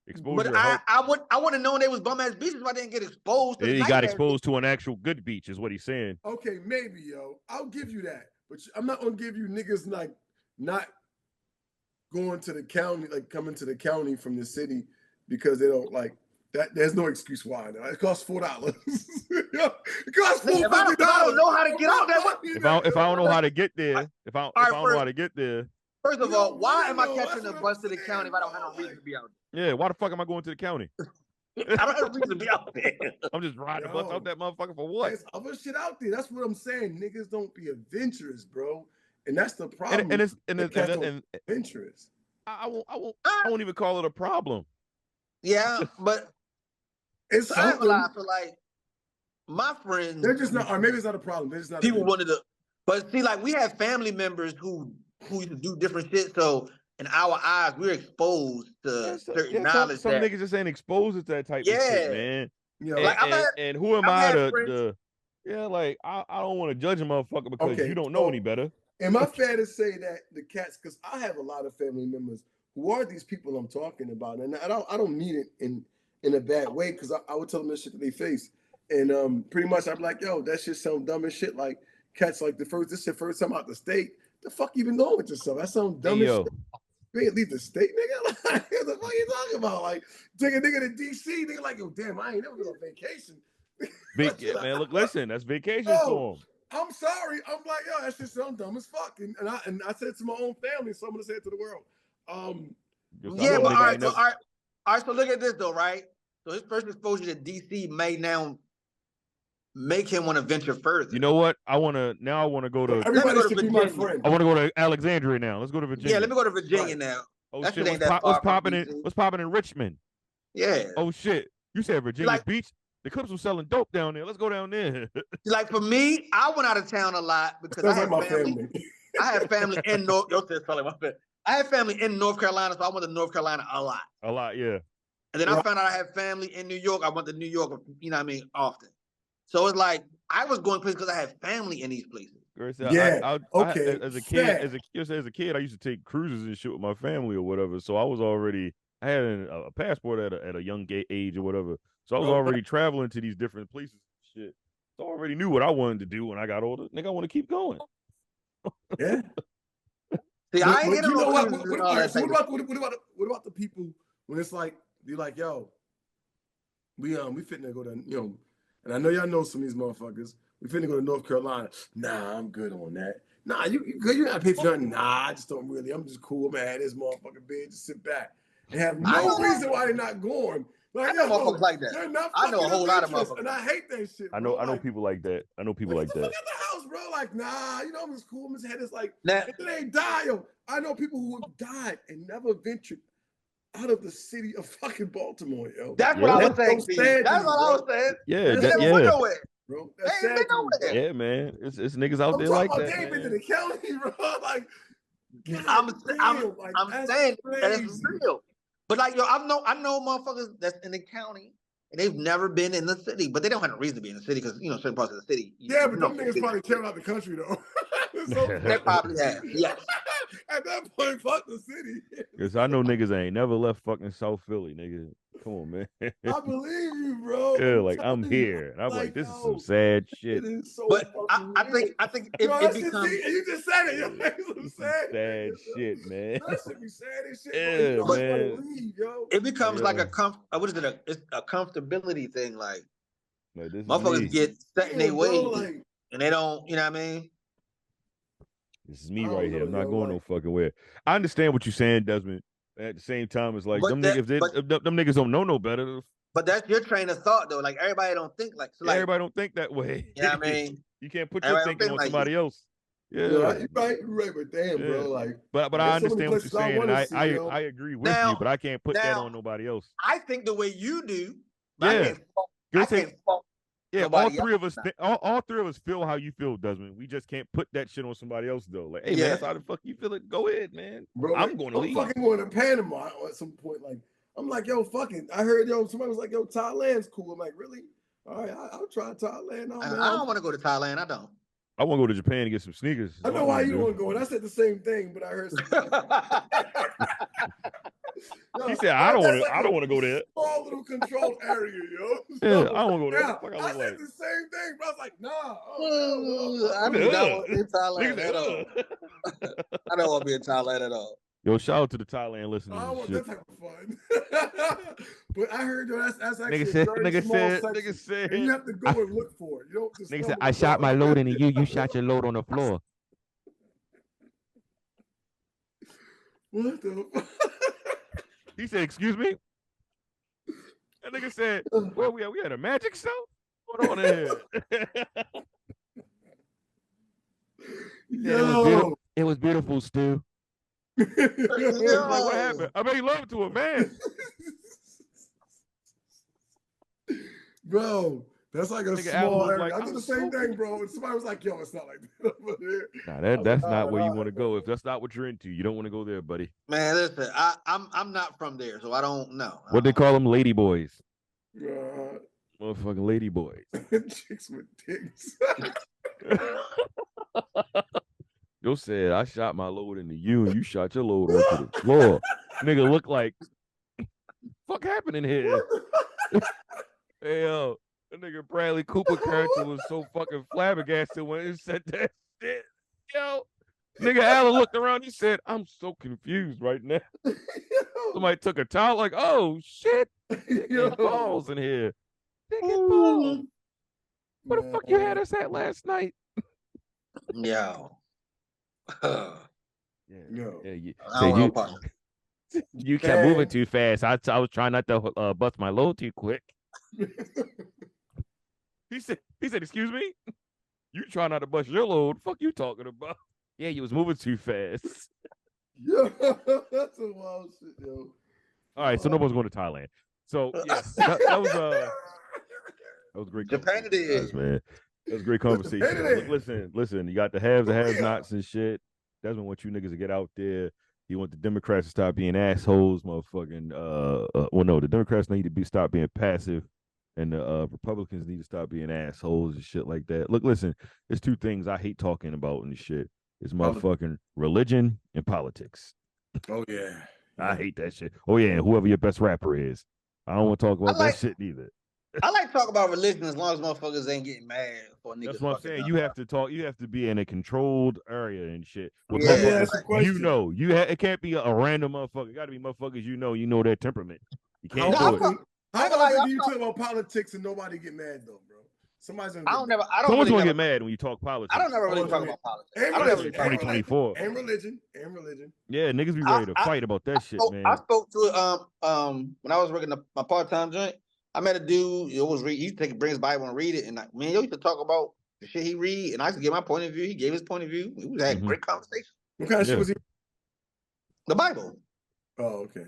Exposure. But I would have known they was bum ass beaches if I didn't get exposed to he got exposed to an actual good beach, is what he's saying. Okay, maybe, yo. I'll give you that. But I'm not gonna give you niggas like not going to the county, like coming to the county from the city because they don't like that. There's no excuse why. It costs $4. It costs $4. If I don't know how to get out there, if I don't know how to get there, if I don't know how to get there. First of all, why am I catching a bus to the county if I don't have no reason to be out there? Yeah, why the fuck am I going to the county? I don't have a reason to be out there. I'm just riding the bus out that motherfucker for what? There's other shit out there. That's what I'm saying. Niggas don't be adventurous, bro. And that's the problem. And it's adventurous. I won't even call it a problem. Yeah, but it's I have a lot. So like my friends, they're just not, or maybe it's not a problem. They're just not. People wanted to, but see, like we have family members who used to do different shit. So in our eyes, we're exposed to certain knowledge. Some niggas just ain't exposed to that type of shit, man. Yeah. And who am I to like I don't want to judge a motherfucker because you don't know any better. Am I fair to say that the cats? Because I have a lot of family members who are these people I'm talking about, and I don't mean it in a bad way because I would tell them this shit to their face, and pretty much I'm like, yo, that shit sound dumb as shit. Like cats, like this is your first time out the state. The fuck you been doing with yourself? That sounds dumb as shit. You ain't leave the state, nigga. Like, what the fuck you talking about? Like, take a nigga to DC, nigga. Like, yo, damn, I ain't never been on vacation. Man, look, listen, that's vacation for him. I'm sorry. I'm like, yo, that shit sound dumb as fuck. And I said it to my own family, so I'm gonna say it to the world. Yeah, but all right. So look at this though, right? So his first exposure to DC may now make him want to venture further. You know what? I want to go to. Everybody should be my friend. I want to go to Alexandria now. Let's go to Virginia. Yeah, let me go to Virginia now. Oh shit! What's popping in Richmond? Yeah. Oh shit! You said Virginia Beach. The Clips was selling dope down there. Let's go down there. Like for me, I went out of town a lot because I had family. I had family in North. I had family in North Carolina, so I went to North Carolina a lot. A lot, yeah. And then I found out I had family in New York. I went to New York, you know what I mean, often. So it's like I was going places because I had family in these places. Yeah. Okay. As a kid, I used to take cruises and shit with my family or whatever. So I had a passport at a young age or whatever. So I was already traveling to these different places and shit. So I already knew what I wanted to do when I got older. Nigga, I want to keep going. Yeah. See, I ain't you know what? What about the people when it's like you're like, yo, we fitting to go to, you know, and I know y'all know some of these motherfuckers. We finna go to North Carolina. Nah, I'm good on that. Nah, you gotta pay for nothing. Nah, I just don't really. I'm just cool, man. This motherfucking bed, just sit back and have no reason why they're not going. Like, I know motherfuckers like that. I know a whole lot of motherfuckers, and I hate that shit. Bro. I know people like that. I know people like that. Look at the house, bro. Like, nah, you know, I'm just cool. I'm just head is like, it ain't die, yo. I know people who have died and never ventured out of the city of fucking Baltimore, yo. That's what I was saying. That's what I was saying. Yeah, bro. Yeah, man. It's niggas out there like that. They ain't been to the county, bro. Like, I'm saying that's real. But like, yo, I know motherfuckers that's in the county and they've never been in the city, but they don't have a reason to be in the city because, you know, certain parts of the city. Yeah, but them niggas probably came out the country, though. They probably have, yes. At that point, fuck the city. Because I know niggas ain't never left fucking South Philly, nigga. Come on, man. I believe you, bro. Yeah, like I'm here. And I'm like, this is some sad shit. It is so but I think it becomes. You just said it, yo. It's sad shit, man. That should be sad as shit. Yeah, man. Leave, yo. It becomes like it's a comfortability thing. Like motherfuckers me. get set in their ways and they don't, you know what I mean? This is me right here. I'm not going no fucking where. I understand what you're saying, Desmond. At the same time, it's like them niggas don't know no better. But that's your train of thought, though. Like everybody don't think like. So like everybody don't think that way. You know what I mean? You can't put All your right, I'm thinking on like somebody else. Yeah. You're right, but damn, Yeah. bro, like. But I there's so many understand what you're places I saying, and wanna see, yo. I agree with you, but I can't put that on nobody else. I think the way you do, but Yeah. I can't fault Yeah, nobody all else. three of us feel how you feel, Desmond. We just can't put that shit on somebody else though. Like, hey man, Yeah. that's how the fuck you feel it. Go ahead, man. Bro, I'm going to leave. fucking going to Panama at some point. Like, I'm like, yo, fucking. I heard somebody was like, yo, Thailand's cool. I'm like, really? All right, I'll try Thailand. I don't want to go to Thailand. I don't. I want to go to Japan and get some sneakers. I know why you don't want to go. And I said the same thing, but I heard. Yo, he said, I don't want to. like I don't want to go there. Small little controlled area, yo. Yeah, I don't want to go there. Yeah, Fuck, I said like. the same thing, but I was like, nah. I do not want to be in Thailand at all. I don't want to be in Thailand at all. Yo, shout out to the Thailand listeners. I don't want shit. that type of fun. But I heard that's actually Nigga a said, very nigga small said, section. nigga said, And you have to go and look for it. You don't just Nigga said, I shot my load into you. You shot your load on the floor. What the fuck? he said, excuse me? That nigga said, where we at? We had a magic show? What on here? Yo. It was beautiful, Stu. Like, what happened? I made love to a man. Bro, that's like a Nigga, small Apple was area. like, I did I'm the same so thing, bro. And somebody was like, yo, it's not like that over there. Nah, that's not where you want to go. If that's not what you're into, you don't want to go there, buddy. Man, listen, I'm not from there, so I don't know. What they call them, lady boys. Uh, Motherfucking lady boys. chicks with dicks. Yo said, I shot my load into you and you shot your load onto the floor. Nigga look like, fuck happening here? Hey, yo, the nigga Bradley Cooper character was so fucking flabbergasted when he said that shit. Yo, nigga Alan looked around, he said, I'm so confused right now. Somebody took a towel like, oh, shit. Yo. Balls in here. Balls. Where the fuck you had us at last night? Yo. No. You kept moving too fast. I was trying not to bust my load too quick. He said, excuse me? You try not to bust your load. Fuck you talking about? Yeah, you was moving too fast. Yo, that's a wild shit, yo. All right, so nobody's going to Thailand. So yeah, that was great. Japan it is, man. That was a great conversation. Listen, you got the haves, the have-nots and shit. Desmond want you niggas to get out there. He want the Democrats to stop being assholes, motherfucking. Well, no, the Democrats need to stop being passive, and the Republicans need to stop being assholes and shit like that. Look, listen, there's two things I hate talking about and shit. It's motherfucking religion and politics. Oh yeah. I hate that shit. Oh yeah, and whoever your best rapper is, I don't want to talk about that shit either. I like to talk about religion as long as motherfuckers ain't getting mad for niggas. That's what I'm saying. You have to talk. You have to be in a controlled area and shit. With that's a question. You know, it can't be a random motherfucker. It got to be motherfuckers you know their temperament. You can't do it. How often do you talk about politics and nobody get mad though, bro? Somebody's gonna. Someone's gonna get mad when you talk politics. I don't never really talk about politics. And religion, 2024. And religion. Yeah, niggas be ready to fight about that shit, man. I spoke to it when I was working my part-time joint. I met a dude. He used to bring his Bible and read it, and me and yo used to talk about the shit he read, and I used to give my point of view. He gave his point of view. We was having great conversation. What kind of shit was he? The Bible. Oh, okay.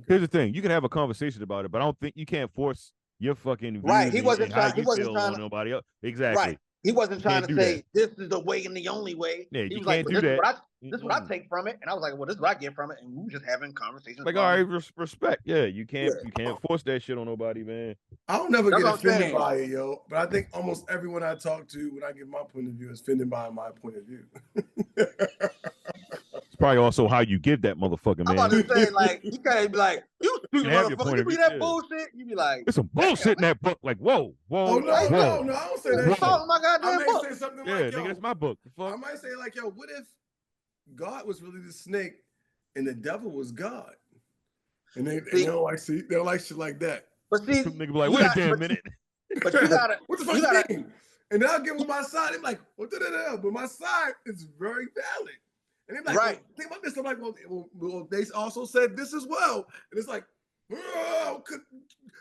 Here's the thing: you can have a conversation about it, but I don't think you can't force your fucking view. Right? He wasn't trying. He wasn't trying to nobody else. Exactly. Right. He wasn't trying to say this is the way and the only way. Yeah, he you was can't like, do that. This is what I take from it, and I was like, well, this is what I get from it, and we were just having conversations. Like, all right, respect. Yeah, you can't force that shit on nobody, man. I don't never get offended by it, yo. But I think almost everyone I talk to when I give my point of view is offended by my point of view. It's probably also how you give that motherfucker, man. I'm about to say, like, you gotta be like, you stupid motherfucker. You be that bullshit. You be like, there's some bullshit in that book. Like, whoa. Oh no, I don't say that. Oh my goddamn I book. might say something like, yo, nigga, that's my book. I might say like, yo, what if God was really the snake and the devil was God? And they don't like shit like that. But see, nigga be like, wait a damn minute. But you gotta what the fuck you mean? And then I'll give them my side. They're like, well, but my side is very valid. And they're like, right. Well, think about this. I'm like, well, they also said this as well. And it's like, oh,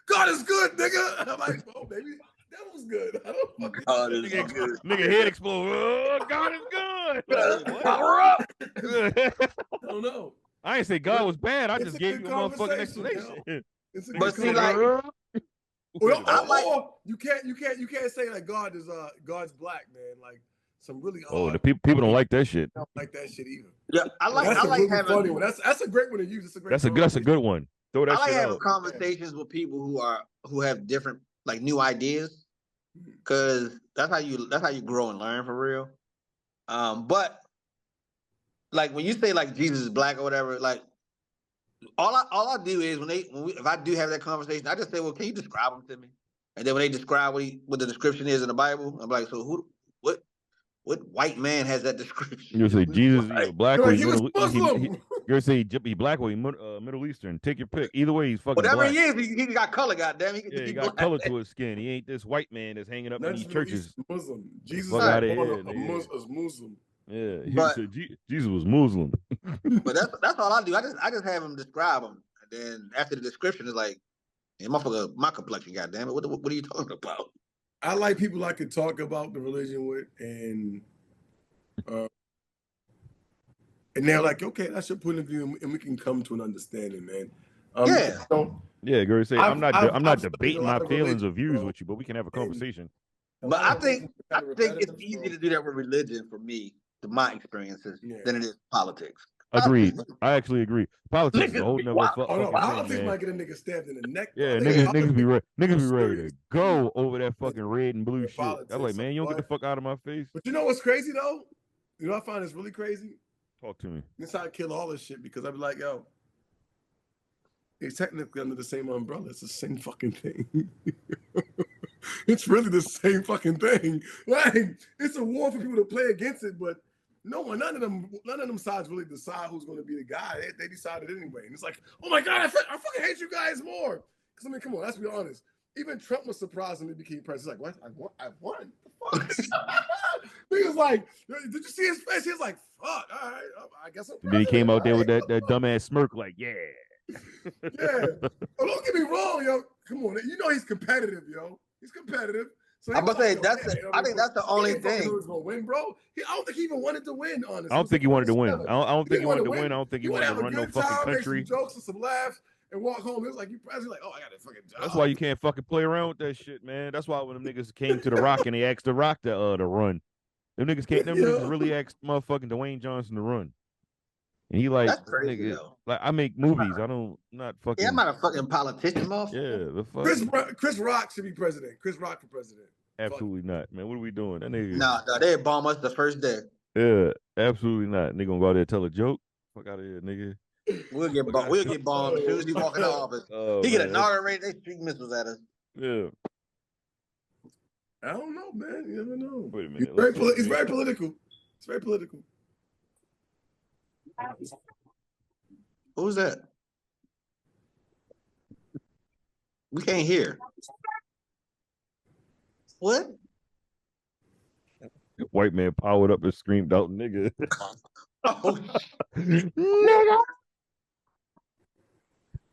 God is good, nigga. And I'm like, oh, maybe That was good. I don't fucking God is Nigga, good. nigga head explode. Oh, God is good. Like, Power up. I don't know. I ain't say God was bad. I It's just a gave good you a motherfucking conversation, explanation. It's a Nigga But good see, said, like, Or I like- you can't say like God's black, man. Like some really oh, the odd. people don't like that shit. Don't like that shit either. yeah, I like That's a really having funny one. That's a great one to use. That's a great. That's a good one. Throw that I like shit having out. conversations with people who have different like new ideas, because that's how you grow and learn for real. But like when you say like Jesus is black or whatever, like all I do is if I do have that conversation, I just say, well, can you describe him to me? And then when they describe what the description is in the Bible, I'm like, so what white man has that description? You say Jesus, you black or Like, he he was Muslim. You're say he black or he Middle Eastern. Take your pick. Either way, he's fucking Whatever black. he is, he got color. Goddamn, He got color to his skin. He ain't this white man that's hanging up Not in these just Middle churches. Eastern, Muslim. Jesus Fuck was outta born here, a nigga. Muslim. Yeah, he But- said Jesus was Muslim. But that's all I do. I just have him describe him, and then after the description is like, hey, motherfucker, my complexion. Goddamn it, what are you talking about? I like people I could talk about the religion with, and they're like, okay, that's your point of view, and we can come to an understanding, man. Yeah. So, Yeah, girl, say I'm not I've studied debating a my lot of feelings or religion, views bro, with you, but we can have a conversation. But I think kind of it's repetitive, easier so- to do that with religion for me, to my experiences, Yeah. than it is politics. Agreed. I actually agree. Politics is a Niggas whole be nother wild. Oh no, fucking politics thing, man. might get a nigga stabbed in the neck. Yeah, though. I think niggas be ready. Niggas be ready to serious. go over that fucking red and blue Yeah, shit. I'm politics, like, man, you don't get the but- fuck out of my face. But you know what's crazy though? You know, I find this really crazy. Talk to me. This how I kill all this shit, because I'd be like, yo, it's technically under the same umbrella. It's the same fucking thing. It's really the same fucking thing. Like, it's a war for people to play against it, but none of them sides really decide who's going to be the guy. They decided anyway. And it's like, oh my God, I fucking hate you guys more. Because I mean, come on, let's be honest. Even Trump was surprised when he became president. He's like, what? I won? What the fuck? He was like, did you see his face? He was like, fuck, all right, I guess I'm And then he president. came out there with All right. that dumbass smirk, like, yeah. Yeah. Oh, don't get me wrong, yo. Come on, you know he's competitive, yo. He's competitive. So I'm about to say, I think that's the he only ain't fucking thing. know he's gonna win, bro. I don't think he even wanted to win, honestly. I don't think he wanted to win. I don't think he wanted to win. I win. don't think he wanted wanted to run no fucking Make country. some jokes and some laughs and walk home. It was like you president, like, oh, I got a fucking job. That's why you can't fucking play around with that shit, man. That's why when them niggas came to the Rock and they asked the Rock to run, them niggas niggas really asked motherfucking Dwayne Johnson to run. And he like, That's crazy, nigga, though. like I make movies. I don't not fucking. Yeah, I'm not a fucking politician, motherfucker. Yeah, the fuck. Chris Rock should be president. Chris Rock for president. Absolutely not, man. What are we doing? That nigga. Nah, they bomb us the first day. Yeah, absolutely not. Nigga gonna go out there and tell a joke. Fuck out of here, nigga. We'll get bombed as soon as he walk in the office. Oh, He get man, inaugurated, they shoot missiles at us. Yeah. I don't know, man. You never know. Wait a He's minute. very, let's see. he's very political. It's very political. Who's that? We can't hear. What? White man powered up and screamed out, nigga. Oh, Nigga.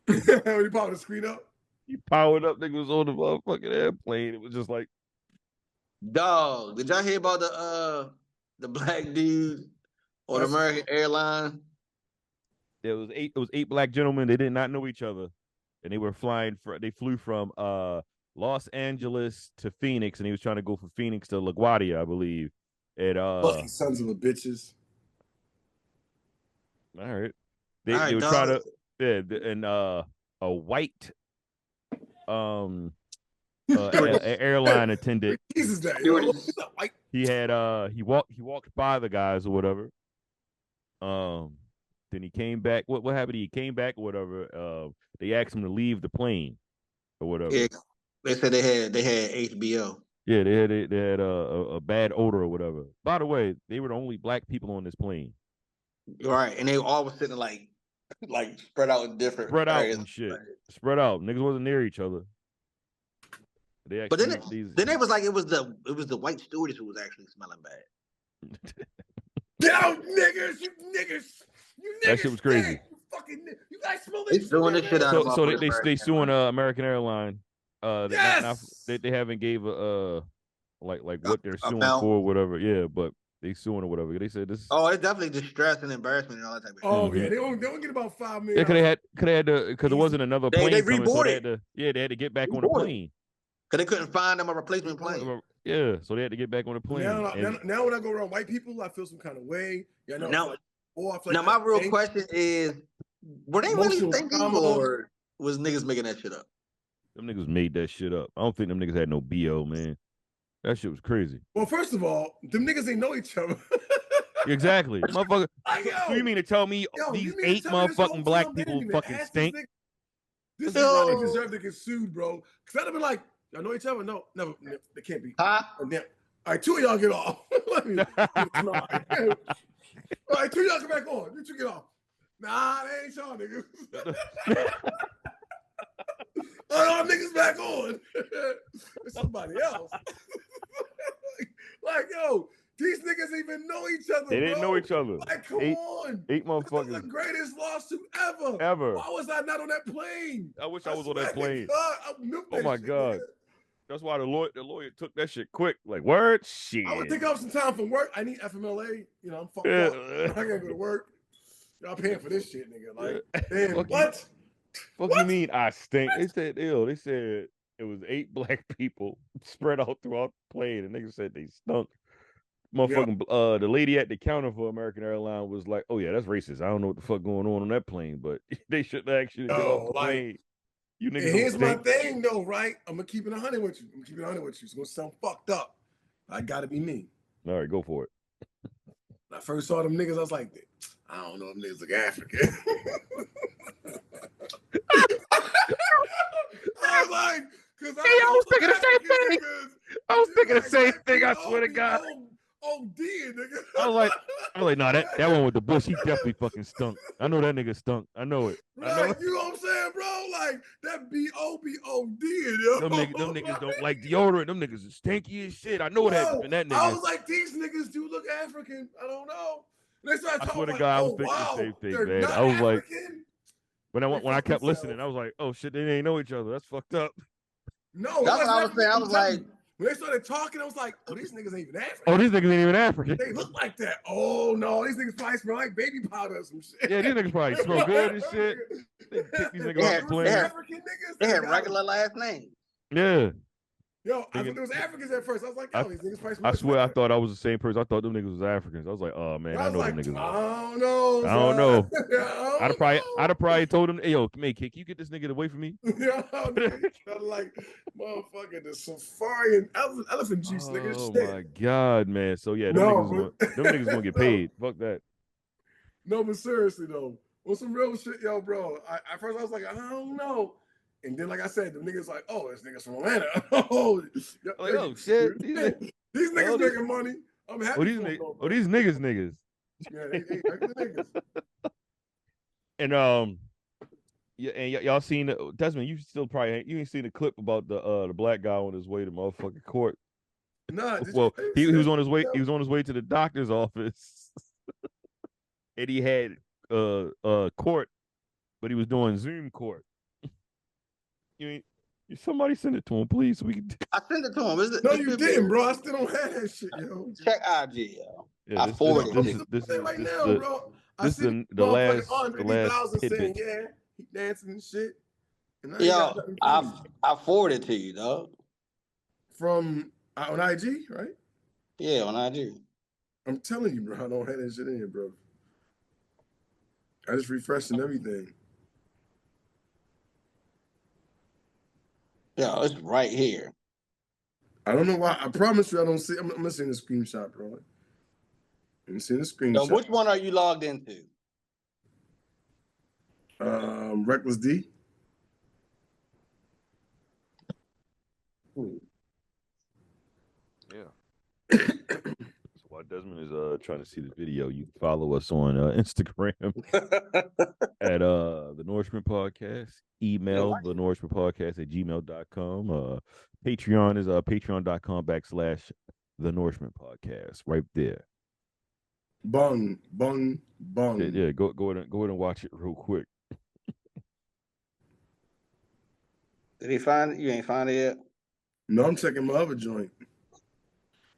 When he popped the screen up. He powered up, nigga was on the motherfucking airplane. It was just like, dog. Did y'all hear about the black dude on American Airlines? there was eight black gentlemen. They did not know each other. And they were they flew from Los Angeles to Phoenix, and he was trying to go from Phoenix to LaGuardia, I believe. And Fucking sons of a bitches. all right. All right, They were dog. trying to and a white airline attendant. Jesus, that Stewardess. yo. What's up, Mike? He had he walked by the guys or whatever. Then he came back. What happened? He came back or whatever. They asked him to leave the plane or whatever. Yeah, they said they had HBO. Yeah, they had a bad odor or whatever. By the way, they were the only black people on this plane. Right, and they all was sitting like spread out in different Spread out areas. and shit. Spread out. Niggas wasn't near each other. They But then actually, then it was like it was the white stewardess who was actually smelling bad. Get out, niggers! You niggas! You niggas! That shit was crazy. You fucking you guys smell They this? suing this shit out of so they motherfuckers, suing American Airlines. they haven't gave a like what they're suing amount. for or whatever. Yeah, but they suing or whatever. They said this. Oh, it's definitely distress and embarrassment and all that type of shit. Oh yeah, they don't get about $5 million. Yeah, could they had to because there wasn't another They plane coming, so they reboarded. had to they had to get back on the plane. Because they couldn't find them a replacement plane. Yeah, so they had to get back on the plane. Now when I go around white people, I feel some kind of way. Yeah, now my real question is, were they really thinking or was niggas making that shit up? Them niggas made that shit up. I don't think them niggas had no BO, man. That shit was crazy. Well, first of all, them niggas ain't know each other. Exactly. Motherfucker. So you mean to tell me these 8 motherfucking black people fucking stink? This is why they deserve to get sued, bro. Because I'd have been like, y'all know each other? No, never. They can't be. Huh? All right, 2 of y'all get off. All right, 2 of y'all come back on. You 2 get off. Nah, they ain't y'all niggas. Oh, y'all niggas back on. It's somebody else. like, yo, these niggas even know each other. They didn't know each other. Like, come on. 8 motherfuckers. This is the greatest lawsuit ever. Ever. Why was I not on that plane? I wish I was on that plane. God, oh my God. That's why the lawyer took that shit quick. Like, word? Shit. I would take off some time from work. I need FMLA. You know, I'm fucked up. I gotta go to work. Y'all paying for this shit, nigga. Like, damn, what? Fuck you mean I stink? They said it was 8 black people spread out throughout the plane, and niggas said they stunk. Motherfucking the lady at the counter for American Airlines was like, "Oh yeah, that's racist. I don't know what the fuck going on that plane, but they shouldn't actually get off the plane." You niggas. And here's my thing, though, right? I'm gonna keep it 100 with you. It's gonna sound fucked up. I gotta be me. All right, go for it. When I first saw them niggas, I was like, I don't know, them niggas look African. I was like, because I was thinking the same thing. I was thinking the same thing. I swear to God. Nigga. I was like, nah, that one with the bush, he definitely fucking stunk. I know that nigga stunk. I know it. Right, you know what I'm saying, bro? Like that B-O-B-O-D, yo. Them niggas don't like deodorant. Them niggas is stinky as shit. I know what happened to that nigga. I was like, these niggas do look African. I don't know. They started talking, I swear to God, I was thinking the same thing, man. I was like, when I kept listening, I was like, oh shit, they ain't know each other. That's fucked up. No, that's what I was saying. I was like, when they started talking, I was like, oh, these niggas ain't even African. Oh, these niggas ain't even African. They look like that. Oh no, these niggas probably smell like baby powder or some shit. Yeah, these niggas probably smell good and shit. They kick these niggas off the plane. They had regular last names. Yeah. Yo, I thought it was Africans at first. I was like, oh, these niggas probably smell. I swear I thought I was the same person. I thought them niggas was Africans. I was like, oh man, I know them niggas. I don't know. I don't know. I'd have probably told him, hey yo, man, can you get this nigga away from me? Yeah, like motherfucking the safari and elephant juice, nigga. Oh my God, man. So yeah, them niggas gonna get paid. Fuck that. No, but seriously though, on some real shit, yo, bro. At first I was like, I don't know. And then, like I said, the niggas like, oh, this nigga's from Atlanta. Shit. These niggas making money. I'm happy. These niggas. Yeah, they niggas. And y'all seen Desmond? You still probably ain't seen the clip about the black guy on his way to motherfucking court. Nah, well, he was on his way. He was on his way to the doctor's office, and he had court, but he was doing Zoom court. Somebody send it to him, please. So we can. I sent it to him. No, you didn't, bro. I still don't have that shit, yo. Check IG, yo. Yeah, I forwarded it. This is right now, bro. This is the last saying, yeah, he dancing and shit. And yo, I forwarded to you, dog. From on IG, right? Yeah, on IG. I'm telling you, bro. I don't have that shit in here, bro. I just refreshed and everything. Yeah, it's right here. I don't know why. I promise you, I don't see. I'm missing the screenshot, bro. I'm seeing the screenshot. So which one are you logged into? Reckless D. Yeah. So while Desmond is trying to see the video, you can follow us on Instagram at the Norseman Podcast. Email the Norseman Podcast at gmail.com. Patreon is patreon.com/the Norseman Podcast. Right there. Bung. Yeah, go ahead and watch it real quick. Did he find it? You ain't find it yet? No, I'm checking my other joint.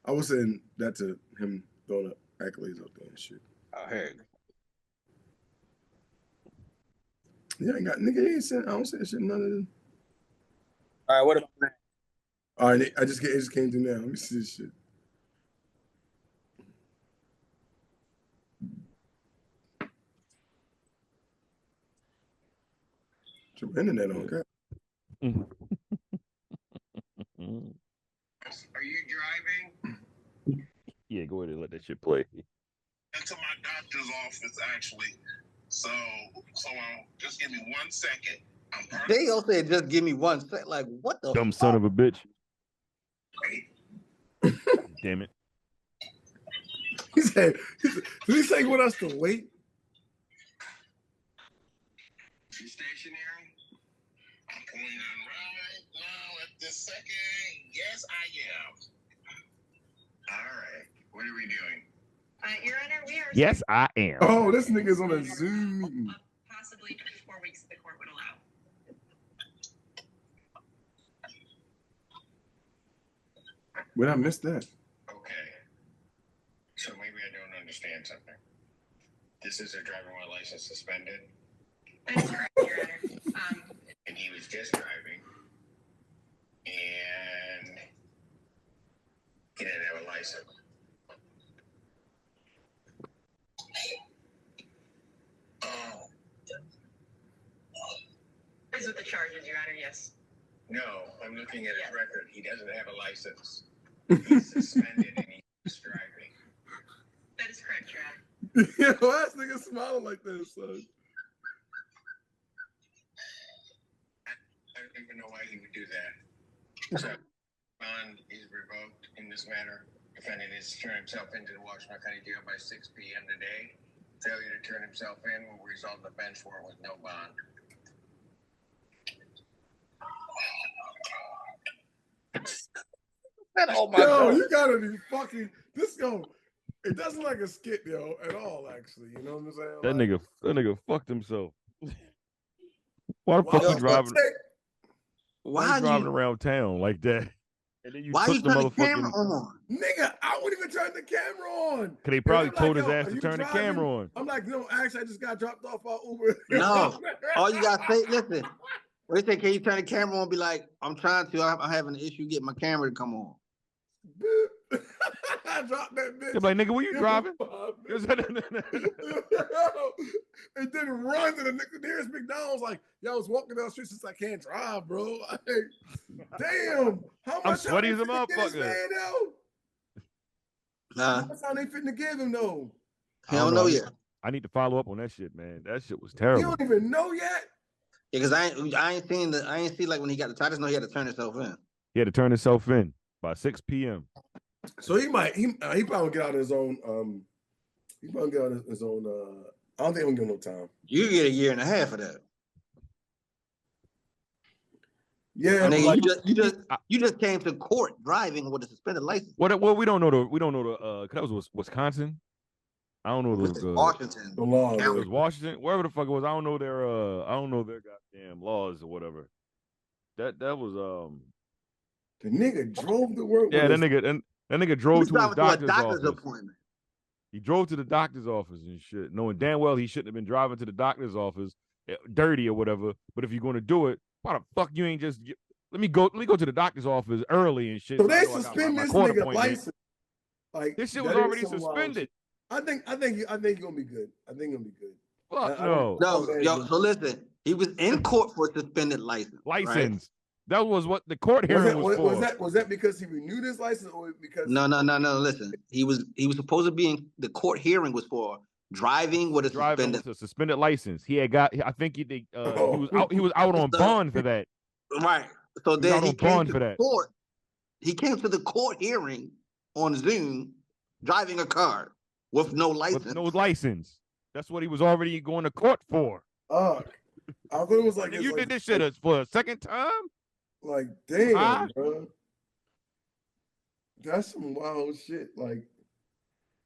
I was saying that to him throwing up accolades up there and shit. Oh, here you go. Yeah, I got nigga. He ain't saying I don't say that shit. None of them. All right, what about that? All right, it just came through now. Let me see this shit. Your internet on, God. Are you driving? Yeah, go ahead and let that shit play. Into my doctor's office, actually. So just give me 1 second. They all said, just give me 1 sec. Like, what the Dumb fuck? son of a bitch. Damn it. He said, did he say he want us to wait? You stationary? I'm pulling in right now at this second. Yes, I am. All right. What are we doing? Your Honor, we are. Yes, I am. Oh, this nigga's on a Zoom meeting. Possibly 4 weeks the court would allow. When I missed that. Okay. So maybe I don't understand something. This is a driving while license suspended? That is correct, Your Honor. And he was just driving. And he didn't have a license. Oh. Is with the charges, Your Honor, yes. No, I'm looking at his record. He doesn't have a license. He's suspended and he's driving. That is correct, Your Honor. Yeah, why is nigga smiling like this, son? I don't even know why he would do that. So, bond is revoked in this matter. Defendant is to turn himself into the Washington County Jail by 6 p.m. today. Failure to turn himself in will result in a bench warrant with no bond. Oh my Yo, God. you gotta be fucking this yo. It doesn't like a skit, yo, at all, actually. You know what I'm saying? That nigga fucked himself. Why the fuck Why you driving? Why you driving you, around town like that? And then you why took you the turn the motherfucking. camera on? Nigga, I wouldn't even turn the camera on. Cause they probably And I'm told like, his yo, ass are to you turn the driving? camera on. I'm like, no, actually, I just got dropped off our Uber. No. All you gotta say, listen. When they say, can you turn the camera on? Be like, I'm trying to. I'm having an issue getting my camera to come on. I dropped that bitch. They're like, nigga, where you driving? And then run to the nearest McDonald's. Like, yo, I was walking down the street since I can't drive, bro. Like, damn, how much I'm sweaty as a time they finna give this motherfucker. man, yo? Nah, How much time they finna give him, though? he don't know yet. I need to follow up on that shit, man. That shit was You terrible. don't even know yet? Yeah, because I ain't see like when he got the I just know he had to turn himself in. He had to turn himself in by 6 p.m. So he probably get out of his own he probably get out of his own I don't think he'll give no time. You get a year and a half of that. Yeah, Nigga, like, you just came to court driving with a suspended license. Well, we don't know the 'cause that was Wisconsin. I don't know This is the Washington. the law. it was Washington, wherever the fuck it was. I don't know their goddamn laws or whatever. That was The nigga drove to work. yeah, with that nigga drove to his doctor's office. Appointment. He drove to the doctor's office and shit, knowing damn well he shouldn't have been driving to the doctor's office dirty or whatever. But if you're going to do it, why the fuck you ain't just let me go to the doctor's office early and shit. So they I know I got suspend my this court nigga appointment. license. Like This shit was that is already some wild suspended. shit. I think you're gonna be good. I think you're gonna be good. Fuck I no. No, yo, so listen, he was in court for a suspended license. Right? License. That was what the court hearing was for. Was that because he renewed his license or because No. Listen, he was supposed to be in the court hearing was for driving with a Driving suspended. with a suspended license. He had got. I think he was out. He was out on So- bond for that. Right. So He was then out he on came bond to for the that. court. He came to the court hearing on Zoom, driving a car with no license. With no license. That's what he was already going to court for. I thought it was like You did this shit for a second time. Like damn, Huh? bro. That's some wild shit. Like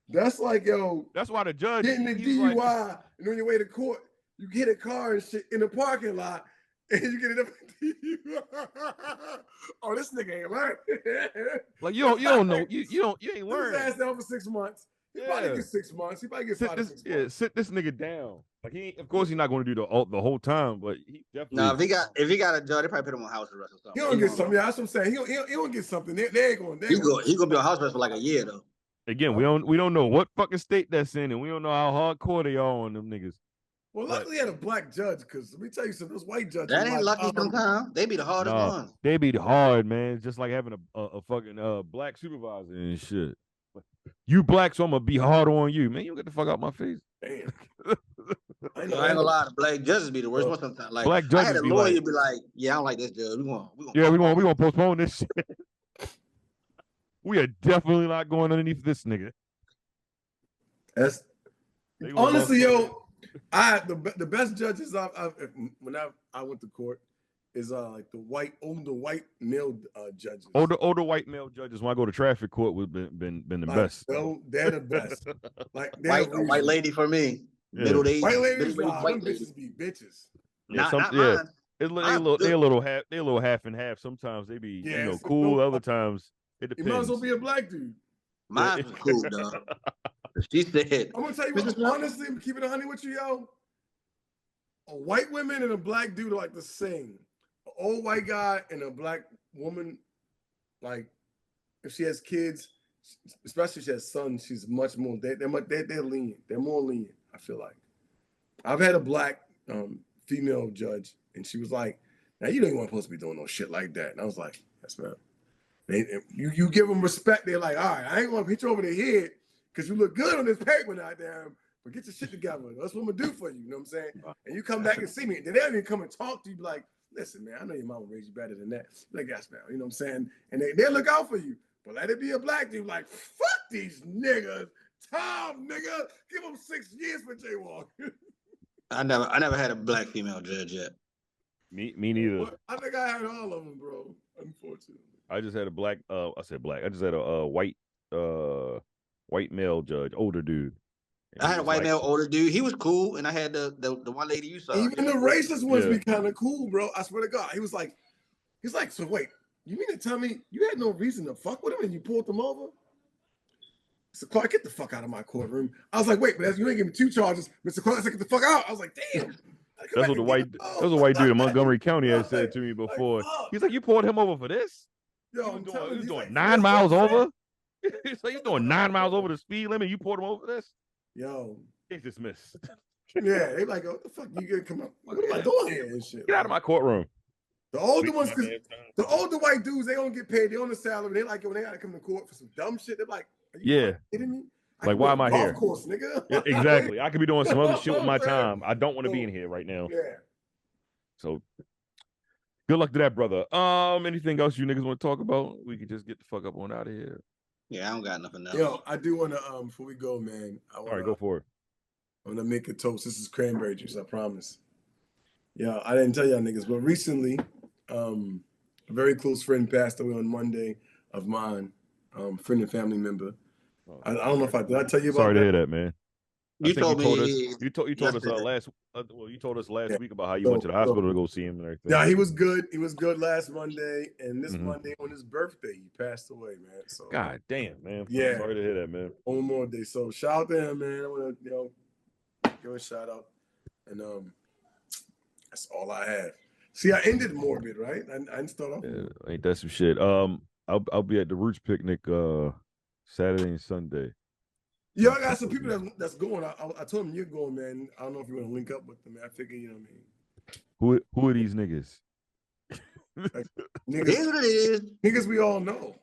that's like yo. That's why the judge Getting the he was DUI like, and on your way to court, you get a car and shit in the parking lot, and you get it up. Oh, this nigga ain't learned. Like you don't know you ain't His learning. ass down for 6 months. He probably get 6 months. He probably get 5 to 6 months. Sit this nigga down. Like he, of course, he's not going to do the whole time, but he definitely. No, if he got a judge, they probably put him on house arrest or something. He don't get something. Yeah, that's what I'm saying. He don't get something. They ain't going. He gonna be on house arrest for like a year though. Again, we don't know what fucking state that's in, and we don't know how hardcore they are on them niggas. Well, luckily he had a black judge, because let me tell you something, those white judges. That ain't lucky sometimes. They be the hardest ones. They be hard, man. It's just like having a fucking black supervisor and shit. You black, so I'm gonna be hard on you, man. You don't get the fuck out my face. Damn. I ain't gonna lie, the black judges be the worst one sometimes. Like black judges I had a lawyer be like, "Yeah, I don't like this judge. We gonna postpone this shit. We are definitely not going underneath this nigga." That's honestly, yo. The best judges when I went to court is like the older white male judges. Older white male judges when I go to traffic court would been the best. No, they're the best. Like white lady for me. Yeah. Middle age. White ladies, white bitches be bitches. Not mine. They a little half and half. Sometimes they be cool. Other times it depends. You might as well be a black dude. Mine was cool, dog. She said, I'm gonna tell you what, honestly, I'm keeping it 100 with you, yo. A white woman and a black dude are like the same. An old white guy and a black woman, like if she has kids, especially if she has sons, she's much more. They're lenient. They're more lenient. I feel like I've had a black female judge, and she was like, "Now you don't even supposed to be doing no shit like that." And I was like, "Yes, ma'am." You give them respect. They're like, "All right, I ain't gonna hit you over the head because you look good on this paper now, damn. But get your shit together. That's what I'm gonna do for you. You know what I'm saying?" And you come back and see me, and then they'll even come and talk to you, like, "Listen, man, I know your mama raised you better than that." Like, yes, man. You know what I'm saying? And they look out for you. But let it be a black dude, like, fuck these niggas. Tom, nigga, give him 6 years for jaywalking. I never had a black female judge yet. Me neither. Well, I think I had all of them, bro. Unfortunately. I just had a black. I said black. I just had a white male judge, older dude. I had a white male older dude. He was cool, and I had the one lady you saw. Even the racist ones be kind of cool, bro. I swear to God. He's like, so wait, you mean to tell me you had no reason to fuck with him and you pulled them over? Mr. Clark, get the fuck out of my courtroom. I was like, wait, but you ain't giving 2 charges. Mr. Clark said, get the fuck out. I was like, damn. That's what the white dude in Montgomery County had said to me before. He's like, you pulled him over for this? Yo, he was doing 9 miles over? He's like, he's doing 9 miles over the speed limit. You pulled him over for this? Yo. He's dismissed. Yeah, they like, what the fuck you gonna come up? What am I doing here and shit? Get out of my courtroom. The older ones, because the older white dudes, they don't get paid. They on the salary. They like it when they gotta come to court for some dumb shit. They're like, are you kidding me? Like, why am I here? Course, nigga. Yeah, exactly. I could be doing some other shit with my time. I don't want to be in here right now. Yeah. So good luck to that, brother. Anything else you niggas want to talk about? We can just get the fuck up on out of here. Yeah, I don't got nothing else. Yo, I do want to before we go, man. All right, go for it. I'm gonna make a toast. This is cranberry juice, I promise. Yeah, I didn't tell y'all niggas, but recently, a very close friend passed away on Monday of mine, friend and family member. I don't know if did I tell you about Sorry that? to hear that, man. You told us last you told us last week about how you went to the hospital to go see him and everything. Yeah, he was good. He was good last Monday, and this Monday on his birthday, he passed away, man. So God damn, man. Yeah. Sorry to hear that, man. One more day. So shout out to him, man. I want to give a shout out, and that's all I have. See, I ended morbid, right? I didn't start off. Yeah, ain't that some shit? I'll be at the Roots picnic Saturday and Sunday. Yeah, I got some people that's going. I told them you're going, man. I don't know if you want to link up with them. I figure, you know what I mean. Who are these niggas? Like, niggas we all know.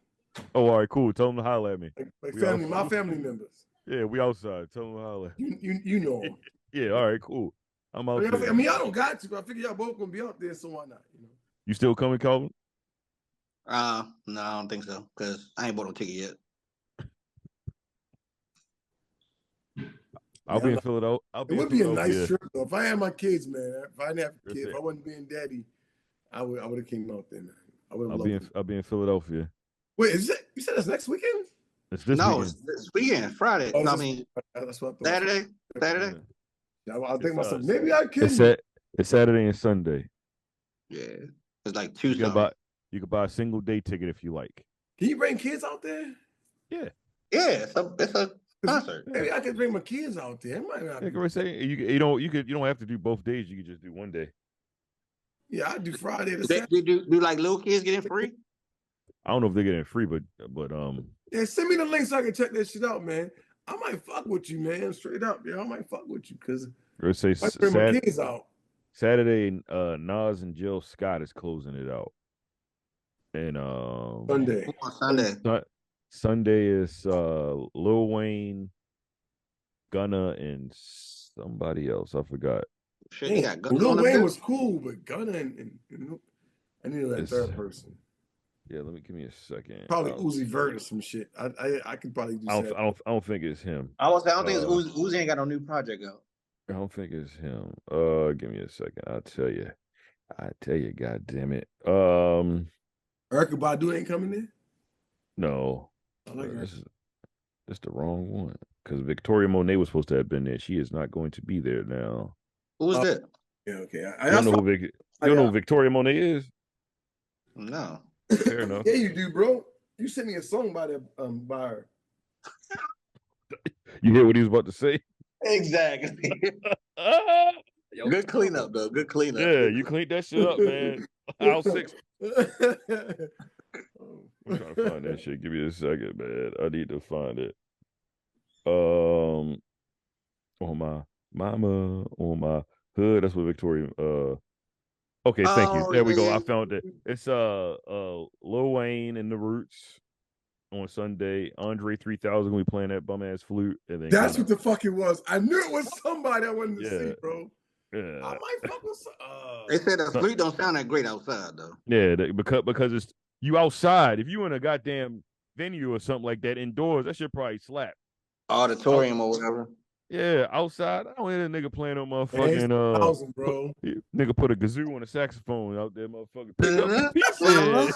Oh, all right, cool. Tell them to holler at me. Like family, my family members. Yeah, we outside. Tell them to holler. You know them. Yeah, all right, cool. I'm out there. I mean, I don't got to, but I figure y'all both gonna be out there, so why not? You know. You still coming, Calvin? No, I don't think so, because I ain't bought no ticket yet. I'll be in Philadelphia. It would be a nice trip though. If I had my kids, man. If I didn't have kids, if I wasn't being daddy, I would have came out there, man. I'll be in Philadelphia. Wait, you said that's next weekend? It's this weekend. It's this weekend, Friday. Oh, that's what I thought. Saturday. Yeah, I'll think myself. Maybe I can. It's Saturday and Sunday. Yeah, It's like two You can something. buy a single day ticket if you like. Can you bring kids out there? Yeah. Yeah, it's a concert. Maybe I could bring my kids out there. It might not I be. can say you don't have to do both days. You could just do one day. Yeah, I do Friday to Do, Saturday. do like little kids getting free? I don't know if they're getting free, but Yeah, send me the link so I can check that shit out, man. I might fuck with you, man. Straight up, yeah. I might fuck with you because let's say I bring my kids out. Saturday, Nas and Jill Scott is closing it out. And Sunday. On Sunday. Sunday is Lil Wayne, Gunna, and somebody else. I forgot. Shit, he got Gunna Lil on the Wayne bill. was cool, but Gunna and I need that third person. Yeah, give me a second. Probably Uzi Vert or some shit. I could probably do. I don't think it's him. I don't think it's Uzi ain't got no new project out. I don't think it's him. Give me a second. I'll tell you. God damn it. Erykah Badu ain't coming in. No, I like her. This the wrong one because Victoria Monet was supposed to have been there. She is not going to be there now. Who was that? Yeah, okay. I don't know you don't know who Victoria Monet is? No. Fair enough. Yeah, you do, bro. You sent me a song by her. You hear what he was about to say? Exactly. Good cleanup, though. Good cleanup. Yeah, you cleaned that shit up, man. Aisle 6. I'm trying to find that shit. Give me a second, man. I need to find it. On my mama, on my hood. That's what Victoria. Okay, thank you. There we go. I found it. It's Lil Wayne and the Roots on Sunday. Andre 3000 gonna be playing that bum ass flute, and then That's what the fuck it was. I knew it was somebody I wanted to see, bro. Yeah. I might fuck with. They said the flute don't sound that great outside, though. Yeah, because it's you outside. If you in a goddamn venue or something like that indoors, that should probably slap. Auditorium or whatever. Yeah, outside. I don't hear that nigga playing on motherfucking bro. Nigga put a kazoo on a saxophone out there, motherfucker. Pick up the pieces.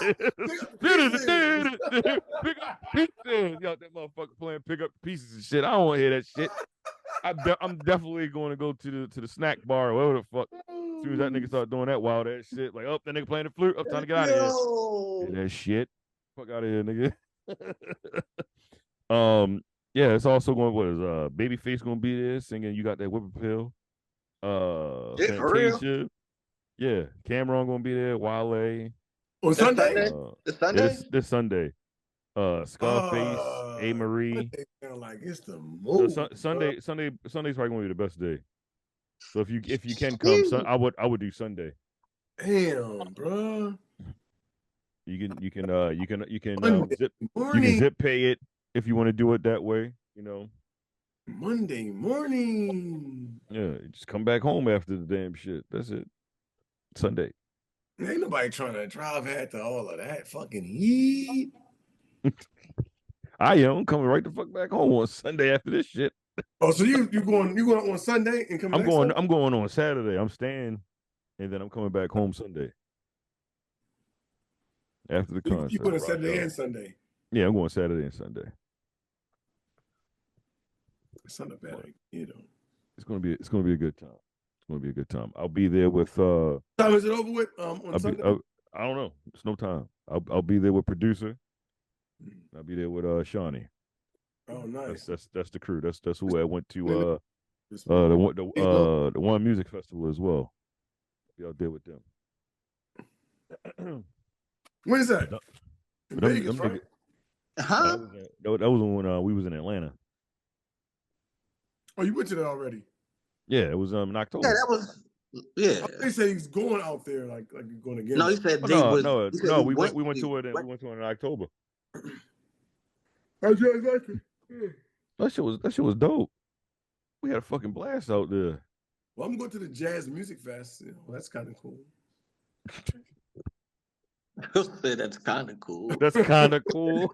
Pick up pieces. Out that motherfucker playing pick up pieces and shit. I don't want to hear that shit. I'm definitely going to go to the snack bar or whatever the fuck. As soon as that nigga start doing that wild ass shit, like, that nigga playing the flute, time to get out of here. Hear that shit. Fuck out of here, nigga. Yeah, it's also going. What is Babyface gonna be there singing? You got that whipper pill. Fantasia. Yeah, Cameron gonna be there. Wale. On Sunday. This Sunday. This Sunday. Scarface, A. Marie. Like it's the move. So Sunday's probably gonna be the best day. So if you can come, I would do Sunday. Damn, bro. You can zip pay it. If you want to do it that way, Monday morning. Yeah, just come back home after the damn shit. That's it. Sunday. Ain't nobody trying to drive after all of that fucking heat. I am coming right the fuck back home on Sunday after this shit. Oh, so you going on Sunday and coming? I'm going on Saturday. I'm staying, and then I'm coming back home Sunday after the concert. You going Saturday and Sunday? Yeah, I'm going Saturday and Sunday. It's not a bad idea, though. It's gonna be a good time. It's gonna be a good time. I'll be there with. Time is it over with? On Sunday? I don't know. It's no time. I'll be there with producer. I'll be there with Shawnee. Oh, nice. That's the crew. That's who I went to the One Music Festival as well. Be out there with them. When is that? In Vegas, right? Huh? That was when we was in Atlanta. Oh, you went to that already? Yeah, it was in October. Yeah, that was. Yeah. They say he's going out there like you're going again. No, he said we went to it. We went to it in October. How'd you guys like it? Yeah. That shit was dope. We had a fucking blast out there. Well, I'm going to the Jazz Music Fest. That's kind of cool. He'll say that's kind of cool. That's kind of cool.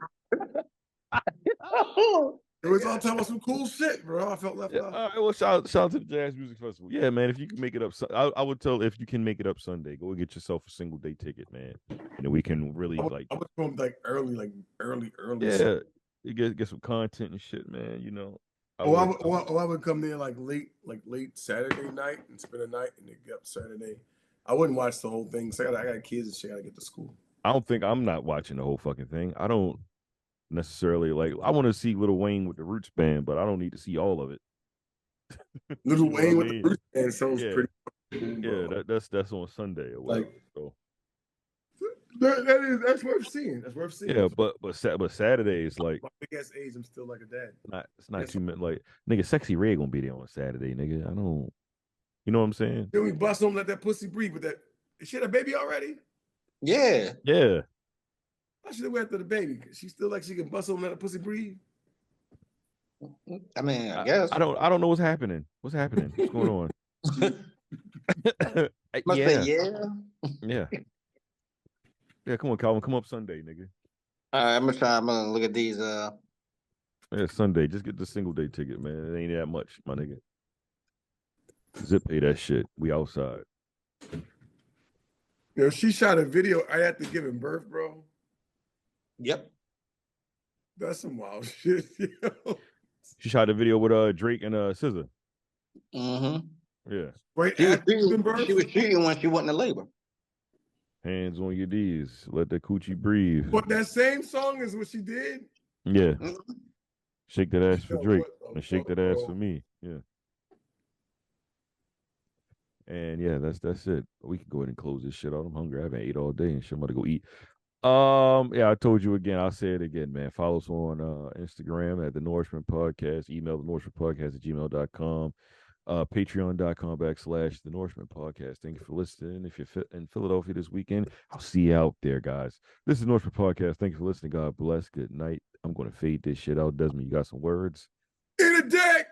It was all talking about some cool shit, bro. I felt left out. All right, well, shout out to the Jazz Music Festival. Yeah, man. If you can make it up, I would tell if you can make it up Sunday, go get yourself a single day ticket, man. And we can really I would go early. Yeah, you get some content and shit, man. I would come there like late Saturday night and spend a night and then get up Saturday. I wouldn't watch the whole thing. So I got kids and shit. I gotta get to school. I'm not watching the whole fucking thing. I don't necessarily like. I want to see Lil Wayne with the Roots band, but I don't need to see all of it. Lil Wayne with mean? the Roots band sounds Yeah. pretty cool, bro. Yeah, that's on Sunday or whatever. Like, so that's worth seeing. That's worth seeing. yeah, but Saturday is like my big ass age, I'm still like a dad. it's not too much. Like nigga, Sexy Red gonna be there on Saturday, nigga. I don't, you know what I'm saying? Then we bust him, let that pussy breathe with that. Is she had a baby already? Yeah. Yeah. I should have went after the baby. She still like she can bust him, let the pussy breathe. I mean, I guess. I don't know what's happening. What's happening? What's going on? Must yeah. say yeah. Yeah. Yeah, come on, Calvin. Come up Sunday, nigga. All right, I'm gonna look at these. Yeah, Sunday. Just get the single day ticket, man. It ain't that much, my nigga. Zip pay that shit. We outside. She shot a video right after giving birth, bro. Yep. That's some wild shit. She shot a video with Drake and SZA. Mm-hmm. Yeah. Right She after giving birth? was cheating when she went into labor. Hands on your knees. Let the coochie breathe. But that same song is what she did. Yeah. Mm-hmm. Shake that ass for Yo, Drake what the and shake fuck, that ass bro? for me. Yeah. And yeah, that's it. We can go ahead and close this shit out. I'm hungry. I haven't ate all day and shit. I'm about to go eat. Yeah, I told you again. I'll say it again, man. Follow us on Instagram at the Norseman Podcast. Email the Norseman Podcast at gmail.com. Patreon.com/the Norseman Podcast. Thank you for listening. If you're in Philadelphia this weekend, I'll see you out there, guys. This is the Norseman Podcast. Thank you for listening. God bless. Good night. I'm going to fade this shit out. Desmond, you got some words? In a deck.